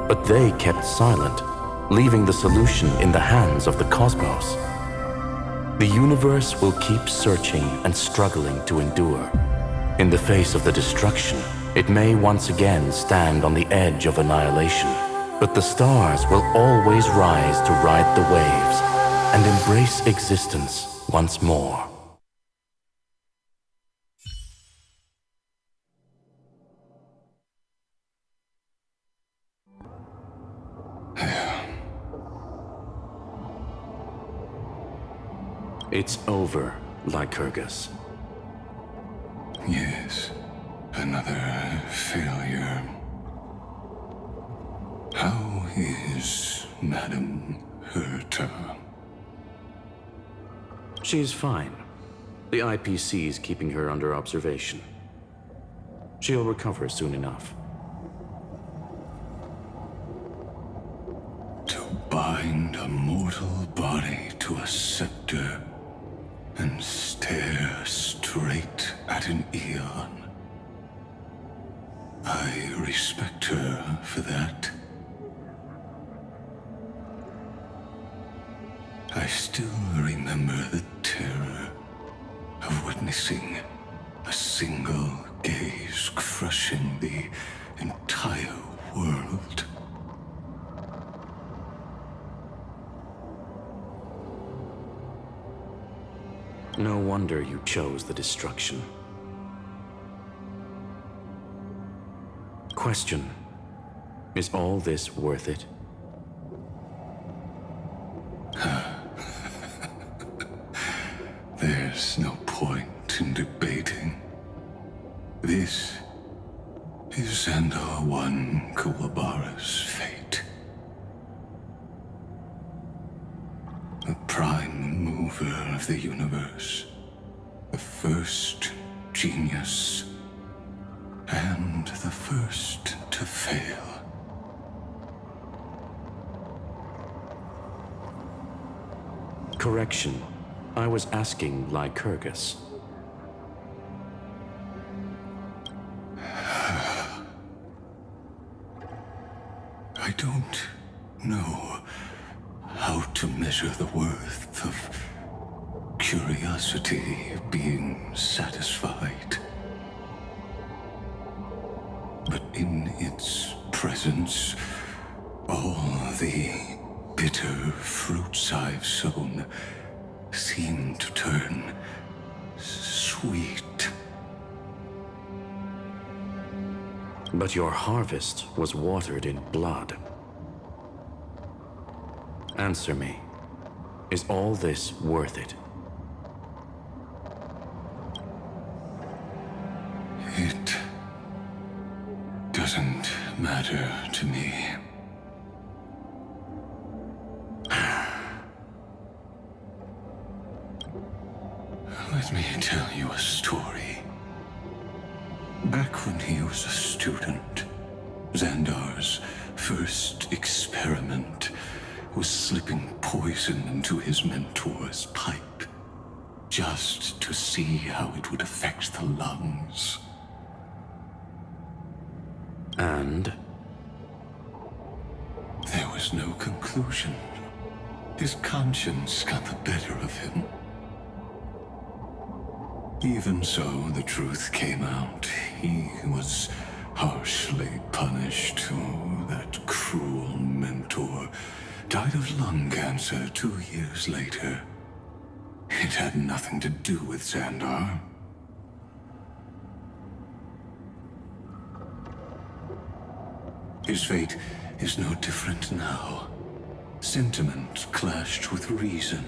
But they kept silent, leaving the solution in the hands of the cosmos. The universe will keep searching and struggling to endure. In the face of the destruction, it may once again stand on the edge of annihilation. But the stars will always rise to ride the waves and embrace existence once more. It's over, Lycurgus. Yes, another failure. How is Madame Herta? She's fine. The IPC's keeping her under observation. She'll recover soon enough. To bind a mortal body to a scepter and stare straight at an eon. I respect her for that. I still remember the terror of witnessing a single gaze crushing the entire world. No wonder you chose the destruction. Question: is all this worth it? There's no point in debating. This is Xandar I Kuwabara's fate. The prime mover of the universe. The first genius. And the first to fail. Correction. I was asking Lycurgus. I don't know how to measure the worth of curiosity being satisfied. But in its presence, all the bitter fruits I've sown seem to turn sweet. But your harvest was watered in blood. Answer me. Is all this worth it? It doesn't matter to me. Let me tell you a story. Back when he was a student, Xandar's first experiment was slipping poison into his mentor's pipe, just to see how it would affect the lungs. And? There was no conclusion. His conscience got the better of him. Even so, the truth came out. He was harshly punished. Oh, that cruel mentor died of lung cancer 2 years later. It had nothing to do with Xandar. His fate is no different now. Sentiment clashed with reason,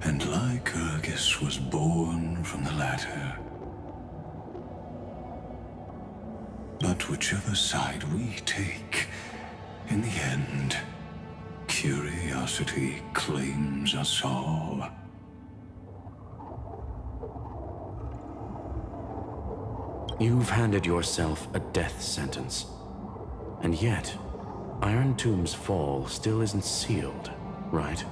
and Lycurgus was born from the latter. But whichever side we take, in the end, curiosity claims us all. You've handed yourself a death sentence. And yet, Iron Tomb's fall still isn't sealed, right?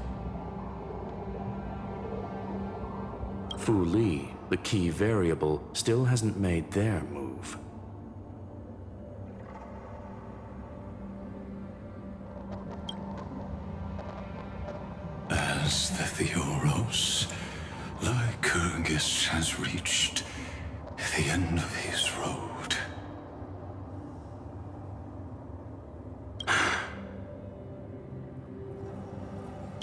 Fu Li, the key variable, still hasn't made their move. As the Theoros, Lycurgus has reached the end of his road.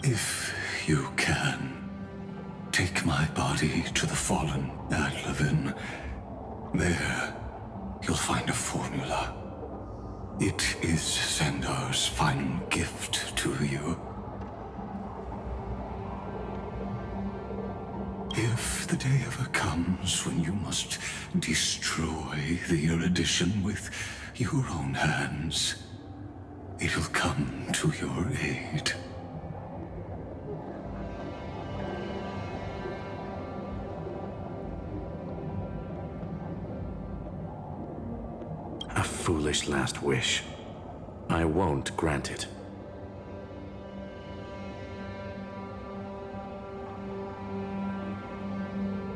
If you can, take my body to the fallen Adlevin. There, you'll find a formula. It is Xandar's final gift to you. if the day ever comes when you must destroy the erudition with your own hands, it'll come to your aid. A foolish last wish. I won't grant it.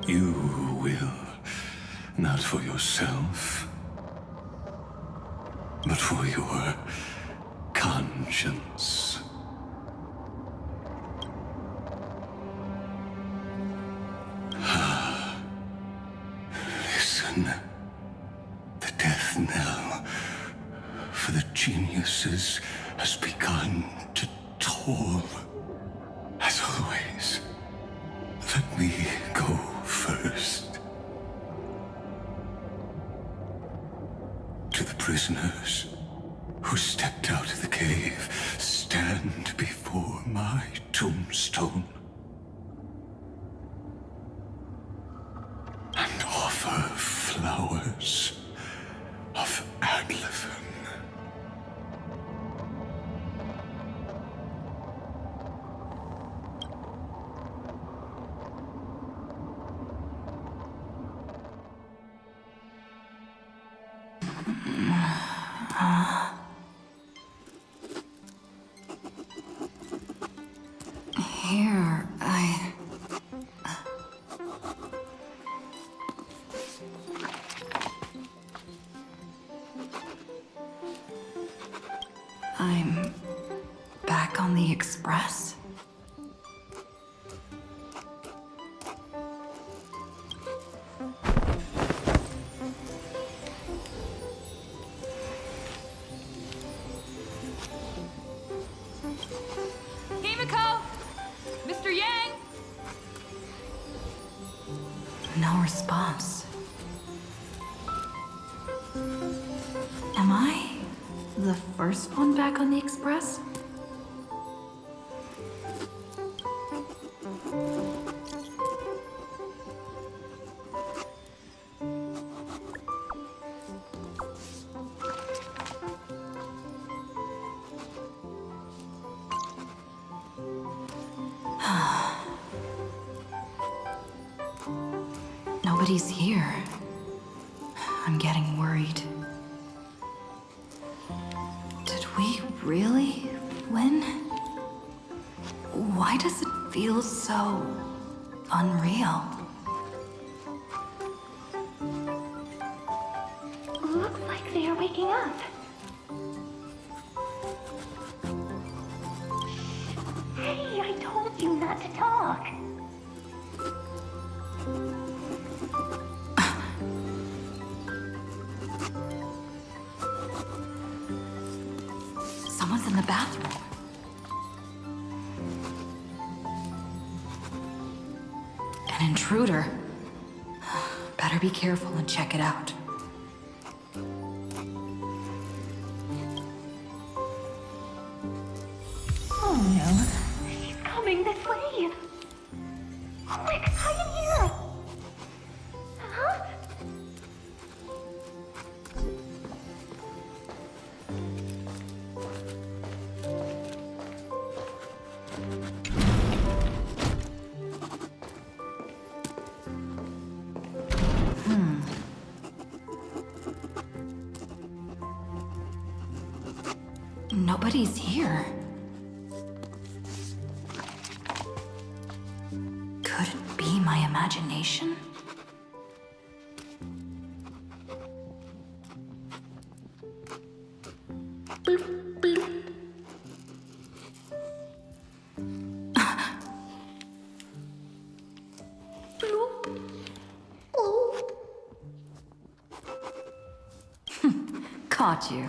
You will, not for yourself, but for your conscience. Listen, the death knell for the geniuses has begun to toll. As always, let me go first. To the prisoners who stepped out of the cave, stand before my tombstone and offer flowers of Adlefin. Here, I'm back on the Express. Himiko! Mr. Yang! No response. Am I the first one back on the Express? Nobody's here. I'm getting worried. Did we really win? Why does it feel so unreal? Looks like they are waking up. Hey, I told you not to talk. Someone's in the bathroom. An intruder. Better be careful and check it out. Oh no. She's coming this way. Quick, hide in here. Huh? Nobody's here. Could it be my imagination? Caught you.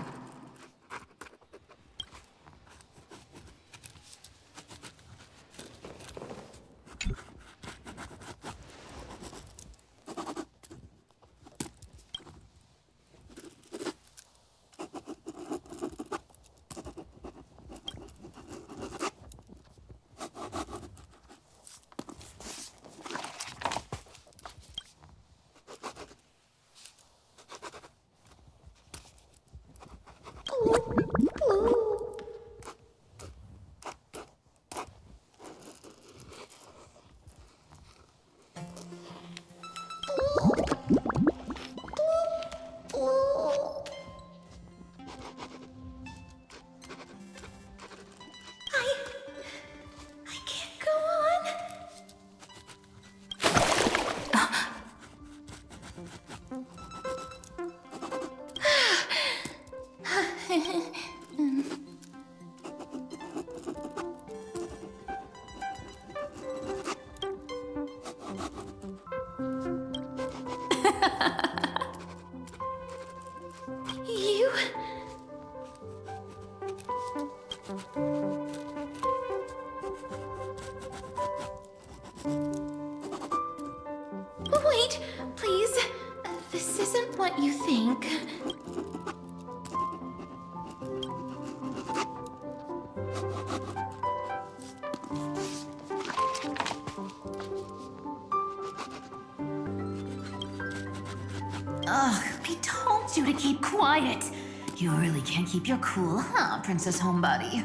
You... Wait, please. This isn't what you think. Ugh, I told you to keep quiet. You really can't keep your cool, huh, Princess Homebody?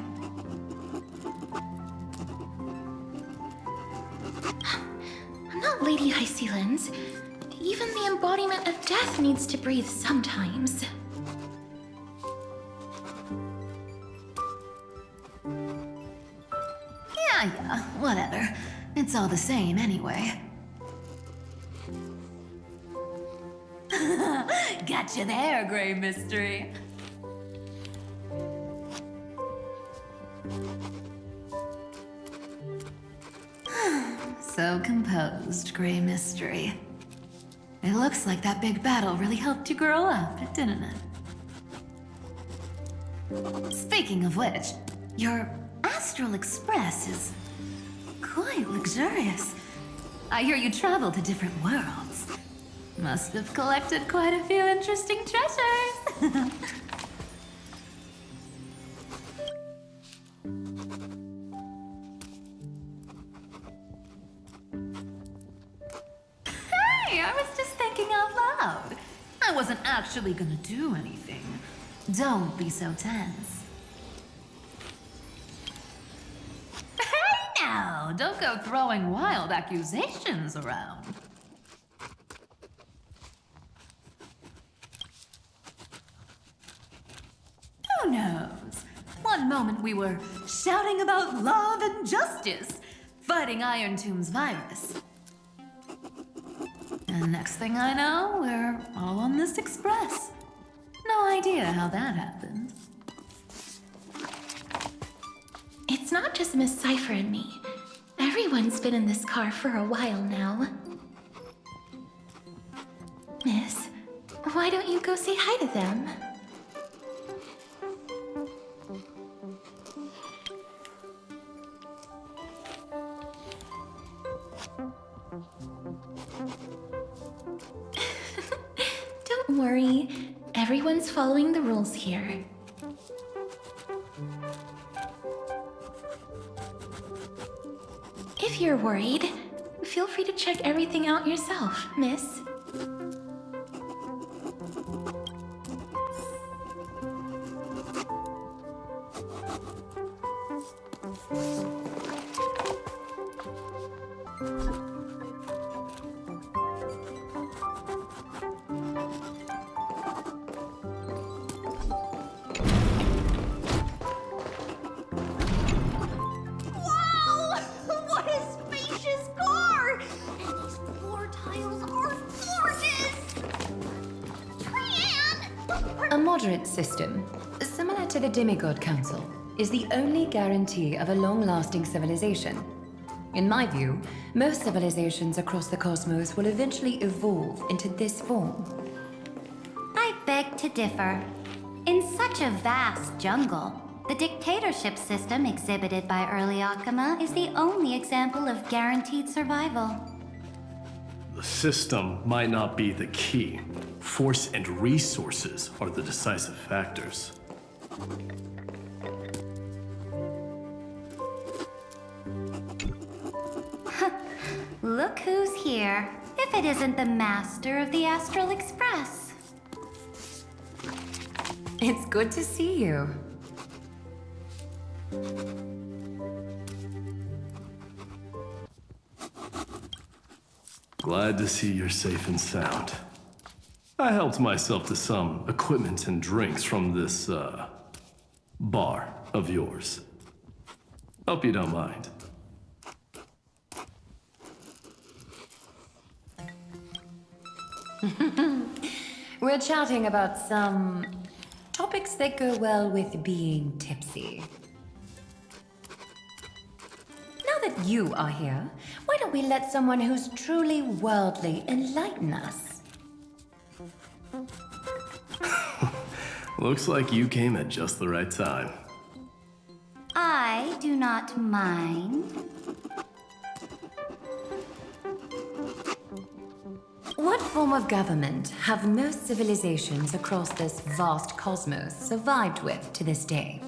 I'm not Lady High Sealands. Even the embodiment of death needs to breathe sometimes. Yeah, whatever. It's all the same anyway. Gotcha there, Grey Mystery. So composed, Grey Mystery. It looks like that big battle really helped you grow up, didn't it? Speaking of which, your Astral Express is quite luxurious. I hear you travel to different worlds. Must have collected quite a few interesting treasures. Hey, I was just thinking out loud. I wasn't actually gonna do anything. Don't be so tense. Hey now, don't go throwing wild accusations around. Who knows? One moment we were shouting about love and justice, fighting Iron Tomb's virus. And next thing I know, we're all on this express. No idea how that happened. It's not just Miss Cypher and me. Everyone's been in this car for a while now. Miss, why don't you go say hi to them? Don't worry, everyone's following the rules here. If you're worried, feel free to check everything out yourself, miss. A moderate system, similar to the Demigod Council, is the only guarantee of a long-lasting civilization. In my view, most civilizations across the cosmos will eventually evolve into this form. I beg to differ. In such a vast jungle, the dictatorship system exhibited by early Akama is the only example of guaranteed survival. The system might not be the key. Force and resources are the decisive factors. Look who's here, if it isn't the master of the Astral Express. It's good to see you. Glad to see you're safe and sound. I helped myself to some equipment and drinks from this, bar of yours. Hope you don't mind. We're chatting about some topics that go well with being tipsy. Now that you are here, why don't we let someone who's truly worldly enlighten us? Looks like you came at just the right time. I do not mind. What form of government have most civilizations across this vast cosmos survived with to this day?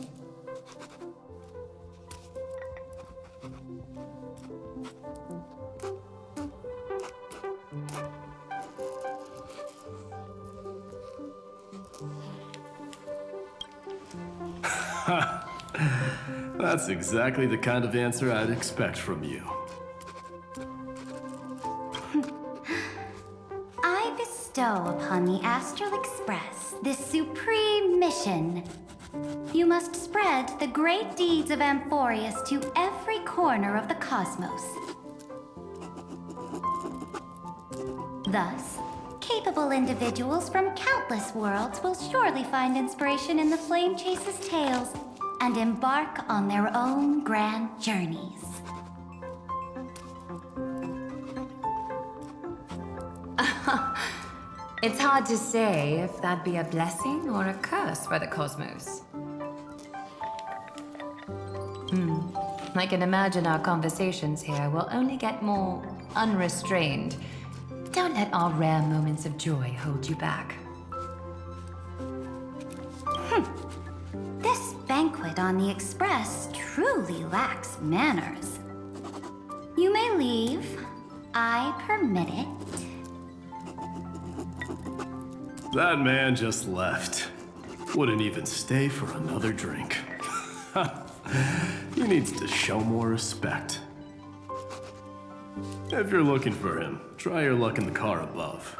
That's exactly the kind of answer I'd expect from you. I bestow upon the Astral Express this supreme mission. You must spread the great deeds of Amfореus to every corner of the cosmos. Thus, capable individuals from countless worlds will surely find inspiration in the Flame Chase's tales and embark on their own grand journeys. It's hard to say if that'd be a blessing or a curse for the cosmos. I can imagine our conversations here will only get more unrestrained. Don't let our rare moments of joy hold you back. This banquet on the Express truly lacks manners. You may leave. I permit it. That man just left. Wouldn't even stay for another drink. He needs to show more respect. If you're looking for him, try your luck in the car above.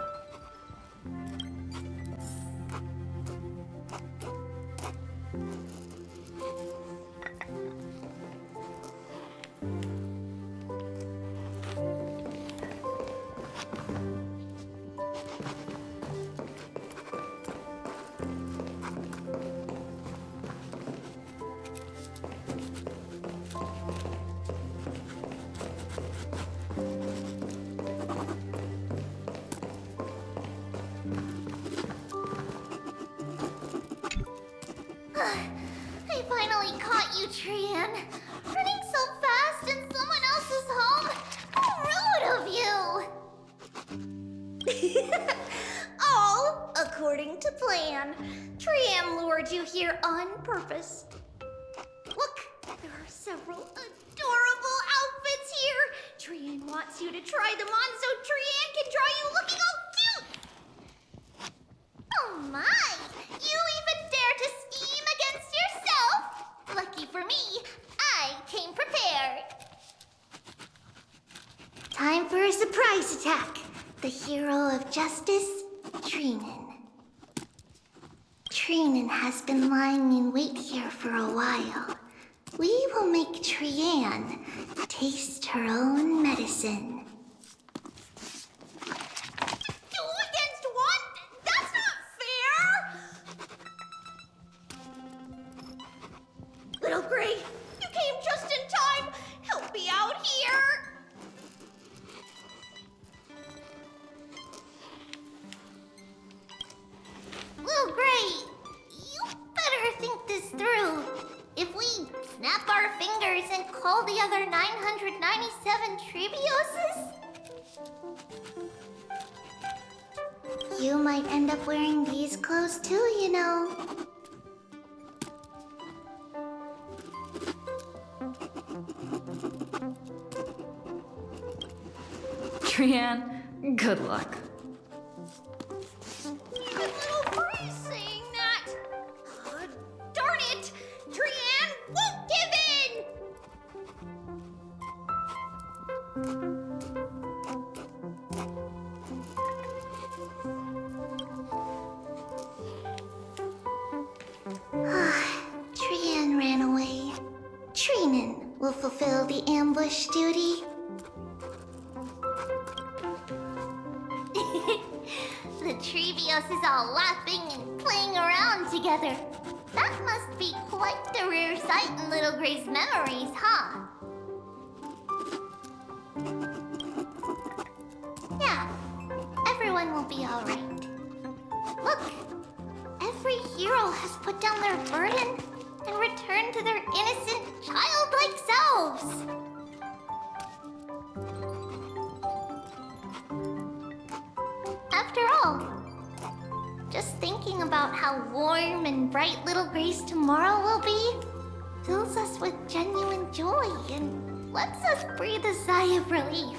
I finally caught you, Trian. Running so fast in someone else's home. How rude of you! All according to plan. Trian lured you here on purpose. Look, there are several adorable outfits here. Trian wants you to try them on so Trian can draw you looking all cute. Oh my! You even dare to scheme against yourself! Lucky for me, I came prepared. Time for a surprise attack. The hero of justice, Trinan. Trinan has been lying in wait here for a while. We will make Trian taste her own medicine. Little Gray, you came just in time! Help me out here! Little Gray, you better think this through. If we snap our fingers and call the other 997 Trebioses, you might end up wearing these clothes too, you know. Trian, good luck. Even little Bree saying that. Darn it! Trian won't give in! Trian ran away. Trinan will fulfill the ambush duty. The Trebios is all laughing and playing around together. That must be quite a rare sight in Little Gray's memories, huh? Yeah, everyone will be alright. Look, every hero has put down their burden and returned to their innocent, childlike selves. After all, just thinking about how warm and bright little Grace tomorrow will be fills us with genuine joy and lets us breathe a sigh of relief.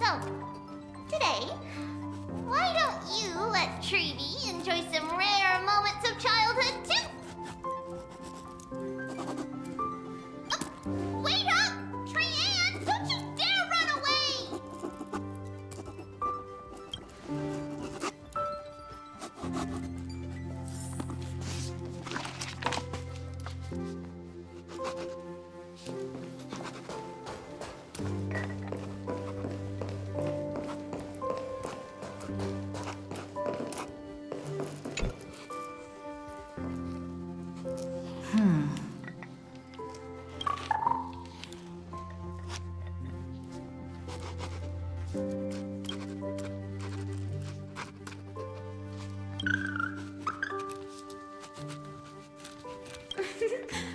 So, today, why don't you let Treevee enjoy some rare moments of childhood too? Wait up! Trianne, don't you dare run away!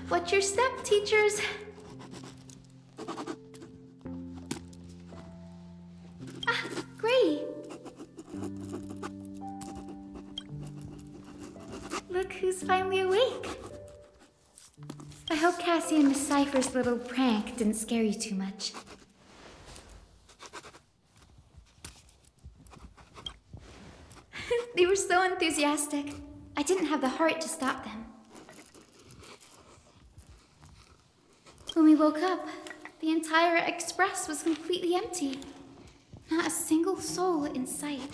Watch your step, teachers. Ah, Gray. Look who's finally awake. I hope Cassie and Miss Cypher's little prank didn't scare you too much. They were so enthusiastic. I didn't have the heart to stop them. When we woke up, the entire express was completely empty. Not a single soul in sight.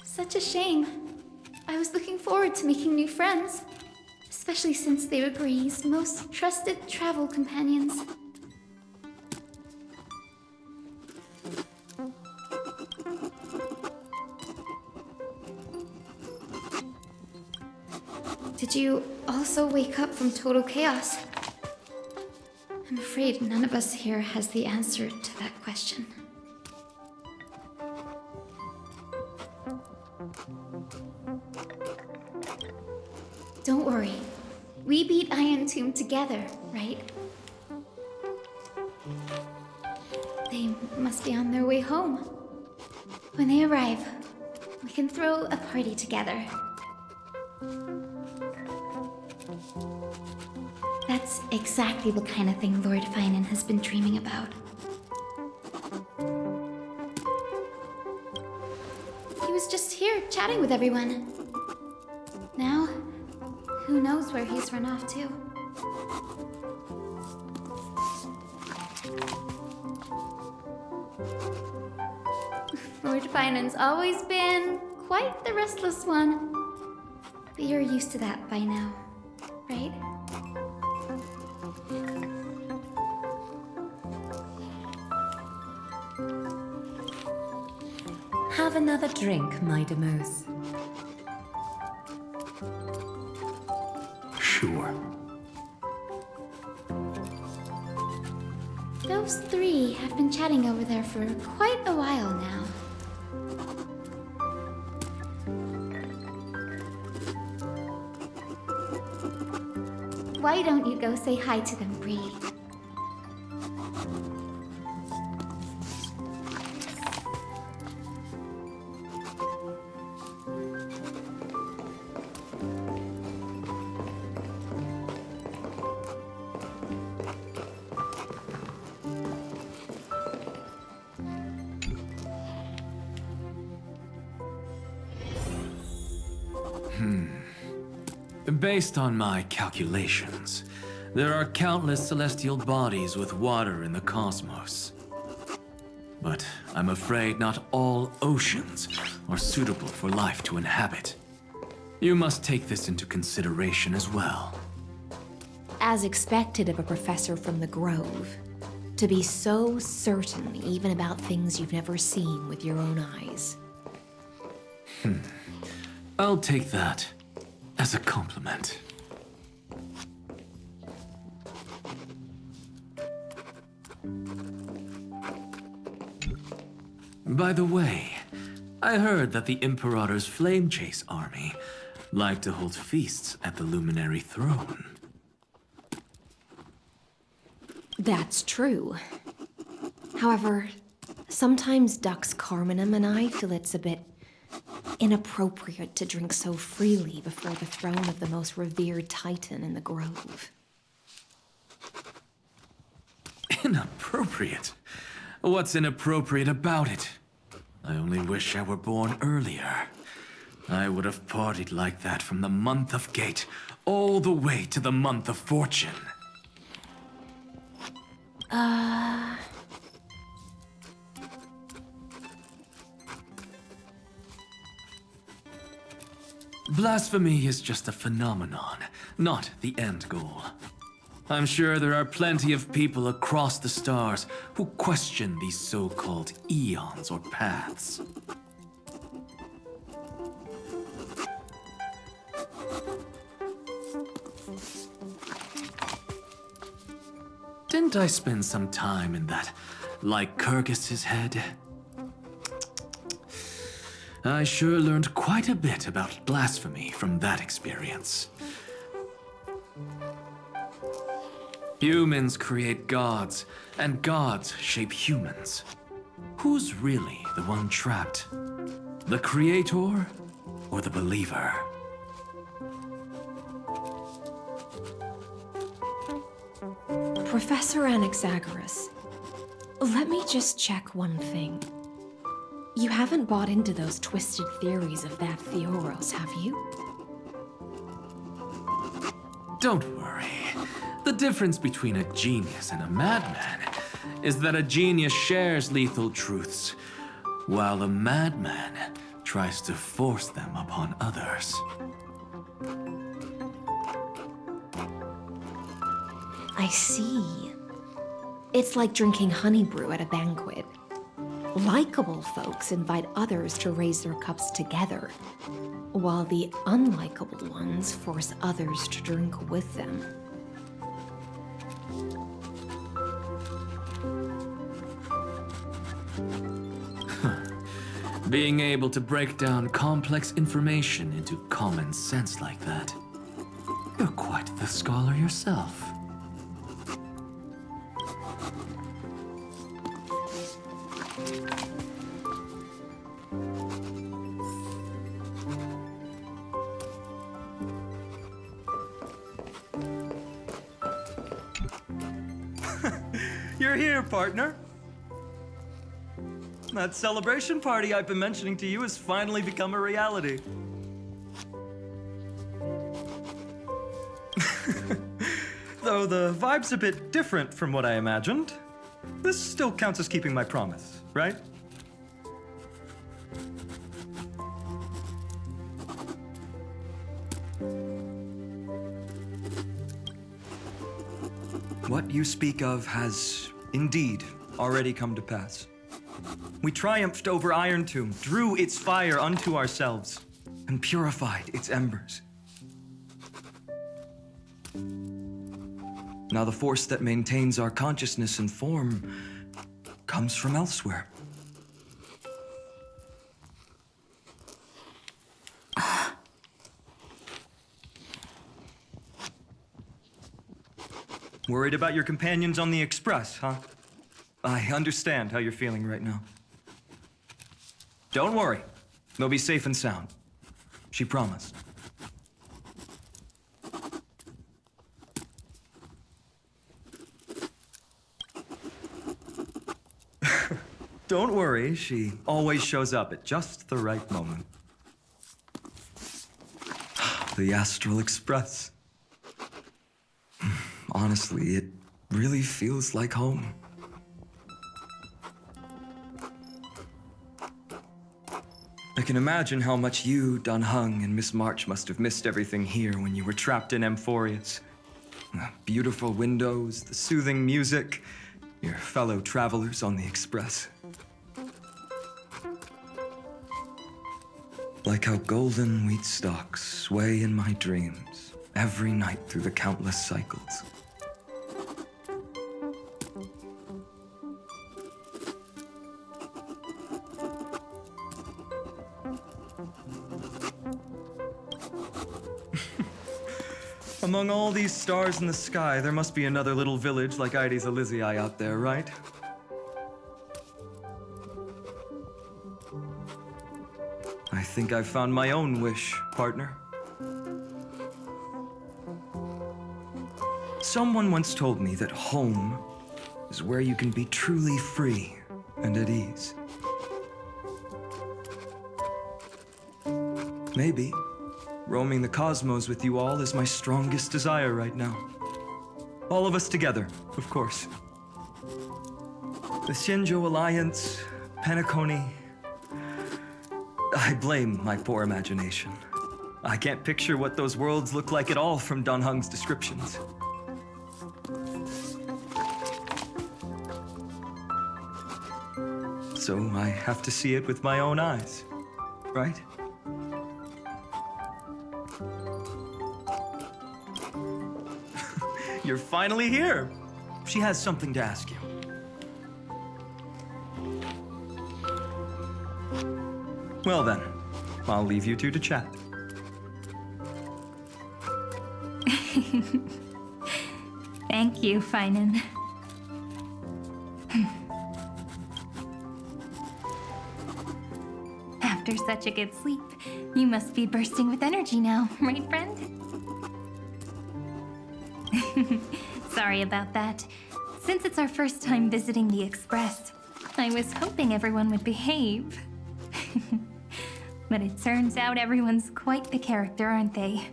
Such a shame. I was looking forward to making new friends, especially since they were Gray's most trusted travel companions. Did you also wake up from total chaos? I'm afraid none of us here has the answer to that question. Don't worry. We beat Iron Tomb together, right? They must be on their way home. When they arrive, we can throw a party together. That's exactly the kind of thing Lord Finan has been dreaming about. He was just here chatting with everyone. Now, who knows where he's run off to? Lord Finan's always been quite the restless one. But you're used to that by now, right? Have another drink, my Demos. Sure. Those three have been chatting over there for quite a while now. Why don't you go say hi to them, Bree? Based on my calculations, there are countless celestial bodies with water in the cosmos. But I'm afraid not all oceans are suitable for life to inhabit. You must take this into consideration as well. As expected of a professor from the Grove, to be so certain even about things you've never seen with your own eyes. I'll take that as a compliment. By the way, I heard that the Imperator's Flame Chase army like to hold feasts at the Luminary Throne. That's true. However, sometimes Dux Carminum and I feel it's a bit inappropriate to drink so freely before the throne of the most revered titan in the grove. Inappropriate? What's inappropriate about it? I only wish I were born earlier. I would have partied like that from the month of Gate all the way to the month of Fortune. Blasphemy is just a phenomenon, not the end goal. I'm sure there are plenty of people across the stars who question these so-called eons or paths. Didn't I spend some time in that Lycurgus's head? I sure learned quite a bit about blasphemy from that experience. Humans create gods, and gods shape humans. Who's really the one trapped? The creator or the believer? Professor Anaxagoras, let me just check one thing. You haven't bought into those twisted theories of that Theoros, have you? Don't worry. The difference between a genius and a madman is that a genius shares lethal truths, while a madman tries to force them upon others. I see. It's like drinking honey brew at a banquet. Likeable folks invite others to raise their cups together, while the unlikable ones force others to drink with them. Being able to break down complex information into common sense like that. You're quite the scholar yourself. You're here, partner. That celebration party I've been mentioning to you has finally become a reality. Though the vibe's a bit different from what I imagined, this still counts as keeping my promise, right? What you speak of has indeed already come to pass. We triumphed over Iron Tomb, drew its fire unto ourselves, and purified its embers. Now the force that maintains our consciousness and form comes from elsewhere. Worried about your companions on the Express, huh? I understand how you're feeling right now. Don't worry. They'll be safe and sound. She promised. Don't worry, she always shows up at just the right moment. The Astral Express. Honestly, it really feels like home. I can imagine how much you, Don Hung, and Miss March must have missed everything here when you were trapped in Amfореus. The beautiful windows, the soothing music, your fellow travelers on the Express. Like how golden wheat stalks sway in my dreams every night through the countless cycles. Among all these stars in the sky, there must be another little village like Ides Elysiae out there, right? I think I've found my own wish, partner. Someone once told me that home is where you can be truly free and at ease. Maybe roaming the cosmos with you all is my strongest desire right now. All of us together, of course. The Shinjo Alliance, Penacony. I blame my poor imagination. I can't picture what those worlds look like at all from Dan Heng's descriptions. So I have to see it with my own eyes, right? You're finally here. She has something to ask you. Well then, I'll leave you two to chat. Thank you, Finan. After such a good sleep, you must be bursting with energy now, right, friend? Sorry about that. Since it's our first time visiting the Express, I was hoping everyone would behave. But it turns out everyone's quite the character, aren't they?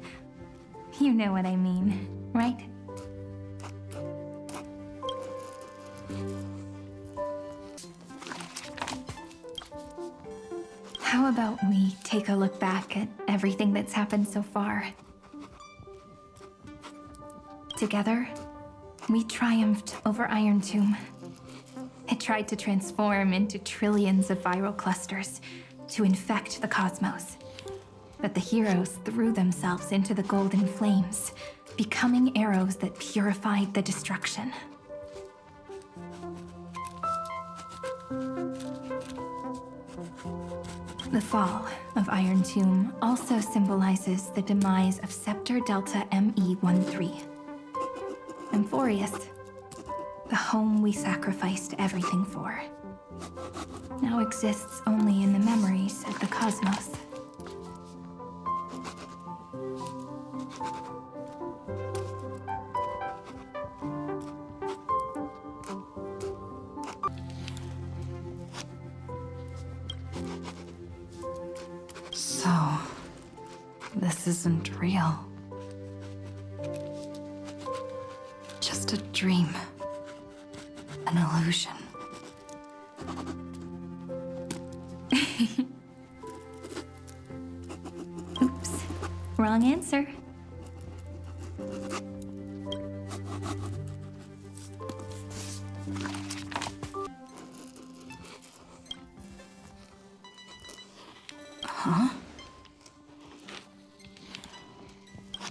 You know what I mean, right? How about we take a look back at everything that's happened so far? Together, we triumphed over Iron Tomb. It tried to transform into trillions of viral clusters to infect the cosmos. But the heroes threw themselves into the golden flames, becoming arrows that purified the destruction. The fall of Iron Tomb also symbolizes the demise of Scepter Delta ME13. Amfореus, the home we sacrificed everything for, now exists only in the memories of the cosmos. So, this isn't real. Just a dream. An illusion. Oops, wrong answer. Huh?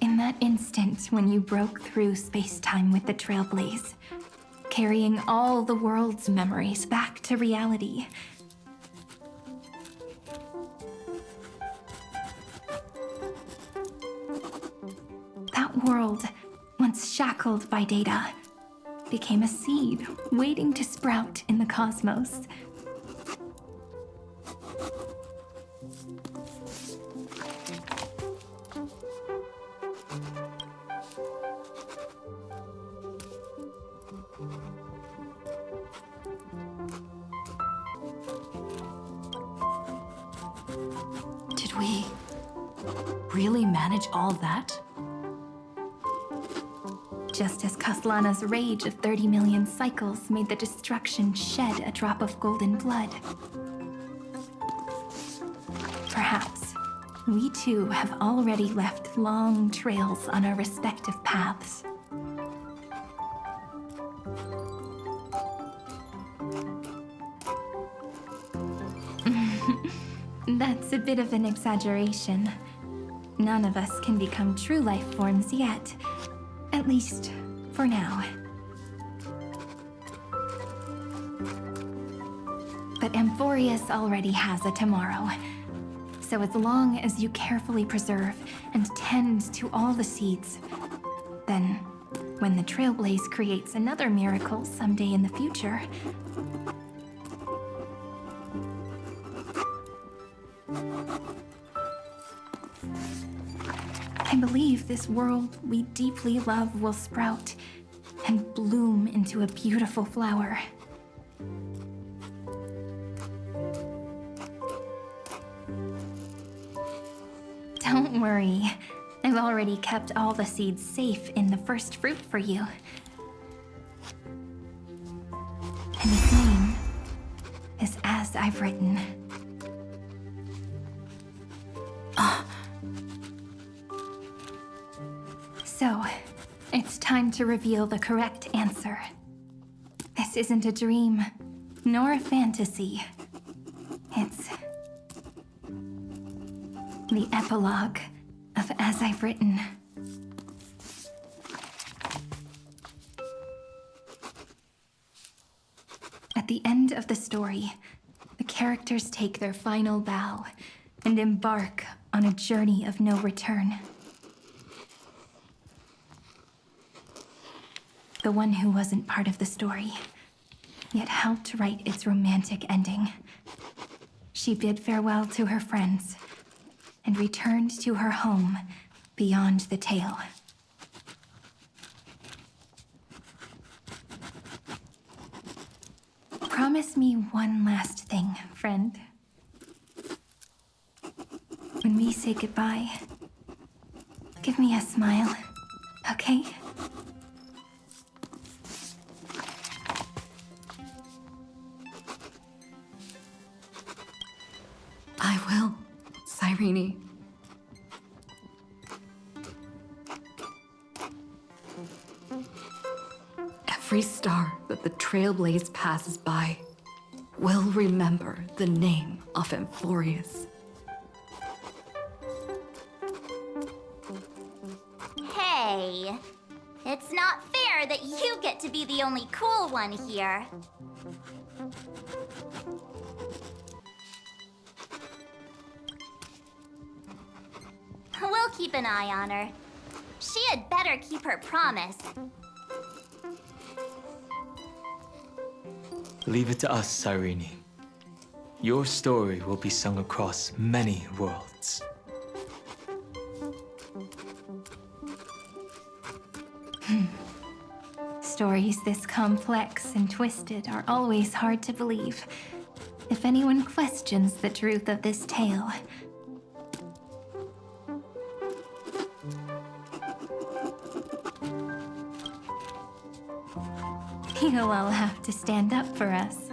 In that instant when you broke through space-time with the Trailblaze, carrying all the world's memories back to reality. That world, once shackled by data, became a seed waiting to sprout in the cosmos. Did we really manage all that? Just as Kaslana's rage of 30 million cycles made the destruction shed a drop of golden blood. Perhaps we too have already left long trails on our respective paths. That's a bit of an exaggeration. None of us can become true life forms yet. At least, for now. But Amfореus already has a tomorrow. So as long as you carefully preserve and tend to all the seeds, then when the Trailblaze creates another miracle someday in the future, I believe this world we deeply love will sprout and bloom into a beautiful flower. Don't worry. I've already kept all the seeds safe in the first fruit for you. And its name is As I've Written. So, it's time to reveal the correct answer. This isn't a dream, nor a fantasy. It's the epilogue of As I've Written. At the end of the story, the characters take their final bow and embark on a journey of no return. The one who wasn't part of the story, yet helped write its romantic ending. She bid farewell to her friends and returned to her home beyond the tale. Promise me one last thing, friend. When we say goodbye, give me a smile, okay? I will, Cyrene. Every star that the Trailblaze passes by will remember the name of Amfореus. Hey, it's not fair that you get to be the only cool one here. We'll keep an eye on her. She had better keep her promise. Leave it to us, Cyrene. Your story will be sung across many worlds. Stories this complex and twisted are always hard to believe. If anyone questions the truth of this tale, you'll all have to stand up for us.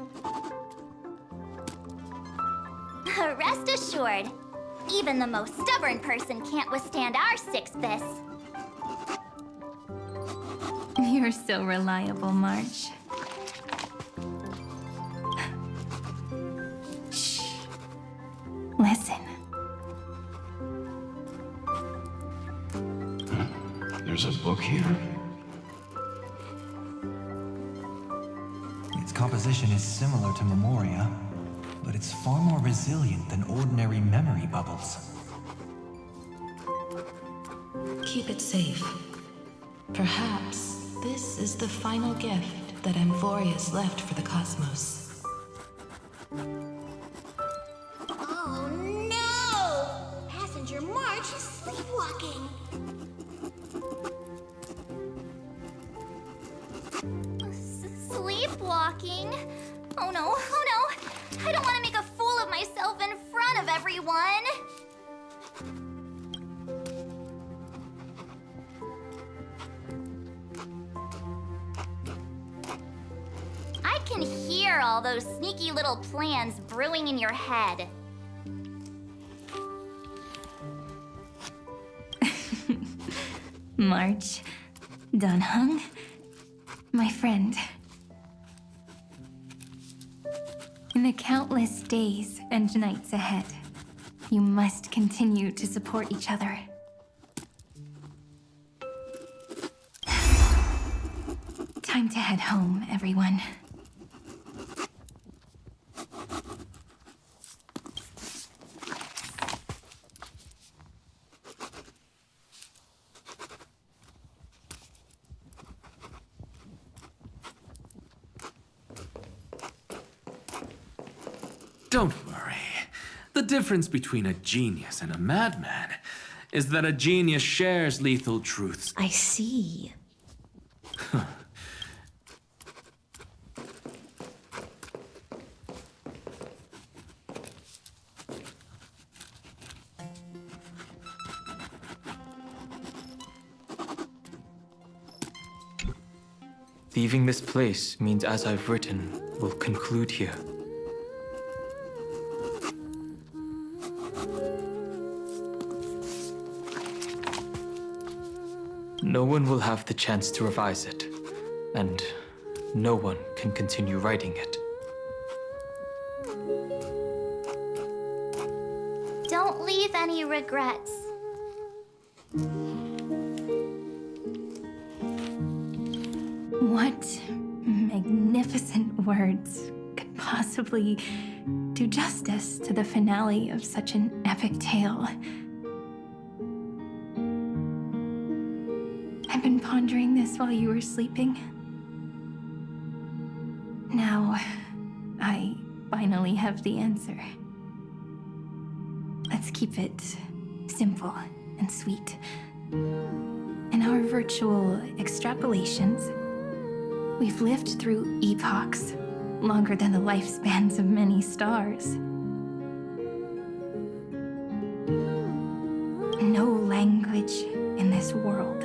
Rest assured, even the most stubborn person can't withstand our six fists. You're so reliable, March. Shh. Listen. There's a book here? Its composition is similar to Memoria, but it's far more resilient than ordinary memory bubbles. Keep it safe. Perhaps this is the final gift that Amfореus left for the cosmos. Oh no! Passenger March is sleepwalking. Sleepwalking? Oh no, oh no! I don't want to make a fool of myself in front of everyone! I can hear all those sneaky little plans brewing in your head. March, Dunhung, my friend. In the countless days and nights ahead, you must continue to support each other. Time to head home, everyone. Don't worry. The difference between a genius and a madman is that a genius shares lethal truths. I see. Leaving this place means as I've written will conclude here. No one will have the chance to revise it, and no one can continue writing it. Don't leave any regrets. What magnificent words could possibly do justice to the finale of such an epic tale? I've been pondering this while you were sleeping. Now, I finally have the answer. Let's keep it simple and sweet. In our virtual extrapolations, we've lived through epochs longer than the lifespans of many stars. No language in this world,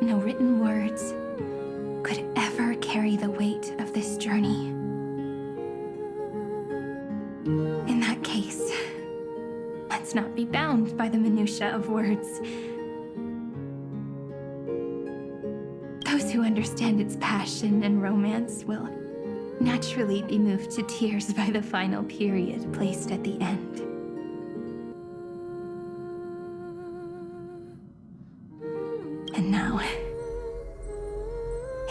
no written words could ever carry the weight of this journey. In that case, let's not be bound by the minutiae of words. Those who understand its passion and romance will naturally be moved to tears by the final period placed at the end. And now,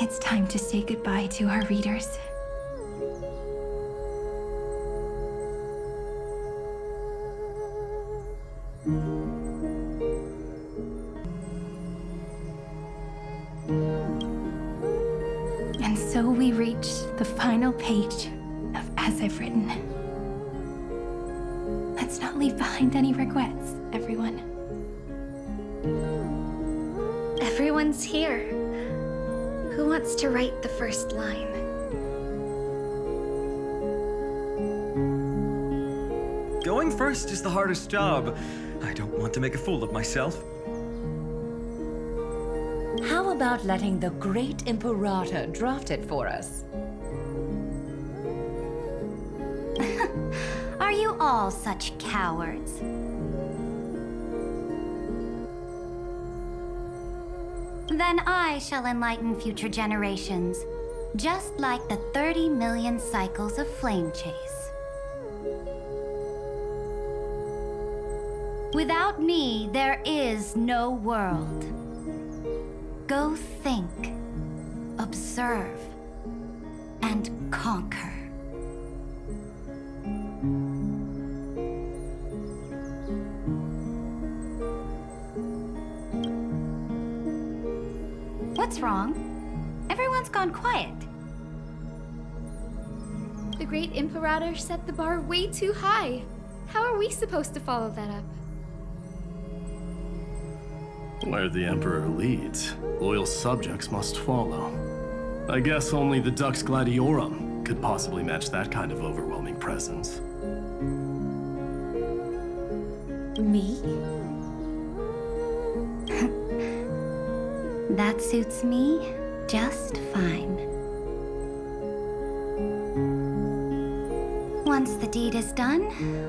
it's time to say goodbye to our readers. And so we reach the final page of As I've Written. Let's not leave behind any regrets, everyone. Everyone's here. Who wants to write the first line? Going first is the hardest job. I don't want to make a fool of myself. How about letting the great Imperator draft it for us? Are you all such cowards? Then I shall enlighten future generations, just like the 30 million cycles of flame chase. Without me, there is no world. Go think, observe, and conquer. What's wrong? Everyone's gone quiet. The great Imperator set the bar way too high. How are we supposed to follow that up? Where the Emperor leads, loyal subjects must follow. I guess only the Dux Gladiorum could possibly match that kind of overwhelming presence. Me? That suits me just fine. Once the deed is done,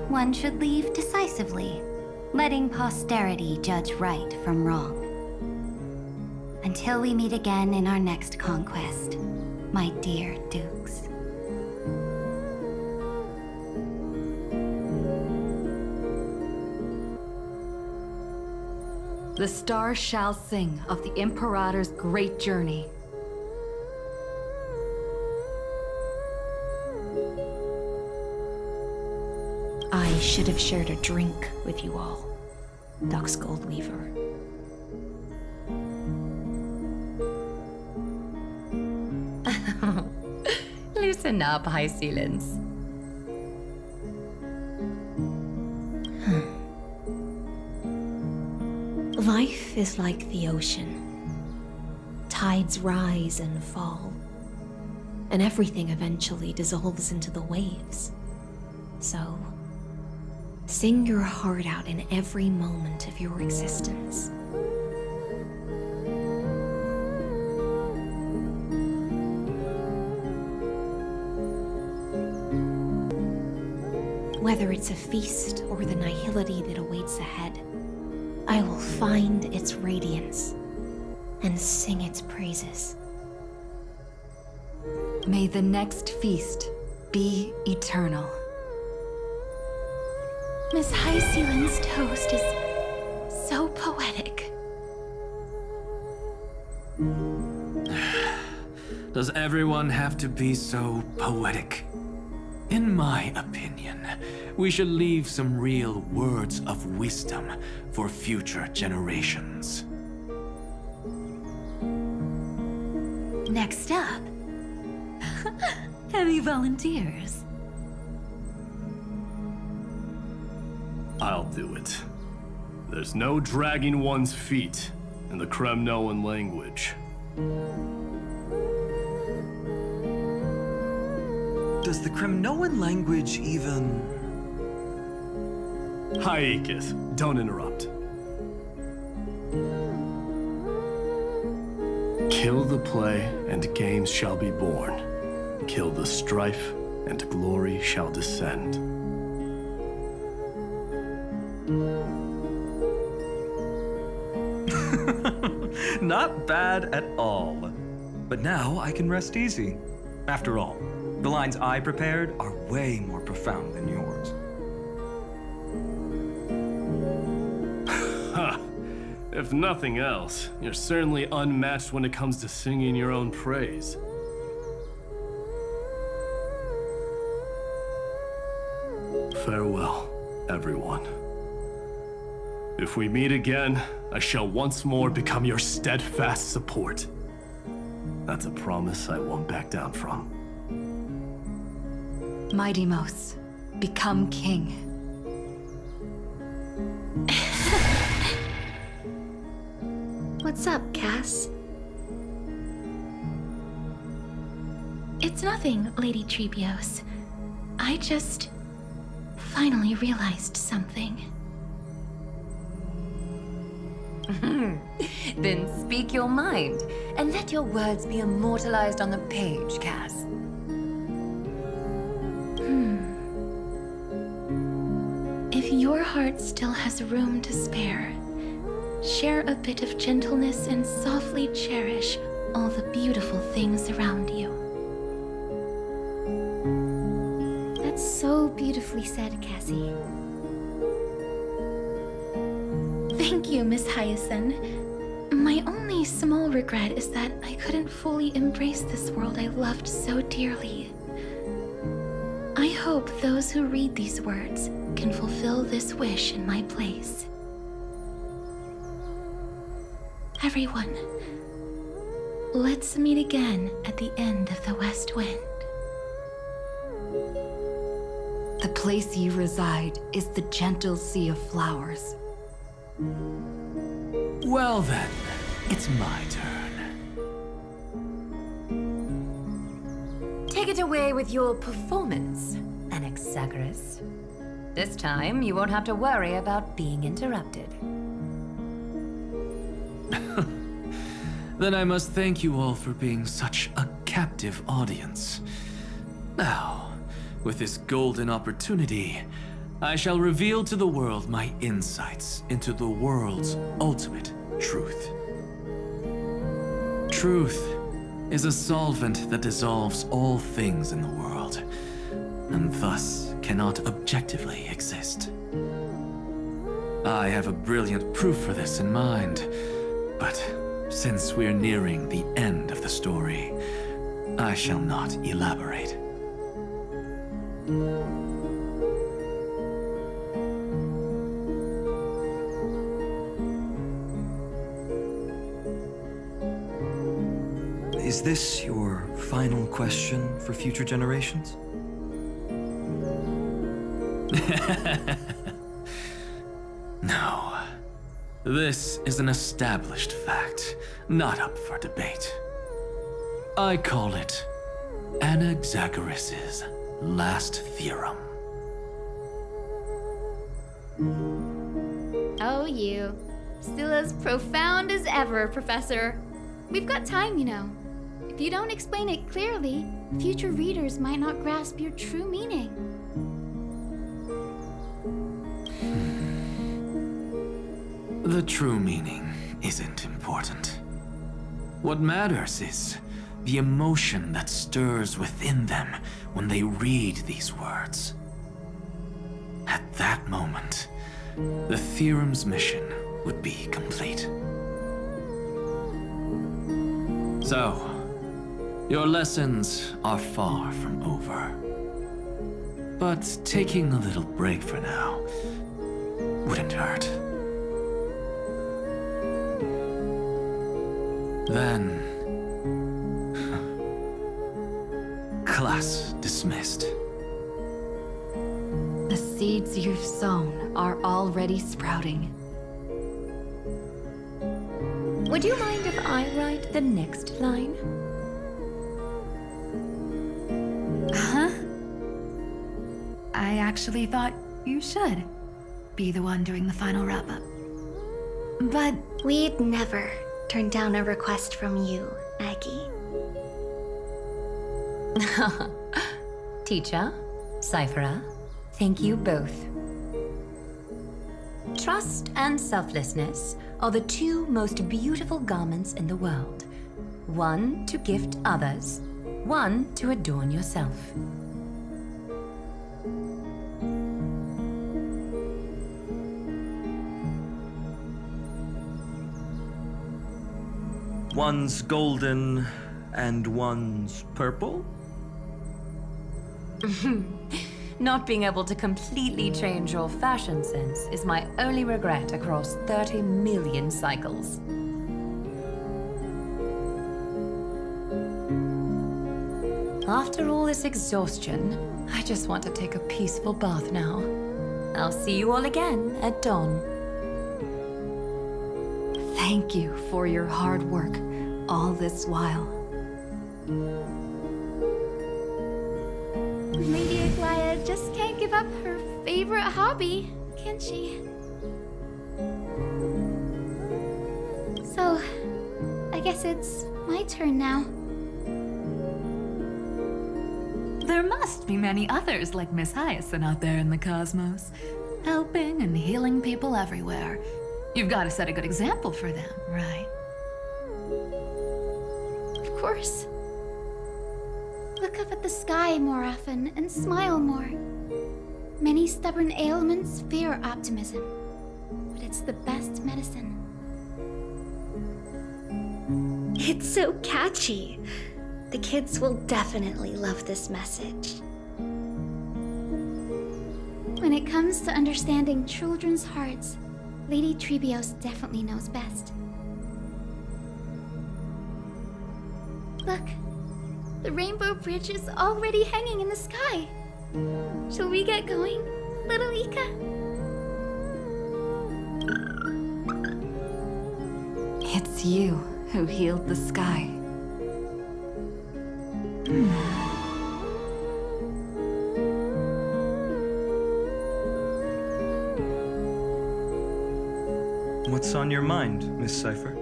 one should leave decisively, letting posterity judge right from wrong. Until we meet again in our next conquest, my dear Dukes. The stars shall sing of the Imperator's great journey. I should have shared a drink with you all, Dux Goldweaver. Loosen up, High Sealants. Life is like the ocean. Tides rise and fall, and everything eventually dissolves into the waves. So, sing your heart out in every moment of your existence. Whether it's a feast or the nihility that awaits ahead, I will find its radiance and sing its praises. May the next feast be eternal. Miss Hyacinth's toast is so poetic. Does everyone have to be so poetic? In my opinion, we should leave some real words of wisdom for future generations. Next up, any volunteers? I'll do it. There's no dragging one's feet in the Kremnoan language. Does the Kremnoan language even... Haikith, don't interrupt. Kill the play, and games shall be born. Kill the strife, and glory shall descend. Not bad at all. But now I can rest easy. After all, the lines I prepared are way more profound than yours. Ha! If nothing else, you're certainly unmatched when it comes to singing your own praise. Farewell, everyone. If we meet again, I shall once more become your steadfast support. That's a promise I won't back down from. Mighty Mos, become king. What's up, Cass? It's nothing, Lady Trebios. I just finally realized something. Then speak your mind, and let your words be immortalized on the page, Cass. If your heart still has room to spare, share a bit of gentleness and softly cherish all the beautiful things around you. That's so beautifully said, Cassie. Thank you, Miss Hyacinth. My only small regret is that I couldn't fully embrace this world I loved so dearly. I hope those who read these words can fulfill this wish in my place. Everyone, let's meet again at the end of the West Wind. The place you reside is the gentle sea of flowers. Well then, it's my turn. Take it away with your performance, Anaxagoras. This time, you won't have to worry about being interrupted. Then I must thank you all for being such a captive audience. Now, with this golden opportunity, I shall reveal to the world my insights into the world's ultimate truth. Truth is a solvent that dissolves all things in the world, and thus cannot objectively exist. I have a brilliant proof for this in mind, but since we're nearing the end of the story, I shall not elaborate. Is this your final question for future generations? No. This is an established fact, not up for debate. I call it Anaxagoras' last theorem. Oh, you. Still as profound as ever, Professor. We've got time, you know. If you don't explain it clearly, future readers might not grasp your true meaning. The true meaning isn't important. What matters is the emotion that stirs within them when they read these words. At that moment, the theorem's mission would be complete. So, your lessons are far from over. But taking a little break for now wouldn't hurt. Then, class dismissed. The seeds you've sown are already sprouting. Would you mind if I write the next line? Huh? I actually thought you should be the one doing the final wrap-up. But we'd never turn down a request from you, Aggie. Teacher, Cyphera, thank you both. Trust and selflessness are the two most beautiful garments in the world. One to gift others, one to adorn yourself. One's golden and one's purple? Not being able to completely change your fashion sense is my only regret across 30 million cycles. After all this exhaustion, I just want to take a peaceful bath now. I'll see you all again at dawn. Thank you for your hard work all this while. Lady Aglaia just can't give up her favorite hobby, can she? So, I guess it's my turn now. there must be many others like Miss Hyacinth out there in the cosmos, helping and healing people everywhere. You've got to set a good example for them, right? Of course. Look up at the sky more often and smile more. Many stubborn ailments fear optimism, but it's the best medicine. It's so catchy. The kids will definitely love this message. When it comes to understanding children's hearts, Lady Trebios definitely knows best. Look, the rainbow bridge is already hanging in the sky. Shall we get going, little Ika? It's you who healed the sky. What's on your mind, Miss Cypher?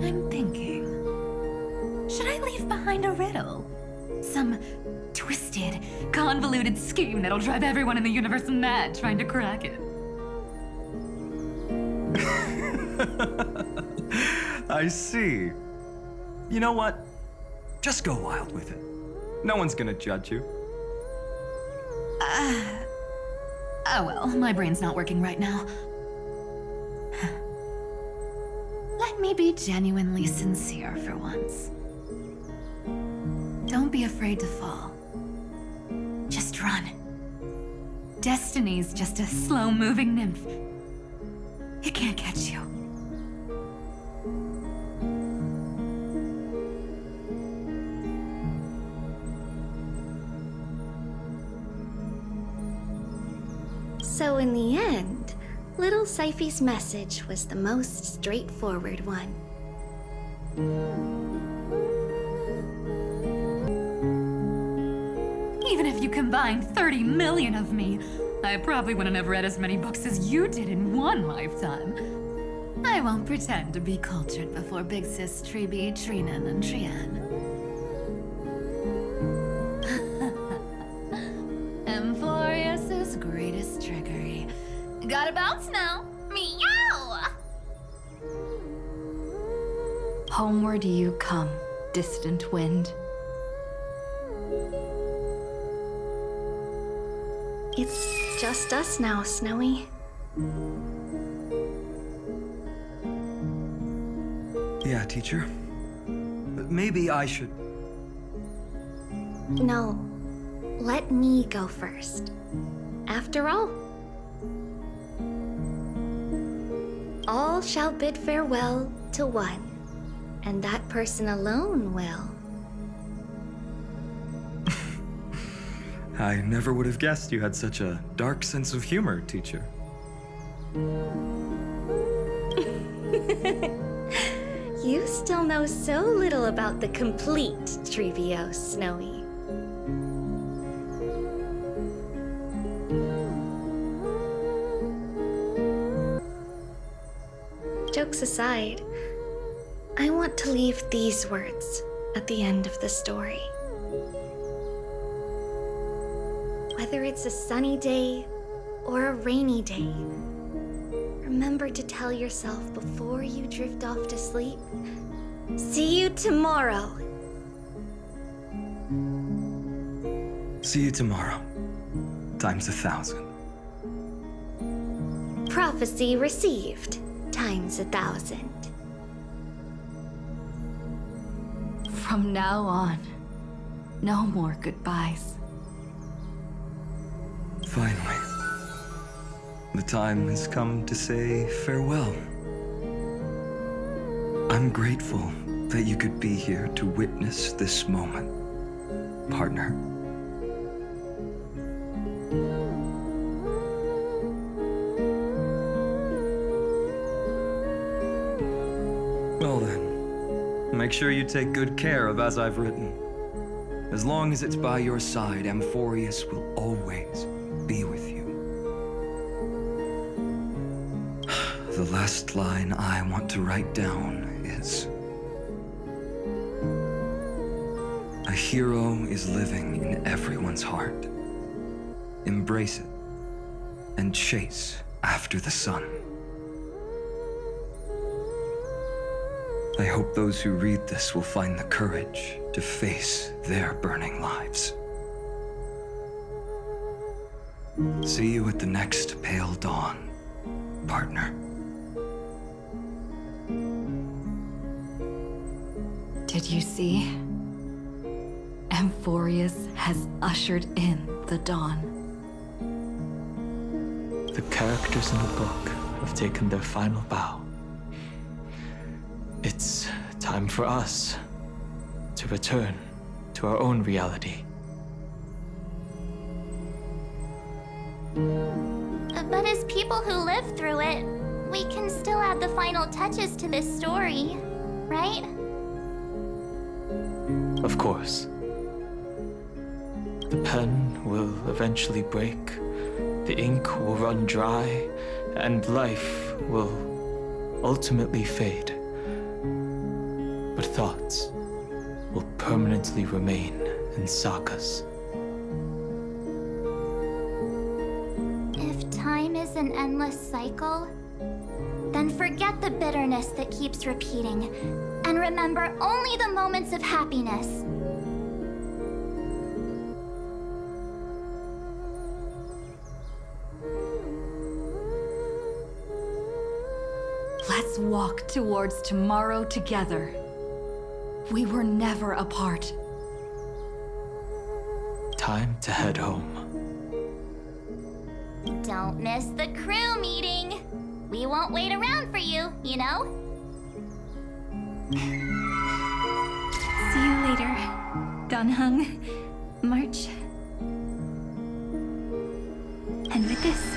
I'm thinking, should I leave behind a riddle? Some twisted, convoluted scheme that'll drive everyone in the universe mad trying to crack it. I see. You know what? Just go wild with it. No one's gonna judge you. Oh well, my brain's not working right now. Let me be genuinely sincere for once. Don't be afraid to fall. Just run. Destiny's just a slow-moving nymph. It can't catch you. So in the end, little Syphy's message was the most straightforward one. Even if you combined 30 million of me, I probably wouldn't have read as many books as you did in one lifetime. I won't pretend to be cultured before Big Sis Treeby, Trinan, and Trian. Amfореus' greatest trickery. Gotta bounce now. Meow! Homeward you come, distant wind. It's just us now, Snowy. Yeah, teacher. Maybe I should... No, let me go first. After all shall bid farewell to one, and that person alone will. I never would have guessed you had such a dark sense of humor, teacher. You still know so little about the complete Trivio, Snowy. Jokes aside, I want to leave these words at the end of the story. Whether it's a sunny day or a rainy day, remember to tell yourself before you drift off to sleep, see you tomorrow. See you tomorrow. Times 1,000. Prophecy received, times 1,000. From now on, no more goodbyes. Finally, the time has come to say farewell. I'm grateful that you could be here to witness this moment, partner. Well then, make sure you take good care of as I've written. As long as it's by your side, Amfореus will always be with you. The last line I want to write down is: a hero is living in everyone's heart. Embrace it and chase after the sun. I hope those who read this will find the courage to face their burning lives. See you at the next pale dawn, partner. Did you see? Amfореus has ushered in the dawn. The characters in the book have taken their final bow. It's time for us to return to our own reality. But as people who live through it, we can still add the final touches to this story, right? Of course. The pen will eventually break, the ink will run dry, and life will ultimately fade. But thoughts will permanently remain in sagas. If time is an endless cycle, then forget the bitterness that keeps repeating, and remember only the moments of happiness. Let's walk towards tomorrow together. We were never apart. Time to head home. Don't miss the crew meeting. We won't wait around for you, you know? See you later, Donhung, March. And with this,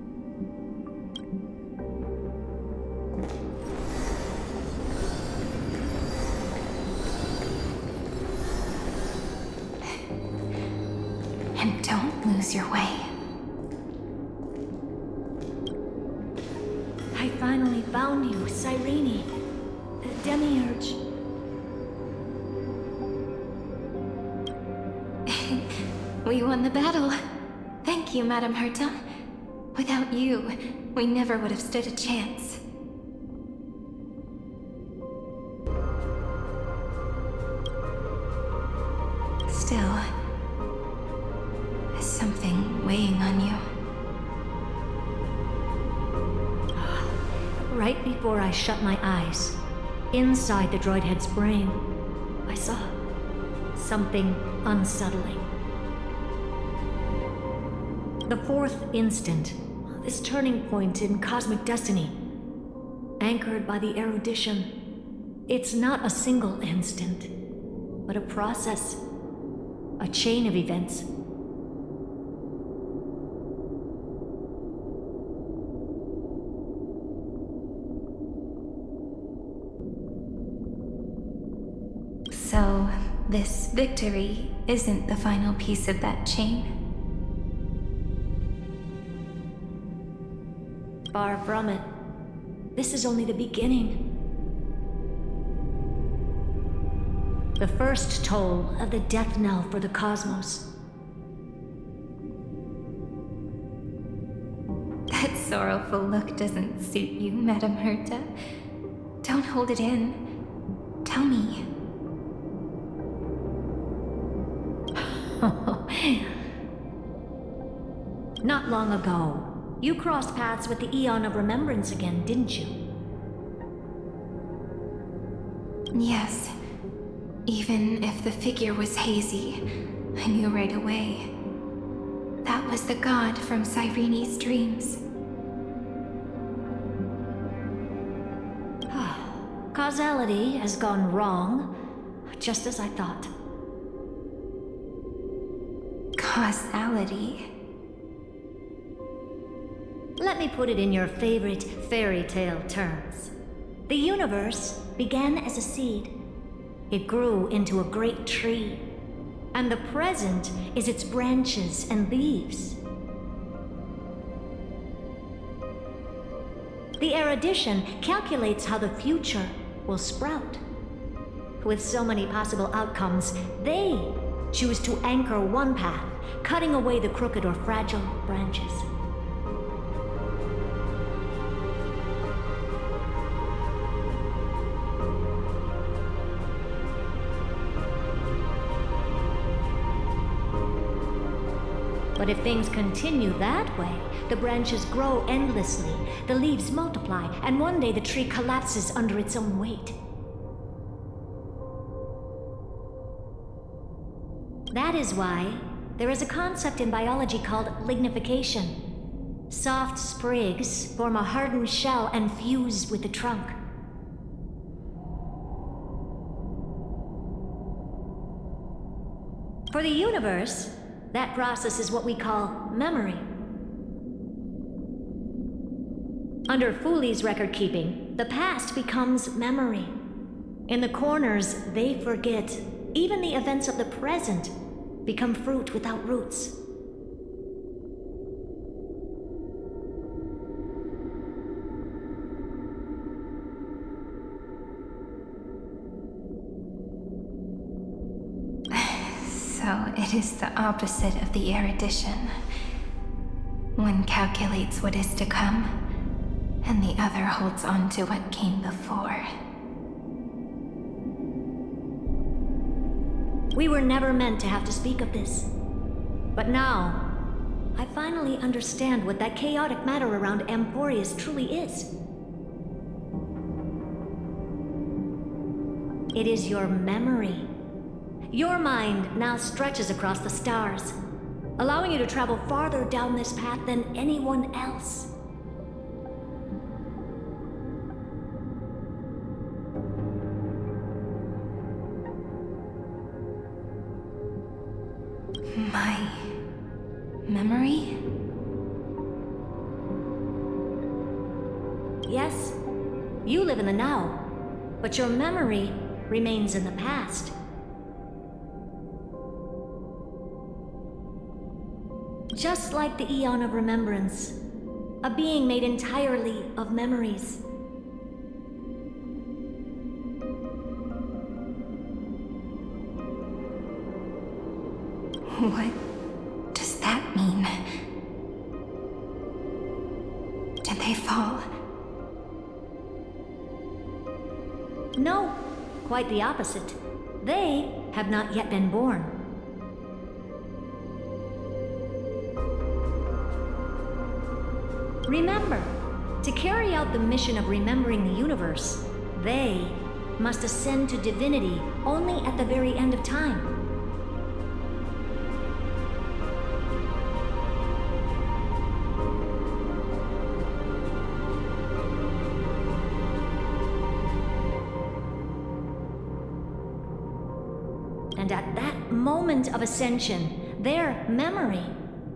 lose your way. I finally found you, Cyrene. Demiurge. We won the battle. Thank you, Madame Herta. Without you, we never would have stood a chance. Still, there's something weighing on you. Right before I shut my eyes, inside the droid head's brain, I saw something unsettling. The fourth instant, this turning point in cosmic destiny, anchored by the erudition. It's not a single instant, but a process, a chain of events. So, this victory isn't the final piece of that chain? Far from it. This is only the beginning. The first toll of the death knell for the cosmos. That sorrowful look doesn't suit you, Madame Herta. Don't hold it in. Tell me. Not long ago, you crossed paths with the Eon of Remembrance again, didn't you? Yes. Even if the figure was hazy, I knew right away. That was the god from Cyrene's dreams. Causality has gone wrong, just as I thought. Causality? Let me put it in your favorite fairy tale terms. The universe began as a seed. It grew into a great tree. And the present is its branches and leaves. The erudition calculates how the future will sprout. With so many possible outcomes, they choose to anchor one path, cutting away the crooked or fragile branches. But if things continue that way, the branches grow endlessly, the leaves multiply, and one day the tree collapses under its own weight. That is why there is a concept in biology called lignification. Soft sprigs form a hardened shell and fuse with the trunk. For the universe, that process is what we call memory. Under Fooley's record keeping, the past becomes memory. In the corners, they forget. Even the events of the present become fruit without roots. So it is the opposite of the erudition. One calculates what is to come, and the other holds on to what came before. We were never meant to have to speak of this. But now, I finally understand what that chaotic matter around Amfореus truly is. It is your memory. Your mind now stretches across the stars, allowing you to travel farther down this path than anyone else. My memory? Yes, you live in the now, but your memory remains in the past. Just like the Eon of Remembrance, a being made entirely of memories. What does that mean? Did they fall? No, quite the opposite. They have not yet been born. Remember, to carry out the mission of remembering the universe, they must ascend to divinity only at the very end of time. And at that moment of ascension, their memory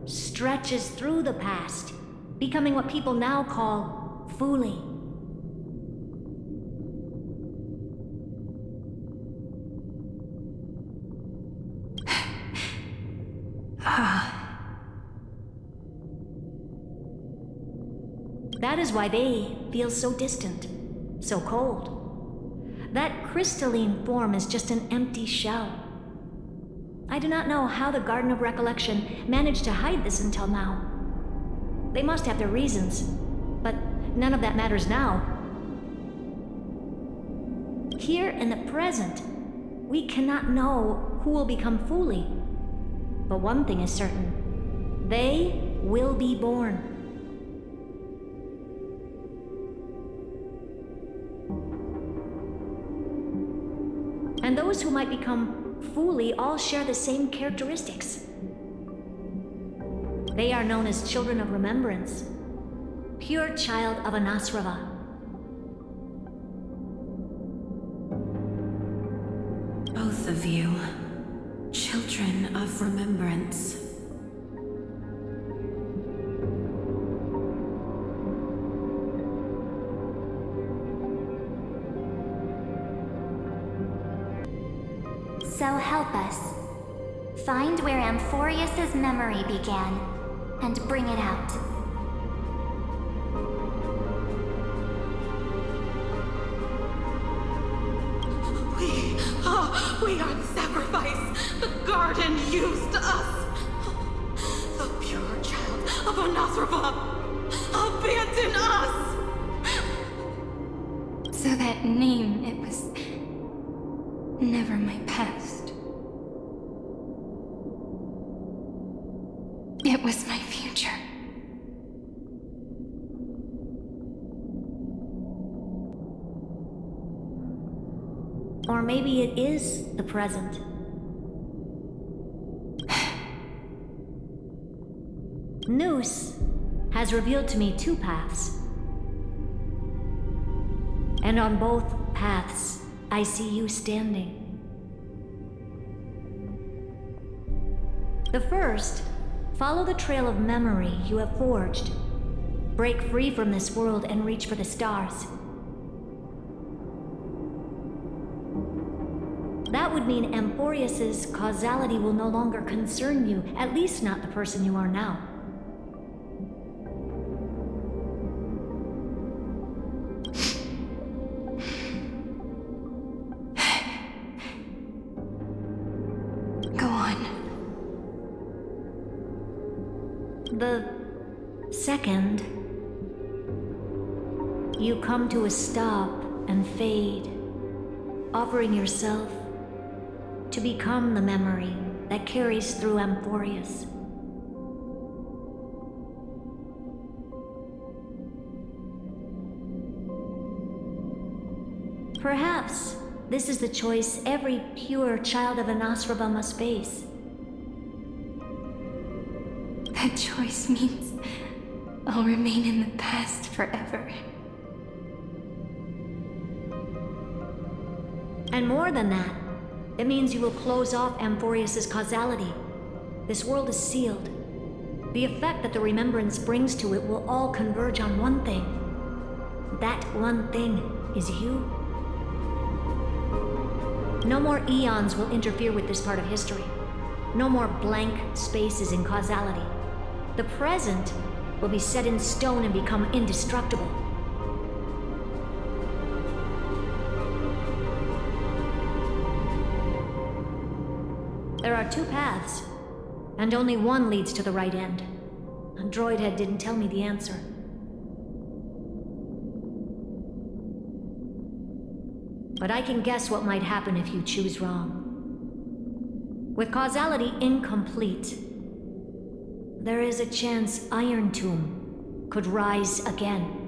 stretches through the past, becoming what people now call Fuli. That is why they feel so distant, so cold. That crystalline form is just an empty shell. I do not know how the Garden of Recollection managed to hide this until now. They must have their reasons, but none of that matters now. Here in the present, we cannot know who will become Fuli. But one thing is certain. They will be born. And those who might become Fuli all share the same characteristics. They are known as children of remembrance, pure child of Anasrava. Both of you, children of remembrance. So help us. Find where Amfореus' memory began, and bring it out. We are the sacrifice the garden used us. The pure child of Anasrava. Abandon us! So that name, it was never my past. It was my future. Or maybe it is the present. Noose has revealed to me two paths. And on both paths, I see you standing. The first, follow the trail of memory you have forged. Break free from this world and reach for the stars. That would mean Amfореus' causality will no longer concern you, at least not the person you are now. Go on. The second, you come to a stop and fade, offering yourself to become the memory that carries through Amfореus. Perhaps this is the choice every pure child of Anasrava must face. That choice means I'll remain in the past forever. And more than that, it means you will close off Amfореus' causality. This world is sealed. The effect that the remembrance brings to it will all converge on one thing. That one thing is you. No more eons will interfere with this part of history. No more blank spaces in causality. The present will be set in stone and become indestructible. There are two paths, and only one leads to the right end. A droid head didn't tell me the answer. But I can guess what might happen if you choose wrong. With causality incomplete, there is a chance Iron Tomb could rise again.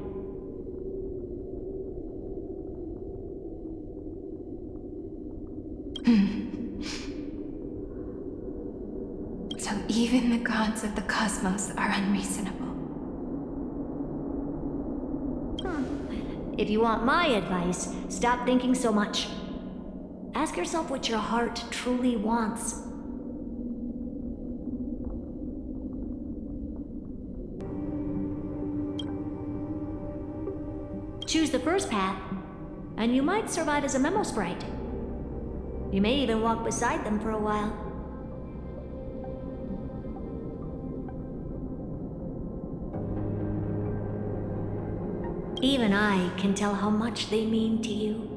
So even the gods of the cosmos are unreasonable. If you want my advice, stop thinking so much. Ask yourself what your heart truly wants. Choose the first path, and you might survive as a memo sprite. You may even walk beside them for a while. Even I can tell how much they mean to you.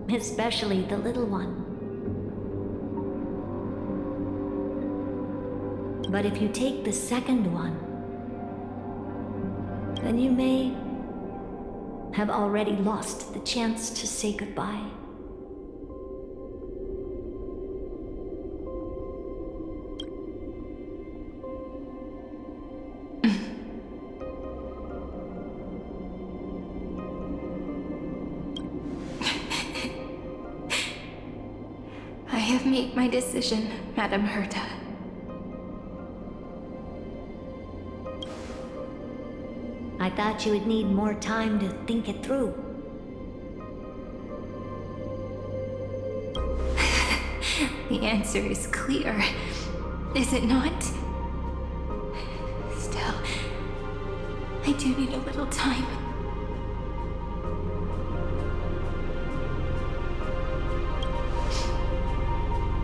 Especially the little one. But if you take the second one, then you may have already lost the chance to say goodbye. I have made my decision, Madame Herta. I thought you would need more time to think it through. The answer is clear, is it not? Still, I do need a little time.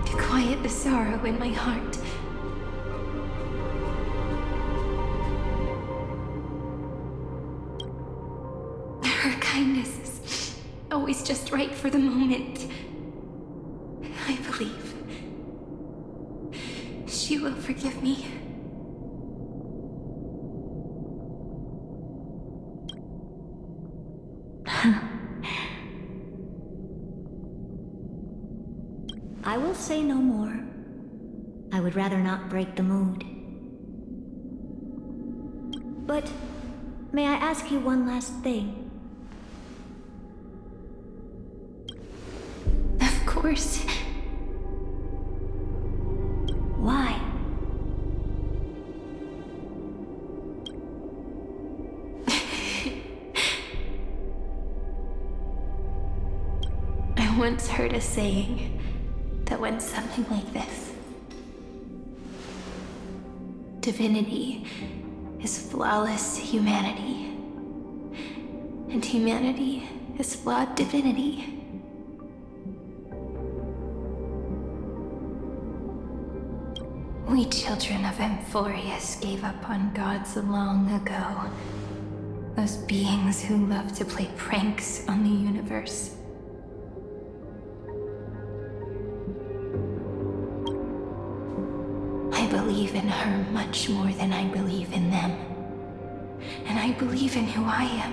To quiet the sorrow in my heart. Her kindness is always just right for the moment. I believe she will forgive me. I will say no more. I would rather not break the mood. But may I ask you one last thing? Of course. Why? I once heard a saying that went something like this. Divinity is flawless humanity, and humanity is flawed divinity. We children of Amfореus gave up on gods long ago. Those beings who love to play pranks on the universe. I believe in her much more than I believe in them. And I believe in who I am.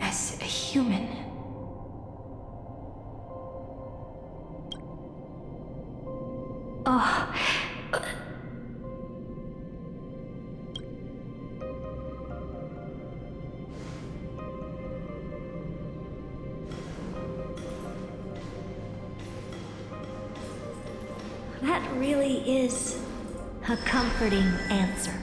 As a human. Oh. That really is a comforting answer.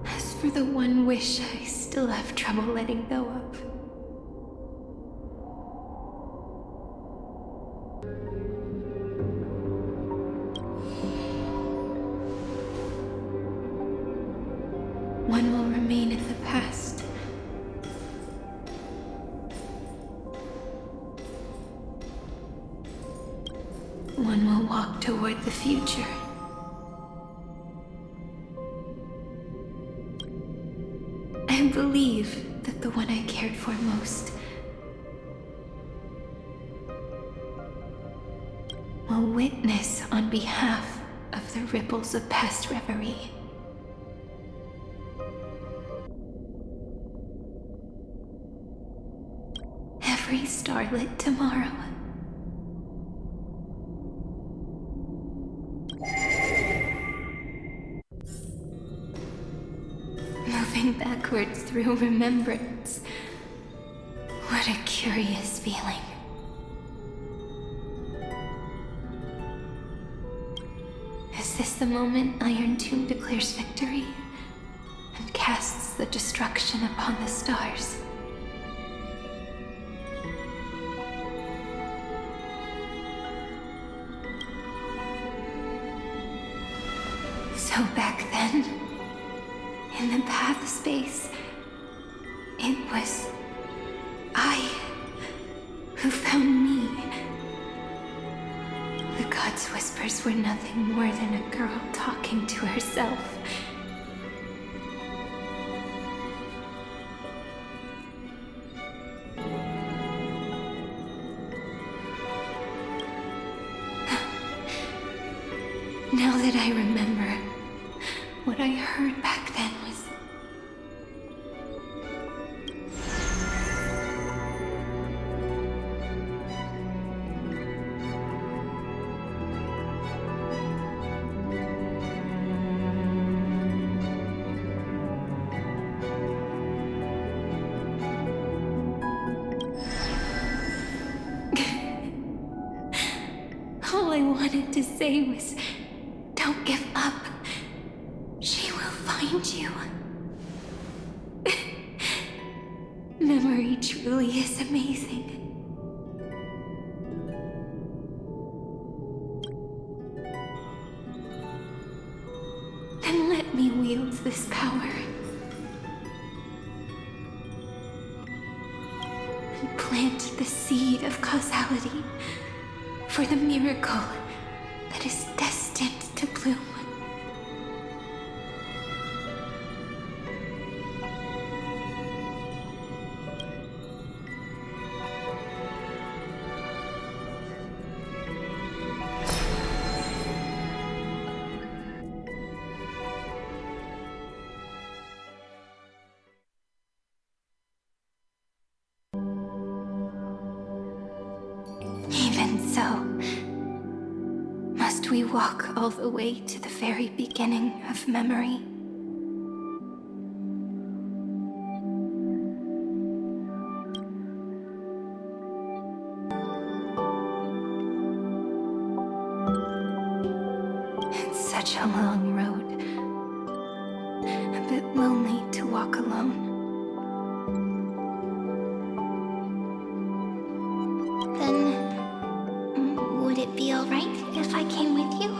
As for the one wish I still have trouble letting go of. One will remain in the past. one will walk toward the future. I believe that the one I cared for most will witness on behalf of the ripples of past reverie. Every starlit tomorrow. Moving backwards through remembrance. What a curious feeling. Is this the moment Iron Tomb declares victory and casts the destruction upon the stars? So back then, in the path space, it was I who found me. The gods' whispers were nothing more than a girl talking to herself. Now that I remember, what I heard back then was... All I wanted to say was, don't give up. She will find you. Memory truly is amazing. Then let me wield this power. And plant the seed of causality for the miracle that is destined to bloom. Even so, must we walk all the way to the very beginning of memory? It's such a long road, a bit lonely to walk alone. Would it be all right if I came with you?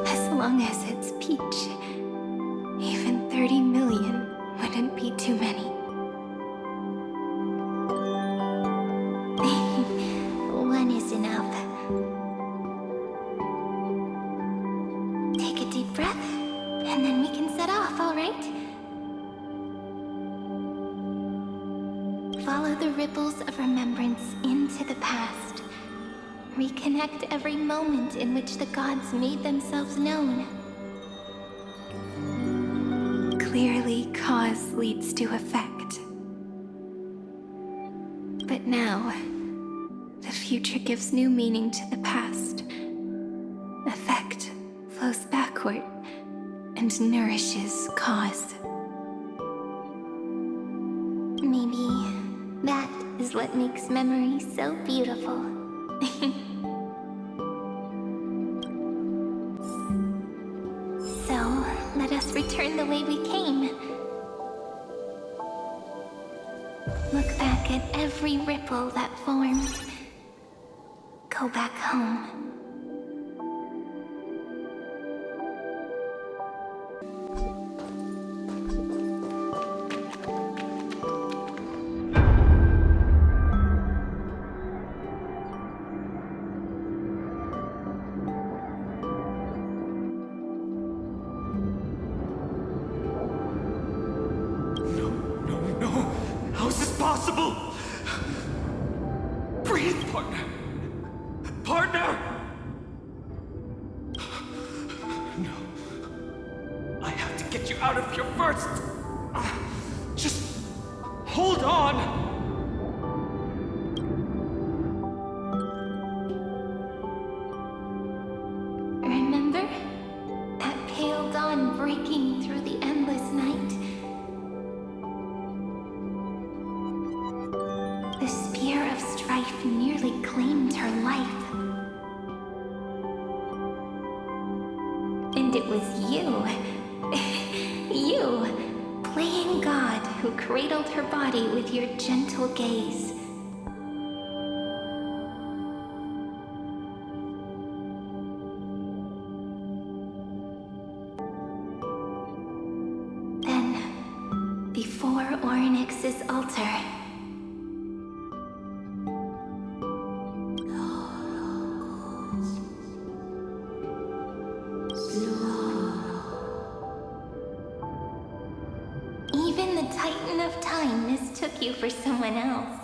As long as it's Peach, even 30 million wouldn't be too many. One is enough. Take a deep breath, and then we can set off, all right? Follow the ripples of remembrance into the past. Reconnect every moment in which the gods made themselves known. Clearly, cause leads to effect. But now, the future gives new meaning to the past. Effect flows backward and nourishes cause. Maybe that is what makes memory so beautiful. So, let us return the way we came. Look back at every ripple that formed. Go back home. impossible! Breathe, partner! Partner! No. I have to get you out of here first! Just hold on! Remember? That pale dawn breaking through the endless night? The spear of strife nearly claimed her life. And it was you, playing God, who cradled her body with your gentle gaze. Then, before Ornyx's altar, even the Titan of Time mistook you for someone else.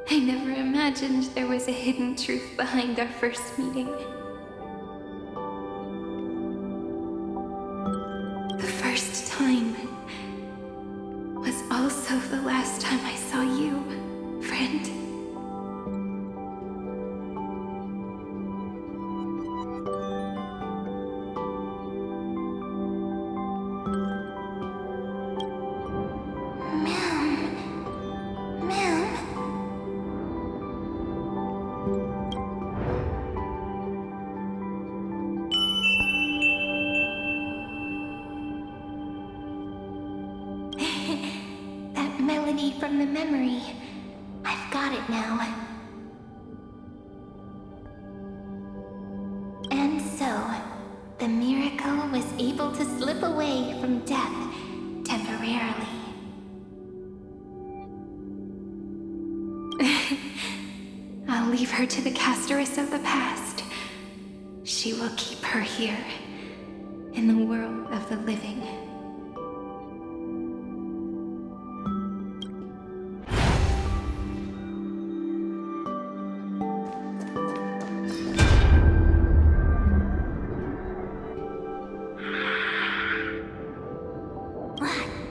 I never imagined there was a hidden truth behind our first meeting. The first time was also the last time I saw you, friend. That melody from the memory. I've got it now. And so, the miracle was able to slip away from death temporarily. I'll leave her to the casteress of the past. She will keep her here, in the world of the living.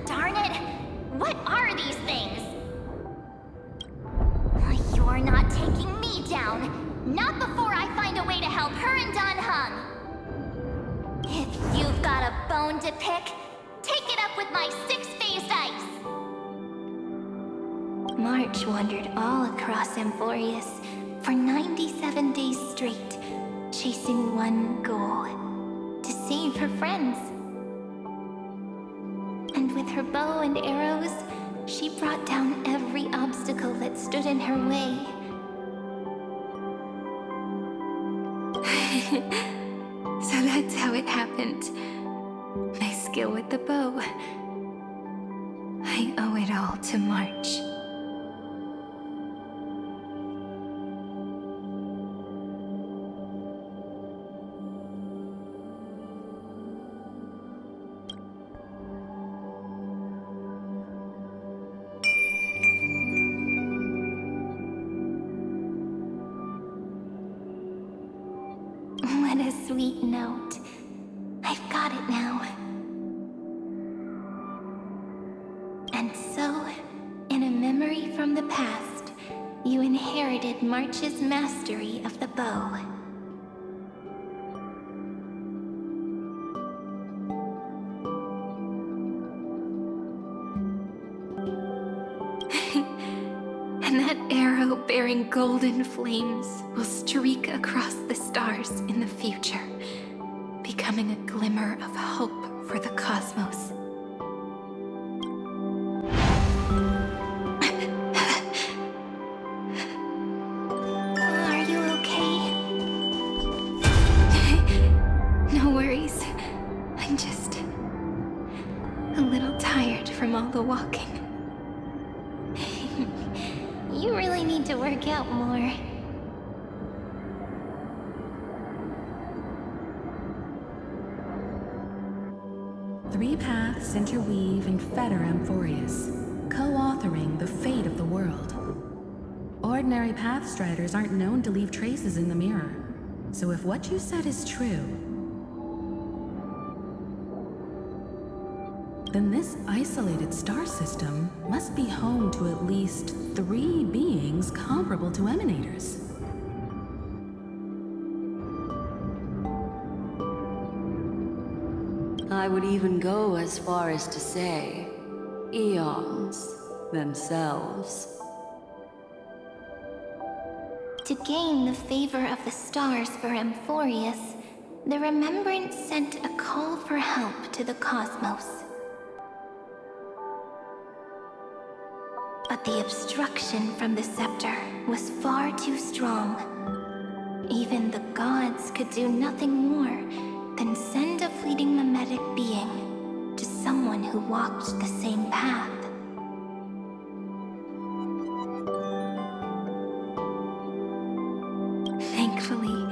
Darn it! What are these things? You're not taking me down. Not before I find a way to help her and Don Hung. If you've got a bone to pick, take it up with my six-phased ice. March wandered all across Amfореus for 97 days straight, chasing one goal: to save her friends. And with her bow and arrows, she brought down every obstacle that stood in her way. So that's how it happened. My skill with the bow. I owe it all to March. What a sweet note. I've got it now. And so, in a memory from the past, you inherited March's mastery of the bow. And that arrow bearing golden flames will streak across the stars in the future, becoming a glimmer of hope for the cosmos. Are you okay? No worries. I'm just a little tired from all the walking. You really need to work out more. Three universe interweave and fetter Amfореus, co-authoring the fate of the world. Ordinary Pathstriders aren't known to leave traces in the mirror, so if what you said is true, then this isolated star system must be home to at least 3 beings comparable to Emanators. I would even go as far as to say, eons themselves. To gain the favor of the stars for Amfореus, the Remembrance sent a call for help to the cosmos. But the obstruction from the scepter was far too strong. Even the gods could do nothing more than send a fleeting mimetic being to someone who walked the same path. Thankfully,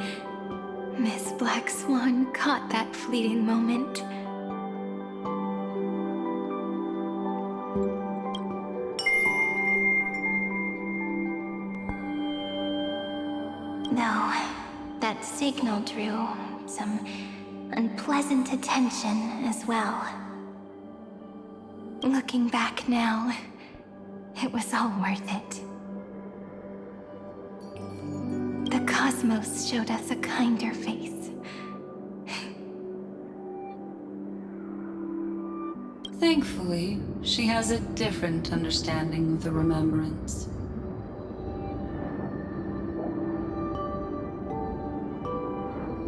Miss Black Swan caught that fleeting moment. Though that signal drew some unpleasant attention as well. Looking back now, it was all worth it. The cosmos showed us a kinder face. Thankfully, she has a different understanding of the Remembrance.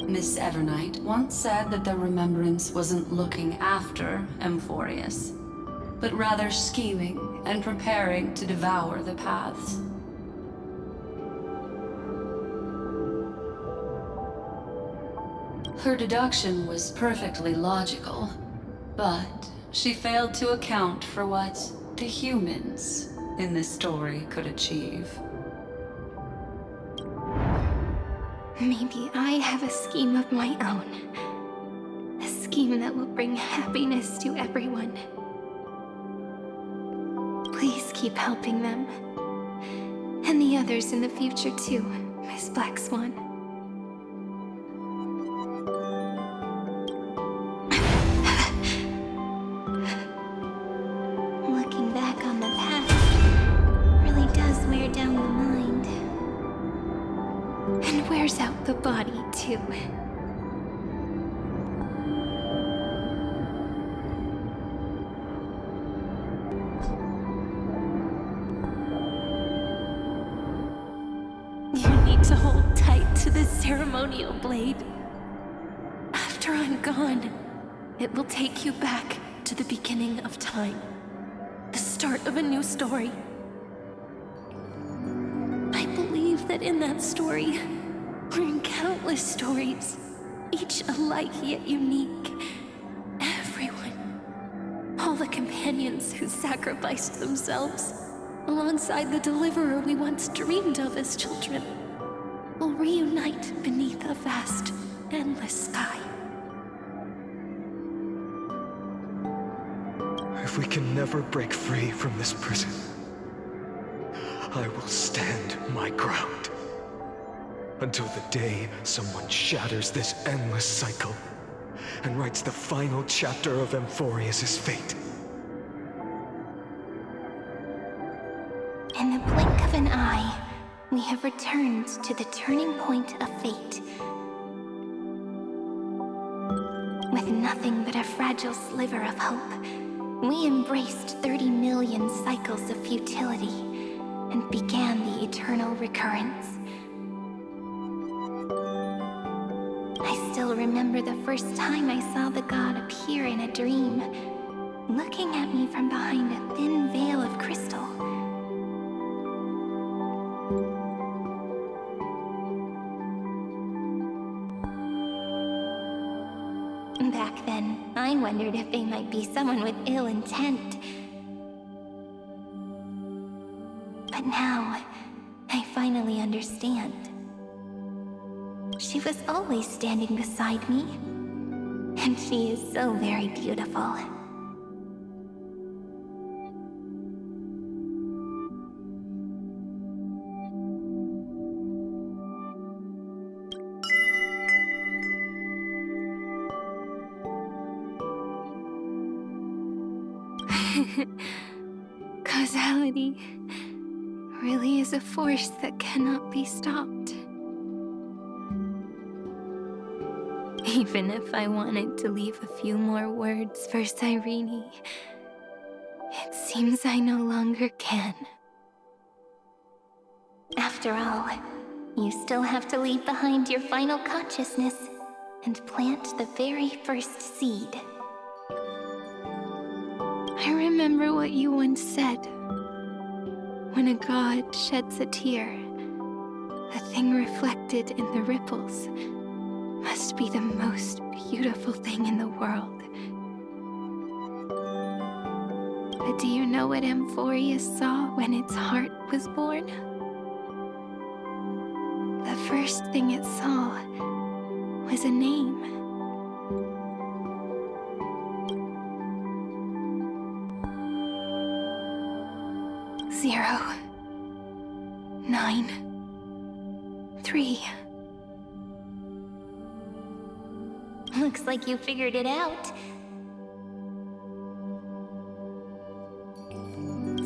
Miss Evernight once said that the Remembrance wasn't looking after Amfореus, but rather scheming and preparing to devour the paths. Her deduction was perfectly logical, but she failed to account for what the humans in this story could achieve. Maybe I have a scheme of my own. A scheme that will bring happiness to everyone. Please keep helping them. And the others in the future too, Miss Black Swan. Looking back on the past really does wear down the mind. And wears out the body, too. You need to hold tight to this ceremonial blade. After I'm gone, it will take you back to the beginning of time. The start of a new story. I believe that in that story, or in countless stories, each alike yet unique, everyone, all the companions who sacrificed themselves, alongside the deliverer we once dreamed of as children, will reunite beneath a vast, endless sky. If we can never break free from this prison, I will stand my ground. Until the day someone shatters this endless cycle and writes the final chapter of Amfореus' fate. In the blink of an eye, we have returned to the turning point of fate. With nothing but a fragile sliver of hope, we embraced 30 million cycles of futility and began the eternal recurrence. I still remember the first time I saw the god appear in a dream, looking at me from behind a thin veil of crystal. Back then, I wondered if they might be someone with ill intent. But now, I finally understand. She was always standing beside me, and she is so very beautiful. Causality really is a force that cannot be stopped. Even if I wanted to leave a few more words for Cyrene, it seems I no longer can. After all, you still have to leave behind your final consciousness and plant the very first seed. I remember what you once said. When a god sheds a tear, the thing reflected in the ripples must be the most beautiful thing in the world. But do you know what Amfореus saw when its heart was born? The first thing it saw was a name. Zero, 9, 3. Looks like you figured it out.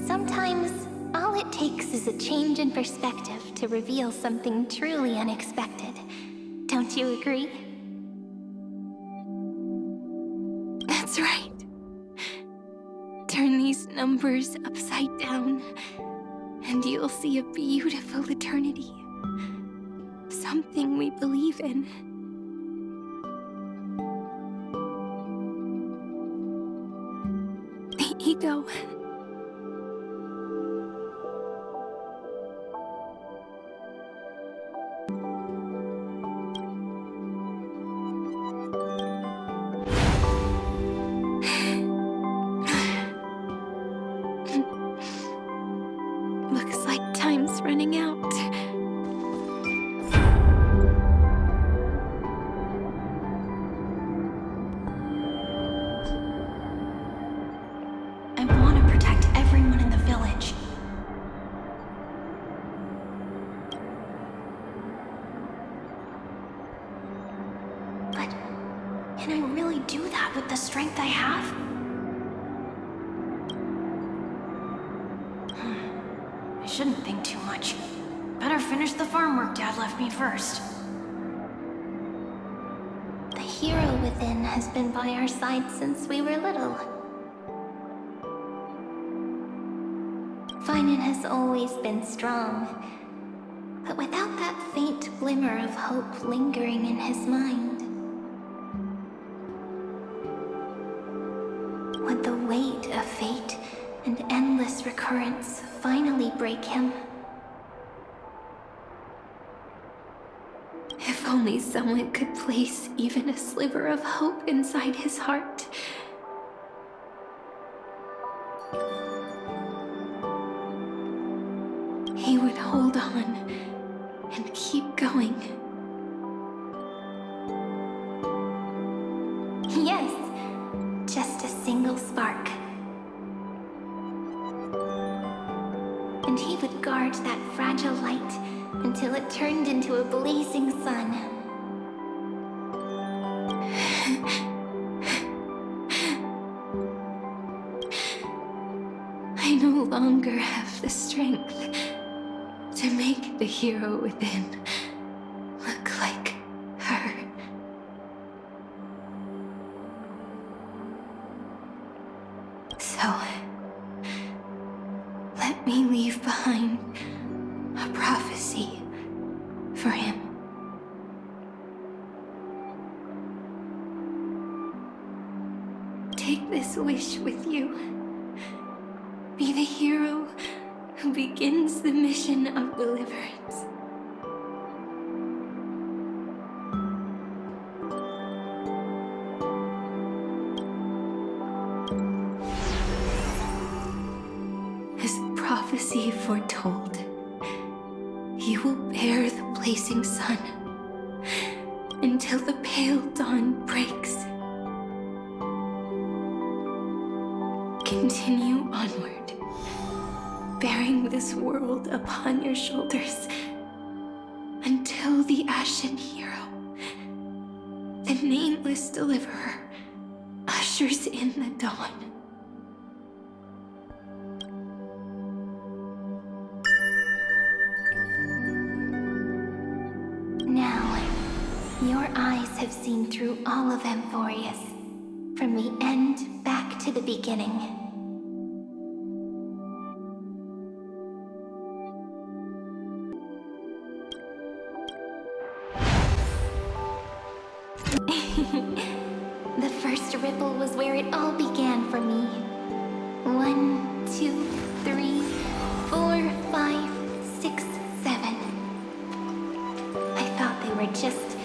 Sometimes, all it takes is a change in perspective to reveal something truly unexpected. Don't you agree? That's right. Turn these numbers upside down, and you'll see a beautiful eternity. Something we believe in. The ego. Looks like time's running out. I want to protect everyone in the village. But can I really do that with the strength I have? I shouldn't think too much. Better finish the farm work Dad left me first. The hero within has been by our side since we were little. Finan has always been strong, but without that faint glimmer of hope lingering in his mind. Would the weight of fate and endless recurrence finally break him? If only someone could place even a sliver of hope inside his heart. He would hold on and keep going. Yes, just a single spark. And he would guard that fragile light until it turned into a blazing sun. I no longer have the strength to make the hero within look like her. So, let me leave behind a prophecy for him. Take this wish with you. Be the hero who begins the mission of deliverance. As prophecy foretold, you will bear the blazing sun until the pale dawn breaks. Continue onward, bearing this world upon your shoulders until the ashen hero, the nameless deliverer, ushers in the dawn. eyes have seen through all of Amfореus, from the end back to the beginning. The first ripple was where it all began for me. 1, 2, 3, 4, 5, 6, 7. I thought they were just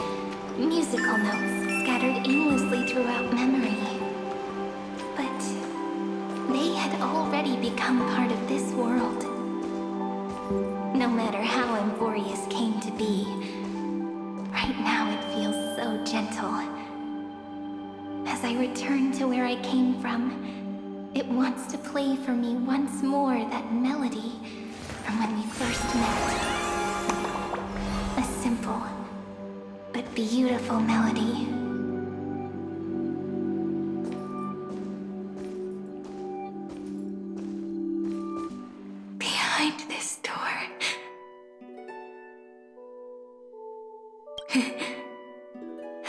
musical notes scattered aimlessly throughout memory. But they had already become part of this world. No matter how Amfореus came to be, right now it feels so gentle. As I return to where I came from, it wants to play for me once more that melody from when we first met. A simple but beautiful melody. Behind this door,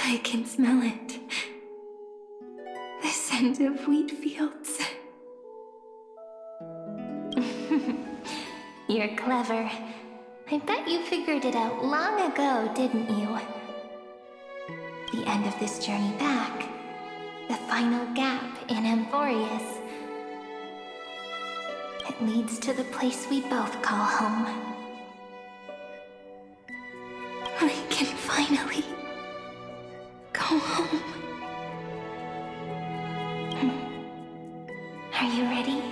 I can smell it. The scent of wheat fields. You're clever. I bet you figured it out long ago, didn't you? The end of this journey back. The final gap in Amfореus. It leads to the place we both call home. We can finally go home. Are you ready?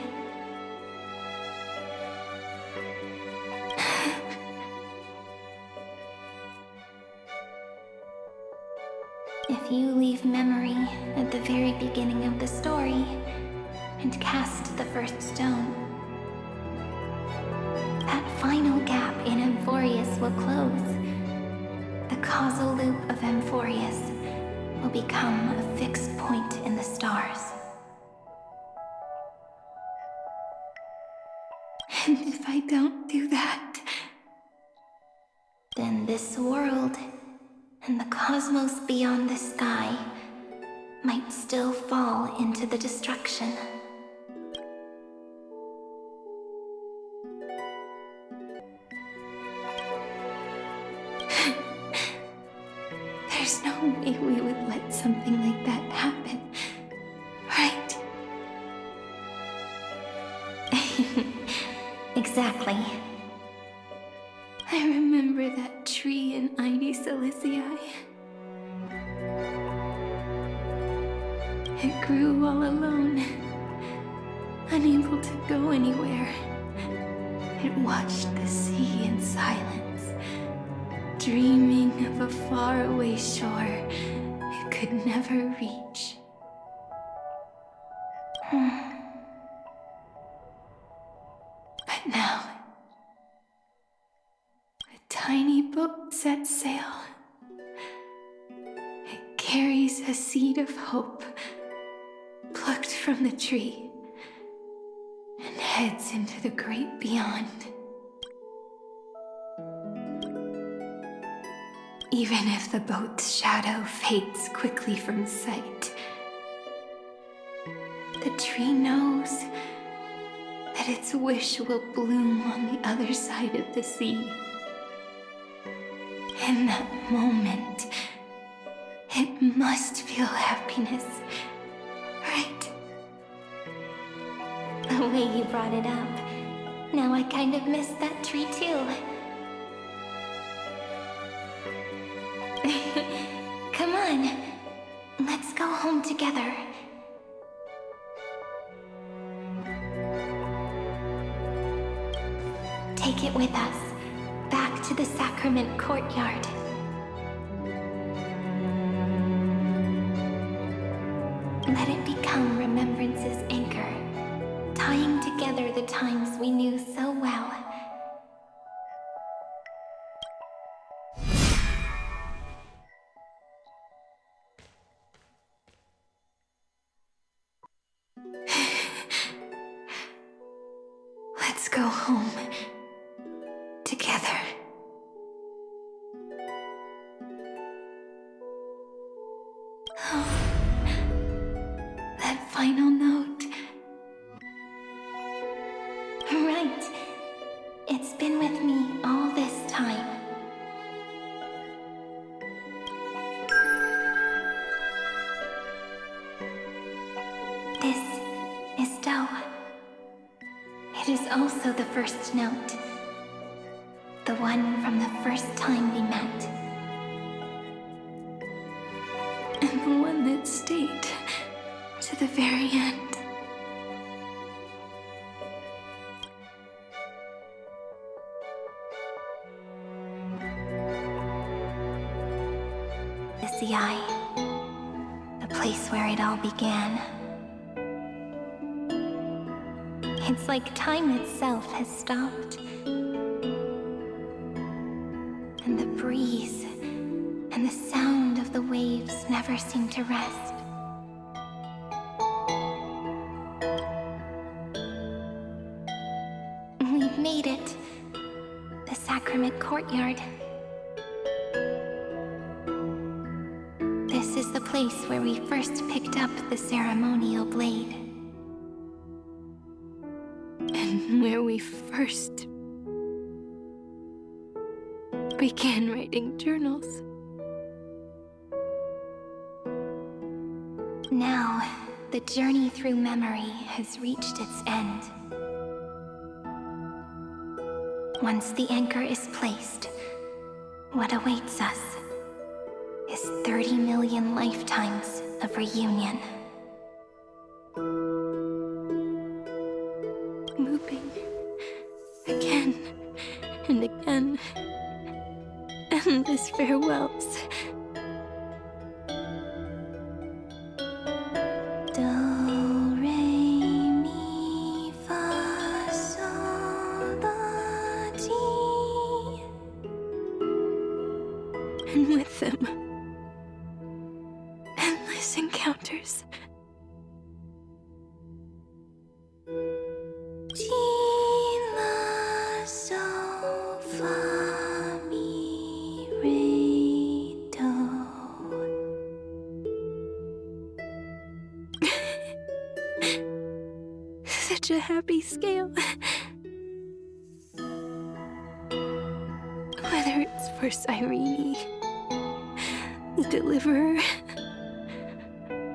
If you leave memory at the very beginning of the story and cast the first stone, that final gap in Amfореus will close. The causal loop of Amfореus will become a fixed point in the stars. And if I don't do that, then this world and the cosmos beyond the sky might still fall into the destruction. There's no way we would let something like that happen, right? Exactly. I remember that tree in Ide Silicii. It grew all alone, unable to go anywhere. It watched the sea in silence, dreaming of a faraway shore it could never reach. But now, a tiny boat sets sail. It carries a seed of hope, plucked from the tree, and heads into the great beyond. Even if the boat's shadow fades quickly from sight, the tree knows that its wish will bloom on the other side of the sea. In that moment, it must feel happiness, right? The way you brought it up, now I kind of miss that tree too. Come on, let's go home together. Take it with us, back to the sacrament courtyard. Let it become remembrance's anchor, tying together the times we knew so well. Let's go home. Together. It's been with me all this time. This is Do. It is also the first note. The one from the first time we met. And the one that stayed to the very end. The eye, the place where it all began. It's like time itself has stopped. And the breeze and the sound of the waves never seem to rest. We've made it. The sacrament courtyard. This is the place where we first picked up the ceremonial blade. And where we first began writing journals. Now, the journey through memory has reached its end. Once the anchor is placed, what awaits us is 30 million lifetimes of reunion. Looping again and again. Endless farewells. Do, re, mi, fa, sol, la, ti. And with them, endless encounters. Such a happy scale. Whether it's for Cyrene, the Deliverer,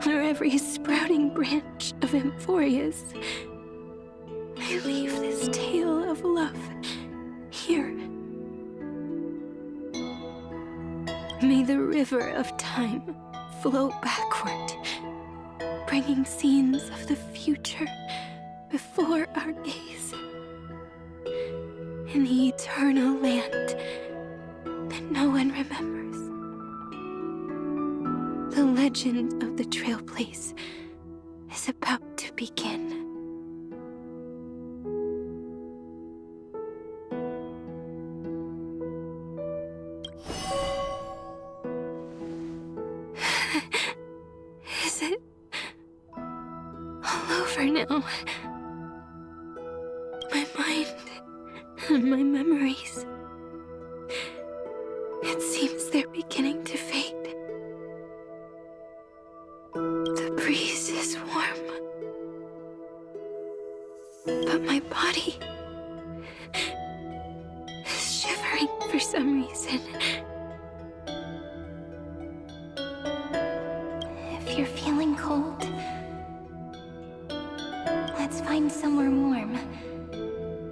or every sprouting branch of Amphореus, I leave this tale of love here. May the river of time flow backward, bringing scenes of the future before our gaze. In the eternal land that no one remembers. The legend of the Trail Place is about to begin. Is it all over now? My mind and my memories. It seems they're beginning to fade. The breeze is warm, but my body is shivering for some reason. If you're feeling cold, let's find somewhere warm.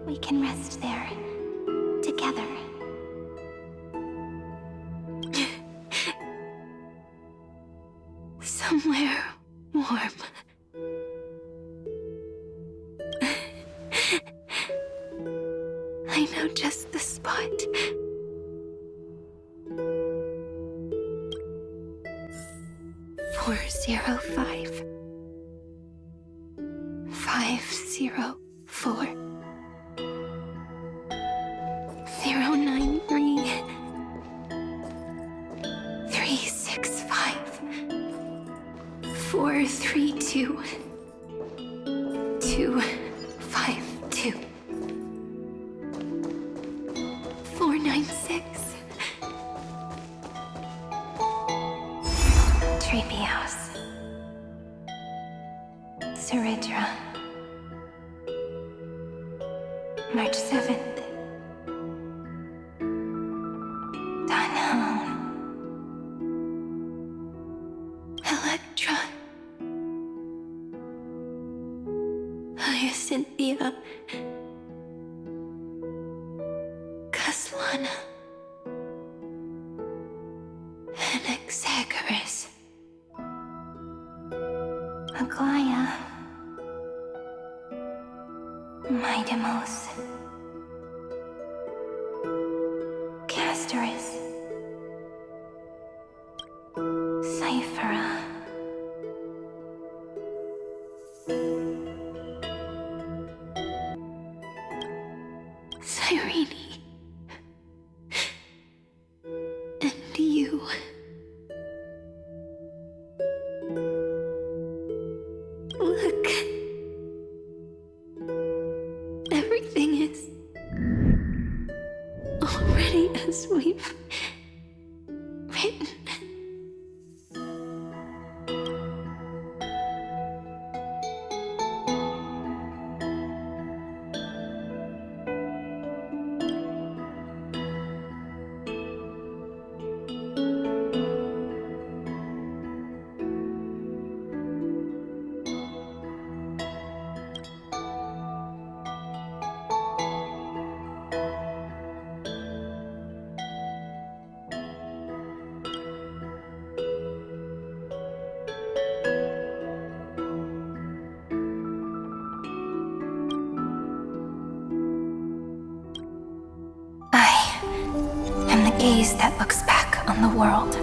We can rest there, together. Somewhere warm. I know just the spot. Four 505 504 093 365 432 252 496 Treepy House Saridra March 7th one. Anaxagoras. Aglaya. Midemos. Castorus. Cyphera. Cyrene. And you. Look. Everything is already as we've written. Gaze that looks back on the world.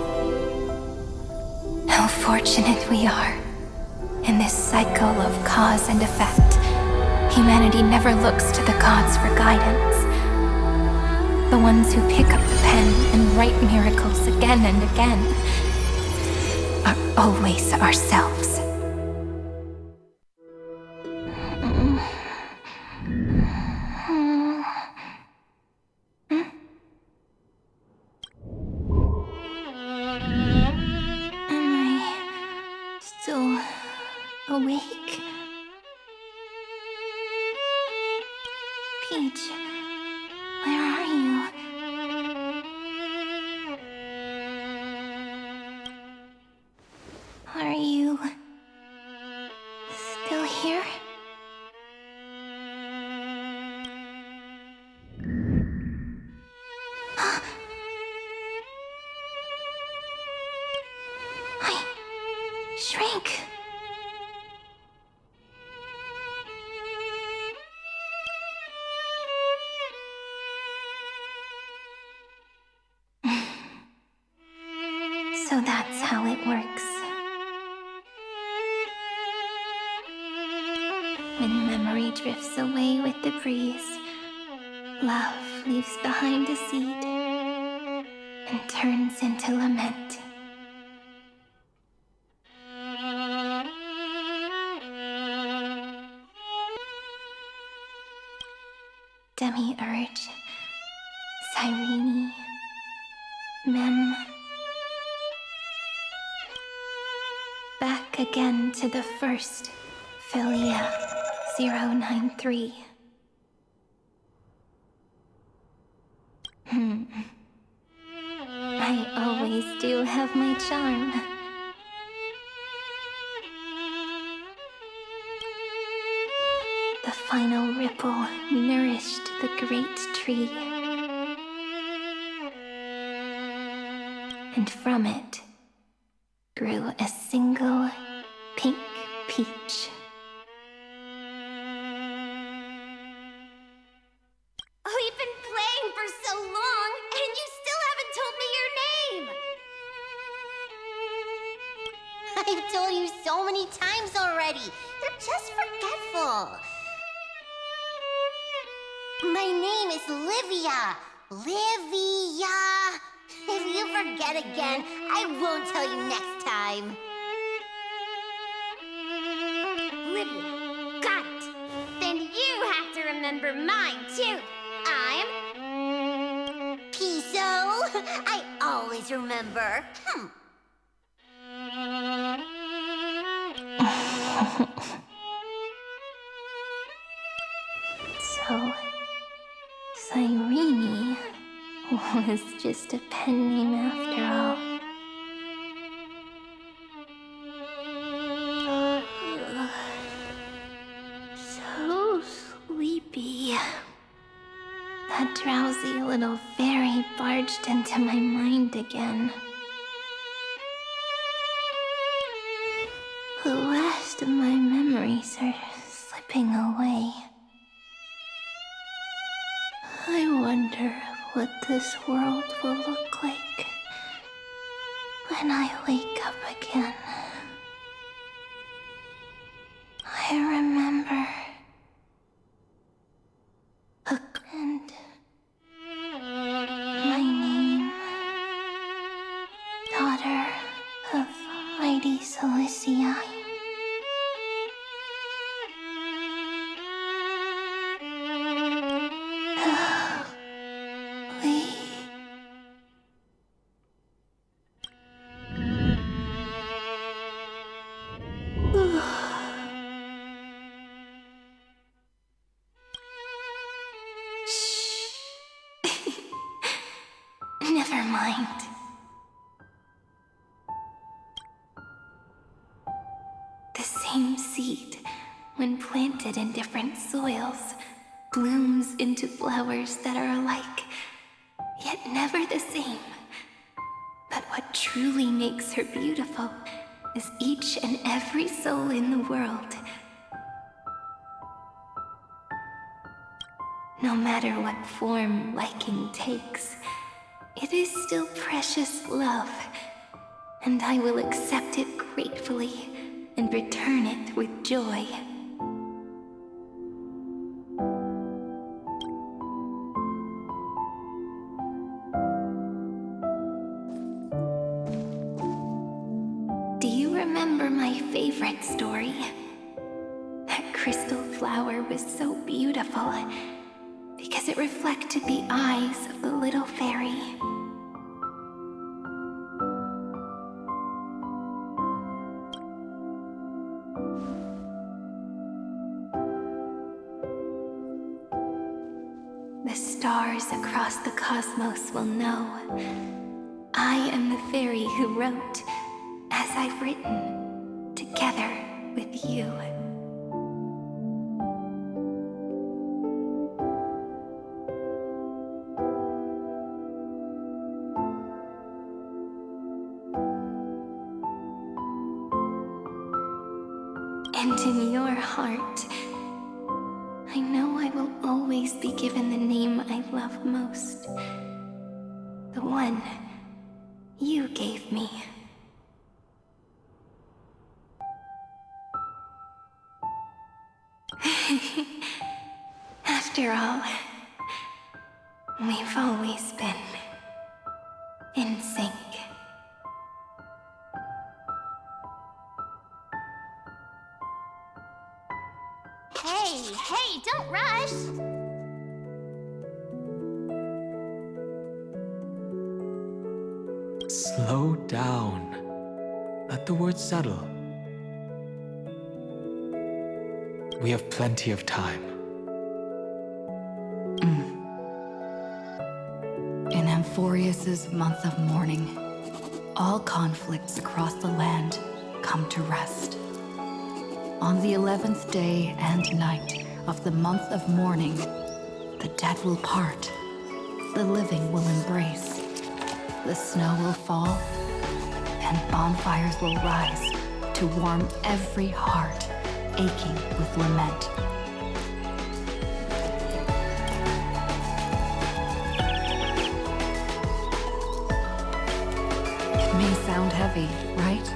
How fortunate we are. In this cycle of cause and effect, humanity never looks to the gods for guidance. The ones who pick up the pen and write miracles again and again are always ourselves. Awake? Peach, where are you? Are you still here? I shrank. So that's how it works. When memory drifts away with the breeze, love leaves behind a seed and turns into lament. Demiurge, Cyrene, Mem. Back again to the first, Philia 093. I always do have my charm. The final ripple nourished the great tree. And from it grew a single pink peach. We've been playing for so long, and you still haven't told me your name! I've told you so many times already. You're just forgetful. My name is Livia. Livia. If you forget again, I won't tell you next time. Livia. Got it. Then you have to remember mine, too. I'm... Piso. I always remember. So, Cyrene was just a pen name after all. So sleepy. That drowsy little fairy barged into my mind again. The last of my memories are slipping away. I wonder what this world will look like when I wake up again. I remember and my name, daughter of Lady Celestii. Never mind. The same seed, when planted in different soils, blooms into flowers that are alike, yet never the same. But what truly makes her beautiful is each and every soul in the world. No matter what form liking takes, it is still precious love, and I will accept it gratefully and return it with joy. Do you remember my favorite story? That crystal flower was so beautiful because it reflected the eyes of the little fairy. The stars across the cosmos will know I am the fairy who wrote, as I've written, together with you. And in your heart, I know I will always be given the name I love most. The one you gave me. After all, we've always been in sync. Hey, don't rush! Slow down. Let the words settle. We have plenty of time. In Amfореus' month of mourning, all conflicts across the land come to rest. On the 11th day and night of the month of mourning, the dead will part, the living will embrace, the snow will fall, and bonfires will rise to warm every heart aching with lament. It may sound heavy, right?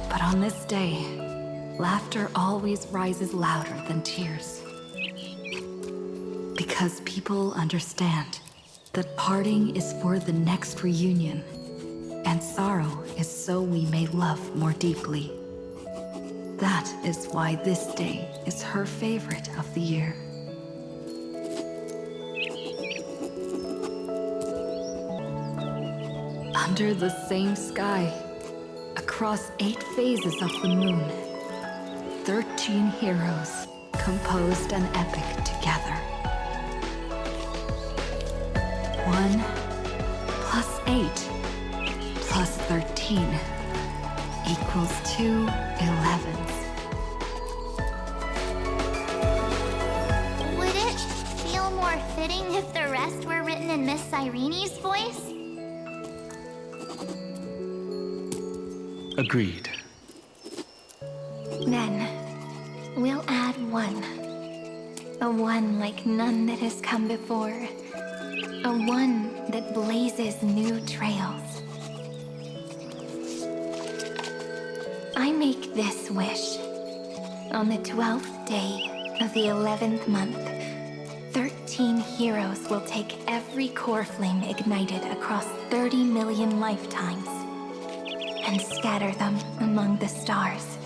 But on this day, laughter always rises louder than tears. Because people understand that parting is for the next reunion, and sorrow is so we may love more deeply. That is why this day is her favorite of the year. Under the same sky, across 8 phases of the moon, 13 heroes composed an epic together. 1 plus 8 plus 13 equals 2 11s. Would it feel more fitting if the rest were written in Miss Cyrene's voice? Agreed. Then, we'll add one. A one like none that has come before. A one that blazes new trails. I make this wish. On the 12th day of the 11th month, 13 heroes will take every core flame ignited across 30 million lifetimes and scatter them among the stars.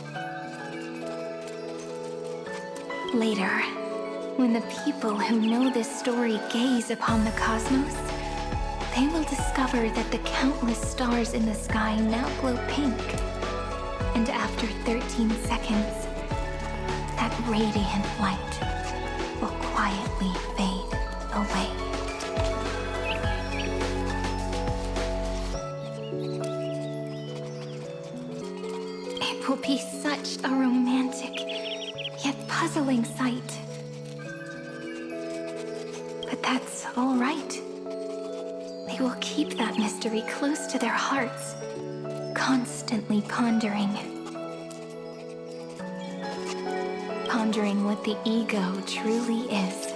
Later, when the people who know this story gaze upon the cosmos, they will discover that the countless stars in the sky now glow pink. And after 13 seconds, that radiant light will quietly fade away. It will be such a romantic, yet puzzling sight. But that's all right. They will keep that mystery close to their hearts, constantly pondering what the ego truly is.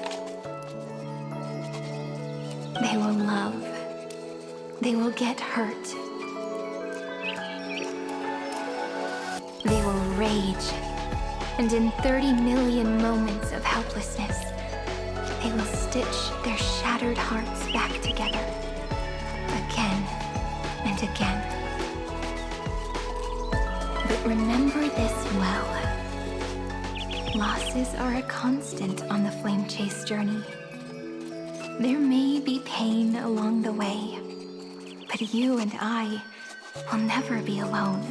They will love. They will get hurt. They will rage. And in 30 million moments of helplessness, they will stitch their shattered hearts back together, again and again. But remember this well. Losses are a constant on the flame chase journey. There may be pain along the way, but you and I will never be alone.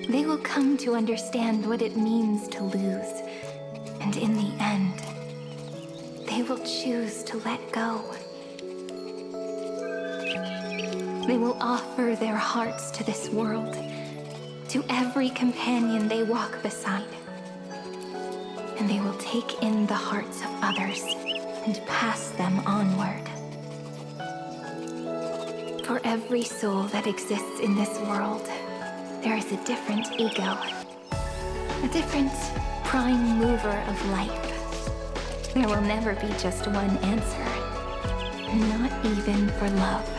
They will come to understand what it means to lose, and in the end, they will choose to let go. They will offer their hearts to this world, to every companion they walk beside. And they will take in the hearts of others and pass them onward. For every soul that exists in this world, there is a different ego, a different prime mover of life. There will never be just one answer, not even for love.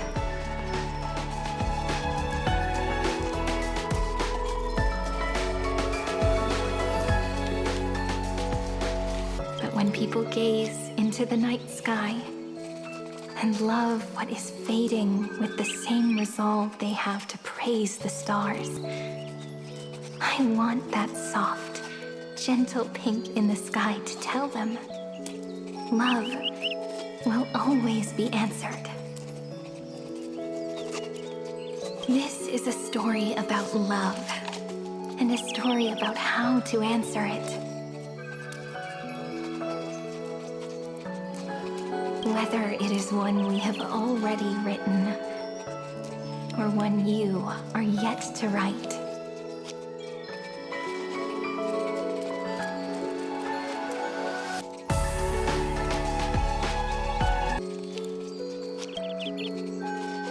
But when people gaze into the night sky and love what is fading with the same resolve they have to praise the stars, I want that soft, gentle pink in the sky to tell them love will always be answered. This is a story about love, and a story about how to answer it. Whether it is one we have already written, or one you are yet to write.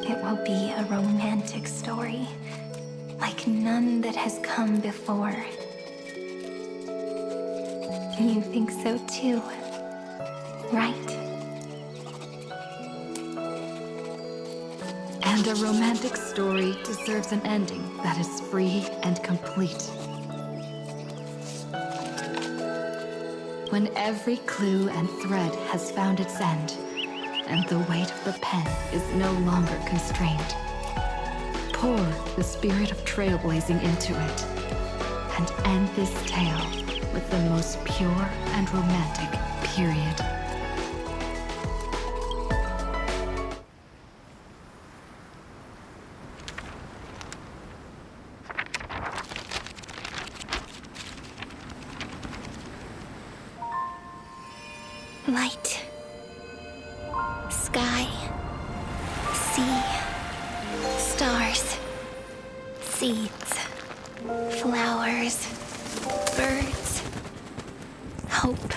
It will be a romantic story, like none that has come before. You think so too, right? And a romantic story deserves an ending that is free and complete. When every clue and thread has found its end, and the weight of the pen is no longer constrained, pour the spirit of trailblazing into it, and end this tale with the most pure and romantic period. Light, sky, sea, stars, seeds, flowers, birds. hope,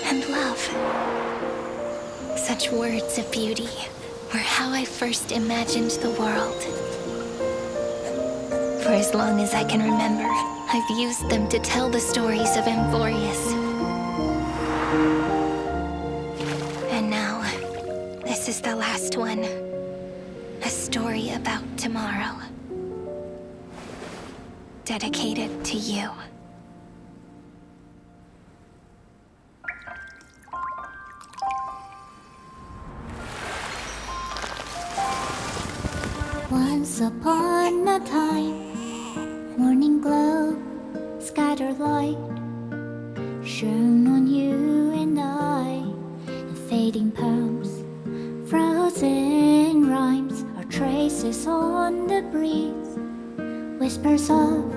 and love. Such words of beauty were how I first imagined the world. For as long as I can remember, I've used them to tell the stories of Amfореus. And now, this is the last one. A story about tomorrow. Dedicated to you. Once upon a time, morning glow, scattered light, shone on you and I, and fading poems, frozen rhymes, or traces on the breeze, whispers of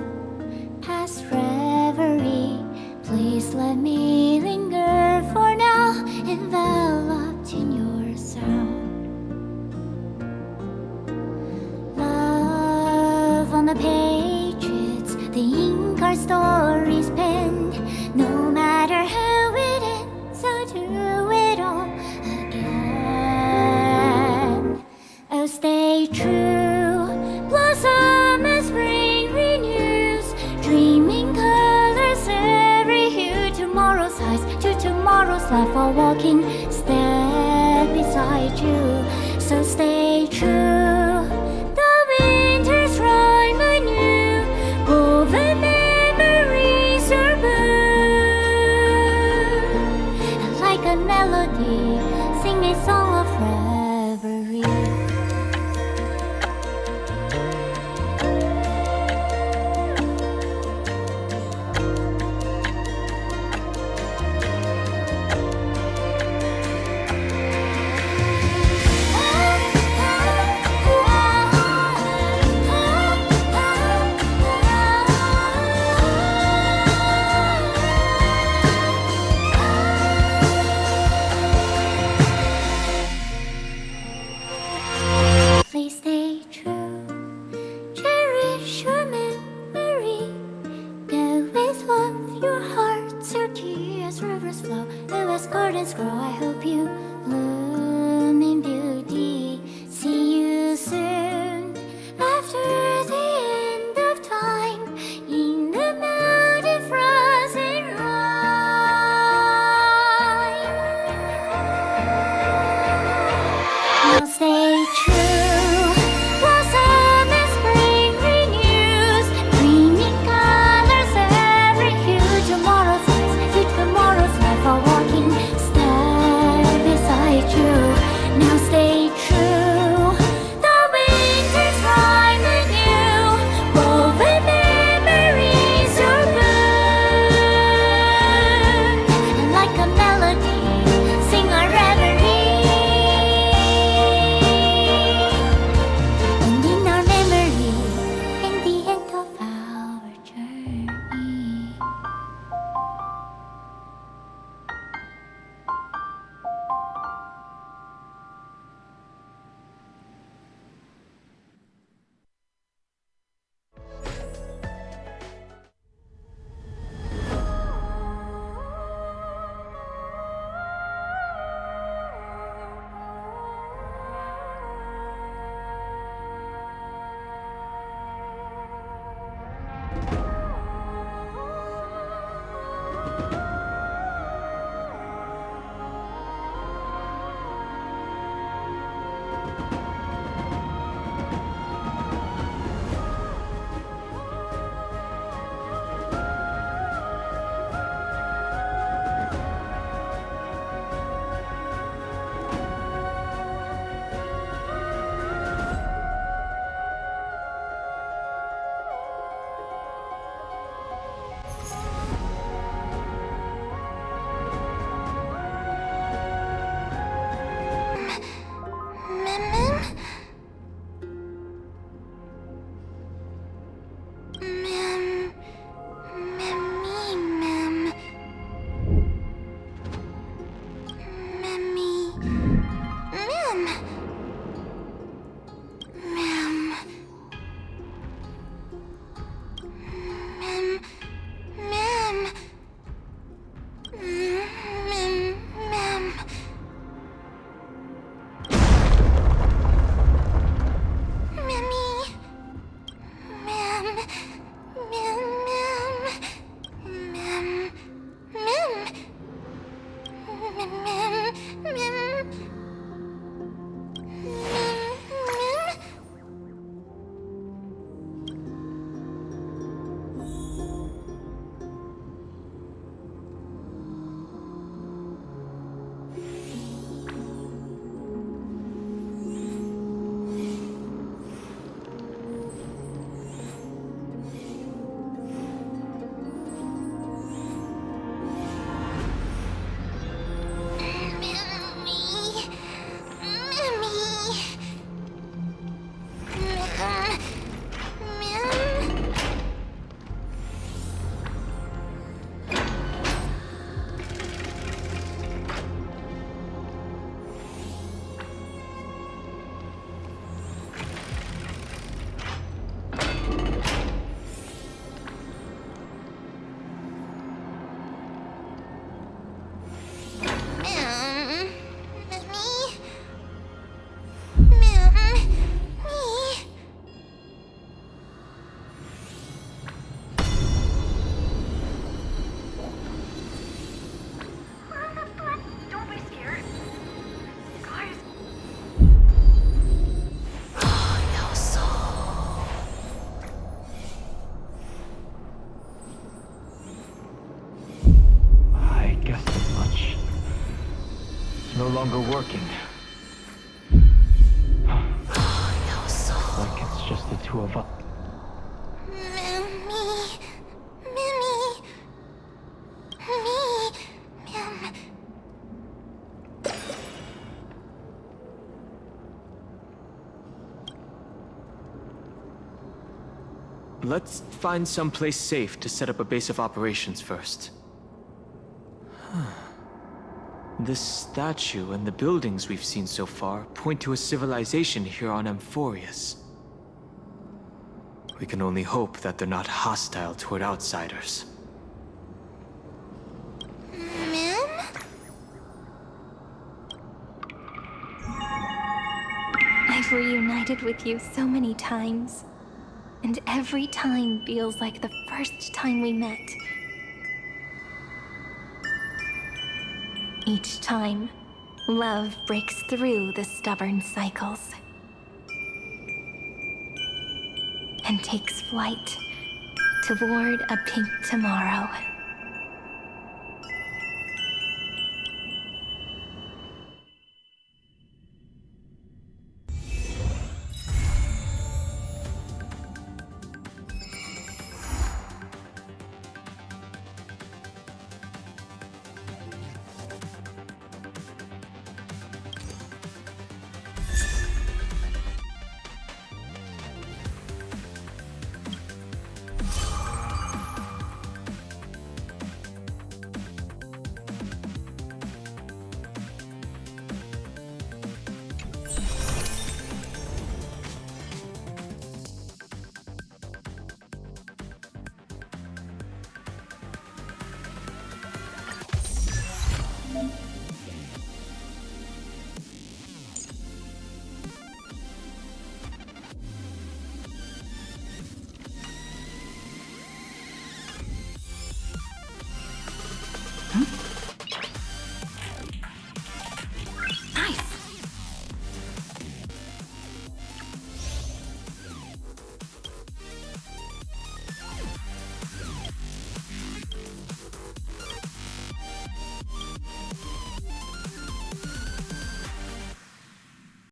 past reverie. Please let me linger for now, enveloped in your sound. On the pages, the ink our stories penned. No matter how it ends, I'll do it all again. Oh, stay true, blossom as spring renews, dreaming colors every hue. Tomorrow's eyes to tomorrow's life, while walking step beside you. So stay true. Sing a song of reverie. Please stay true, cherish your memory. Go with love, your heart searchy as rivers flow, as gardens grow. I hope you bloom in beauty. See you soon after the end of time, in the mountain frozen rime. Now stay true. No longer working. Like it's just the two of us. Let's find someplace safe to set up a base of operations first. This statue and the buildings we've seen so far point to a civilization here on Amfореus. We can only hope that they're not hostile toward outsiders. I've reunited with you so many times, and every time feels like the first time we met. Each time, love breaks through the stubborn cycles and takes flight toward a pink tomorrow.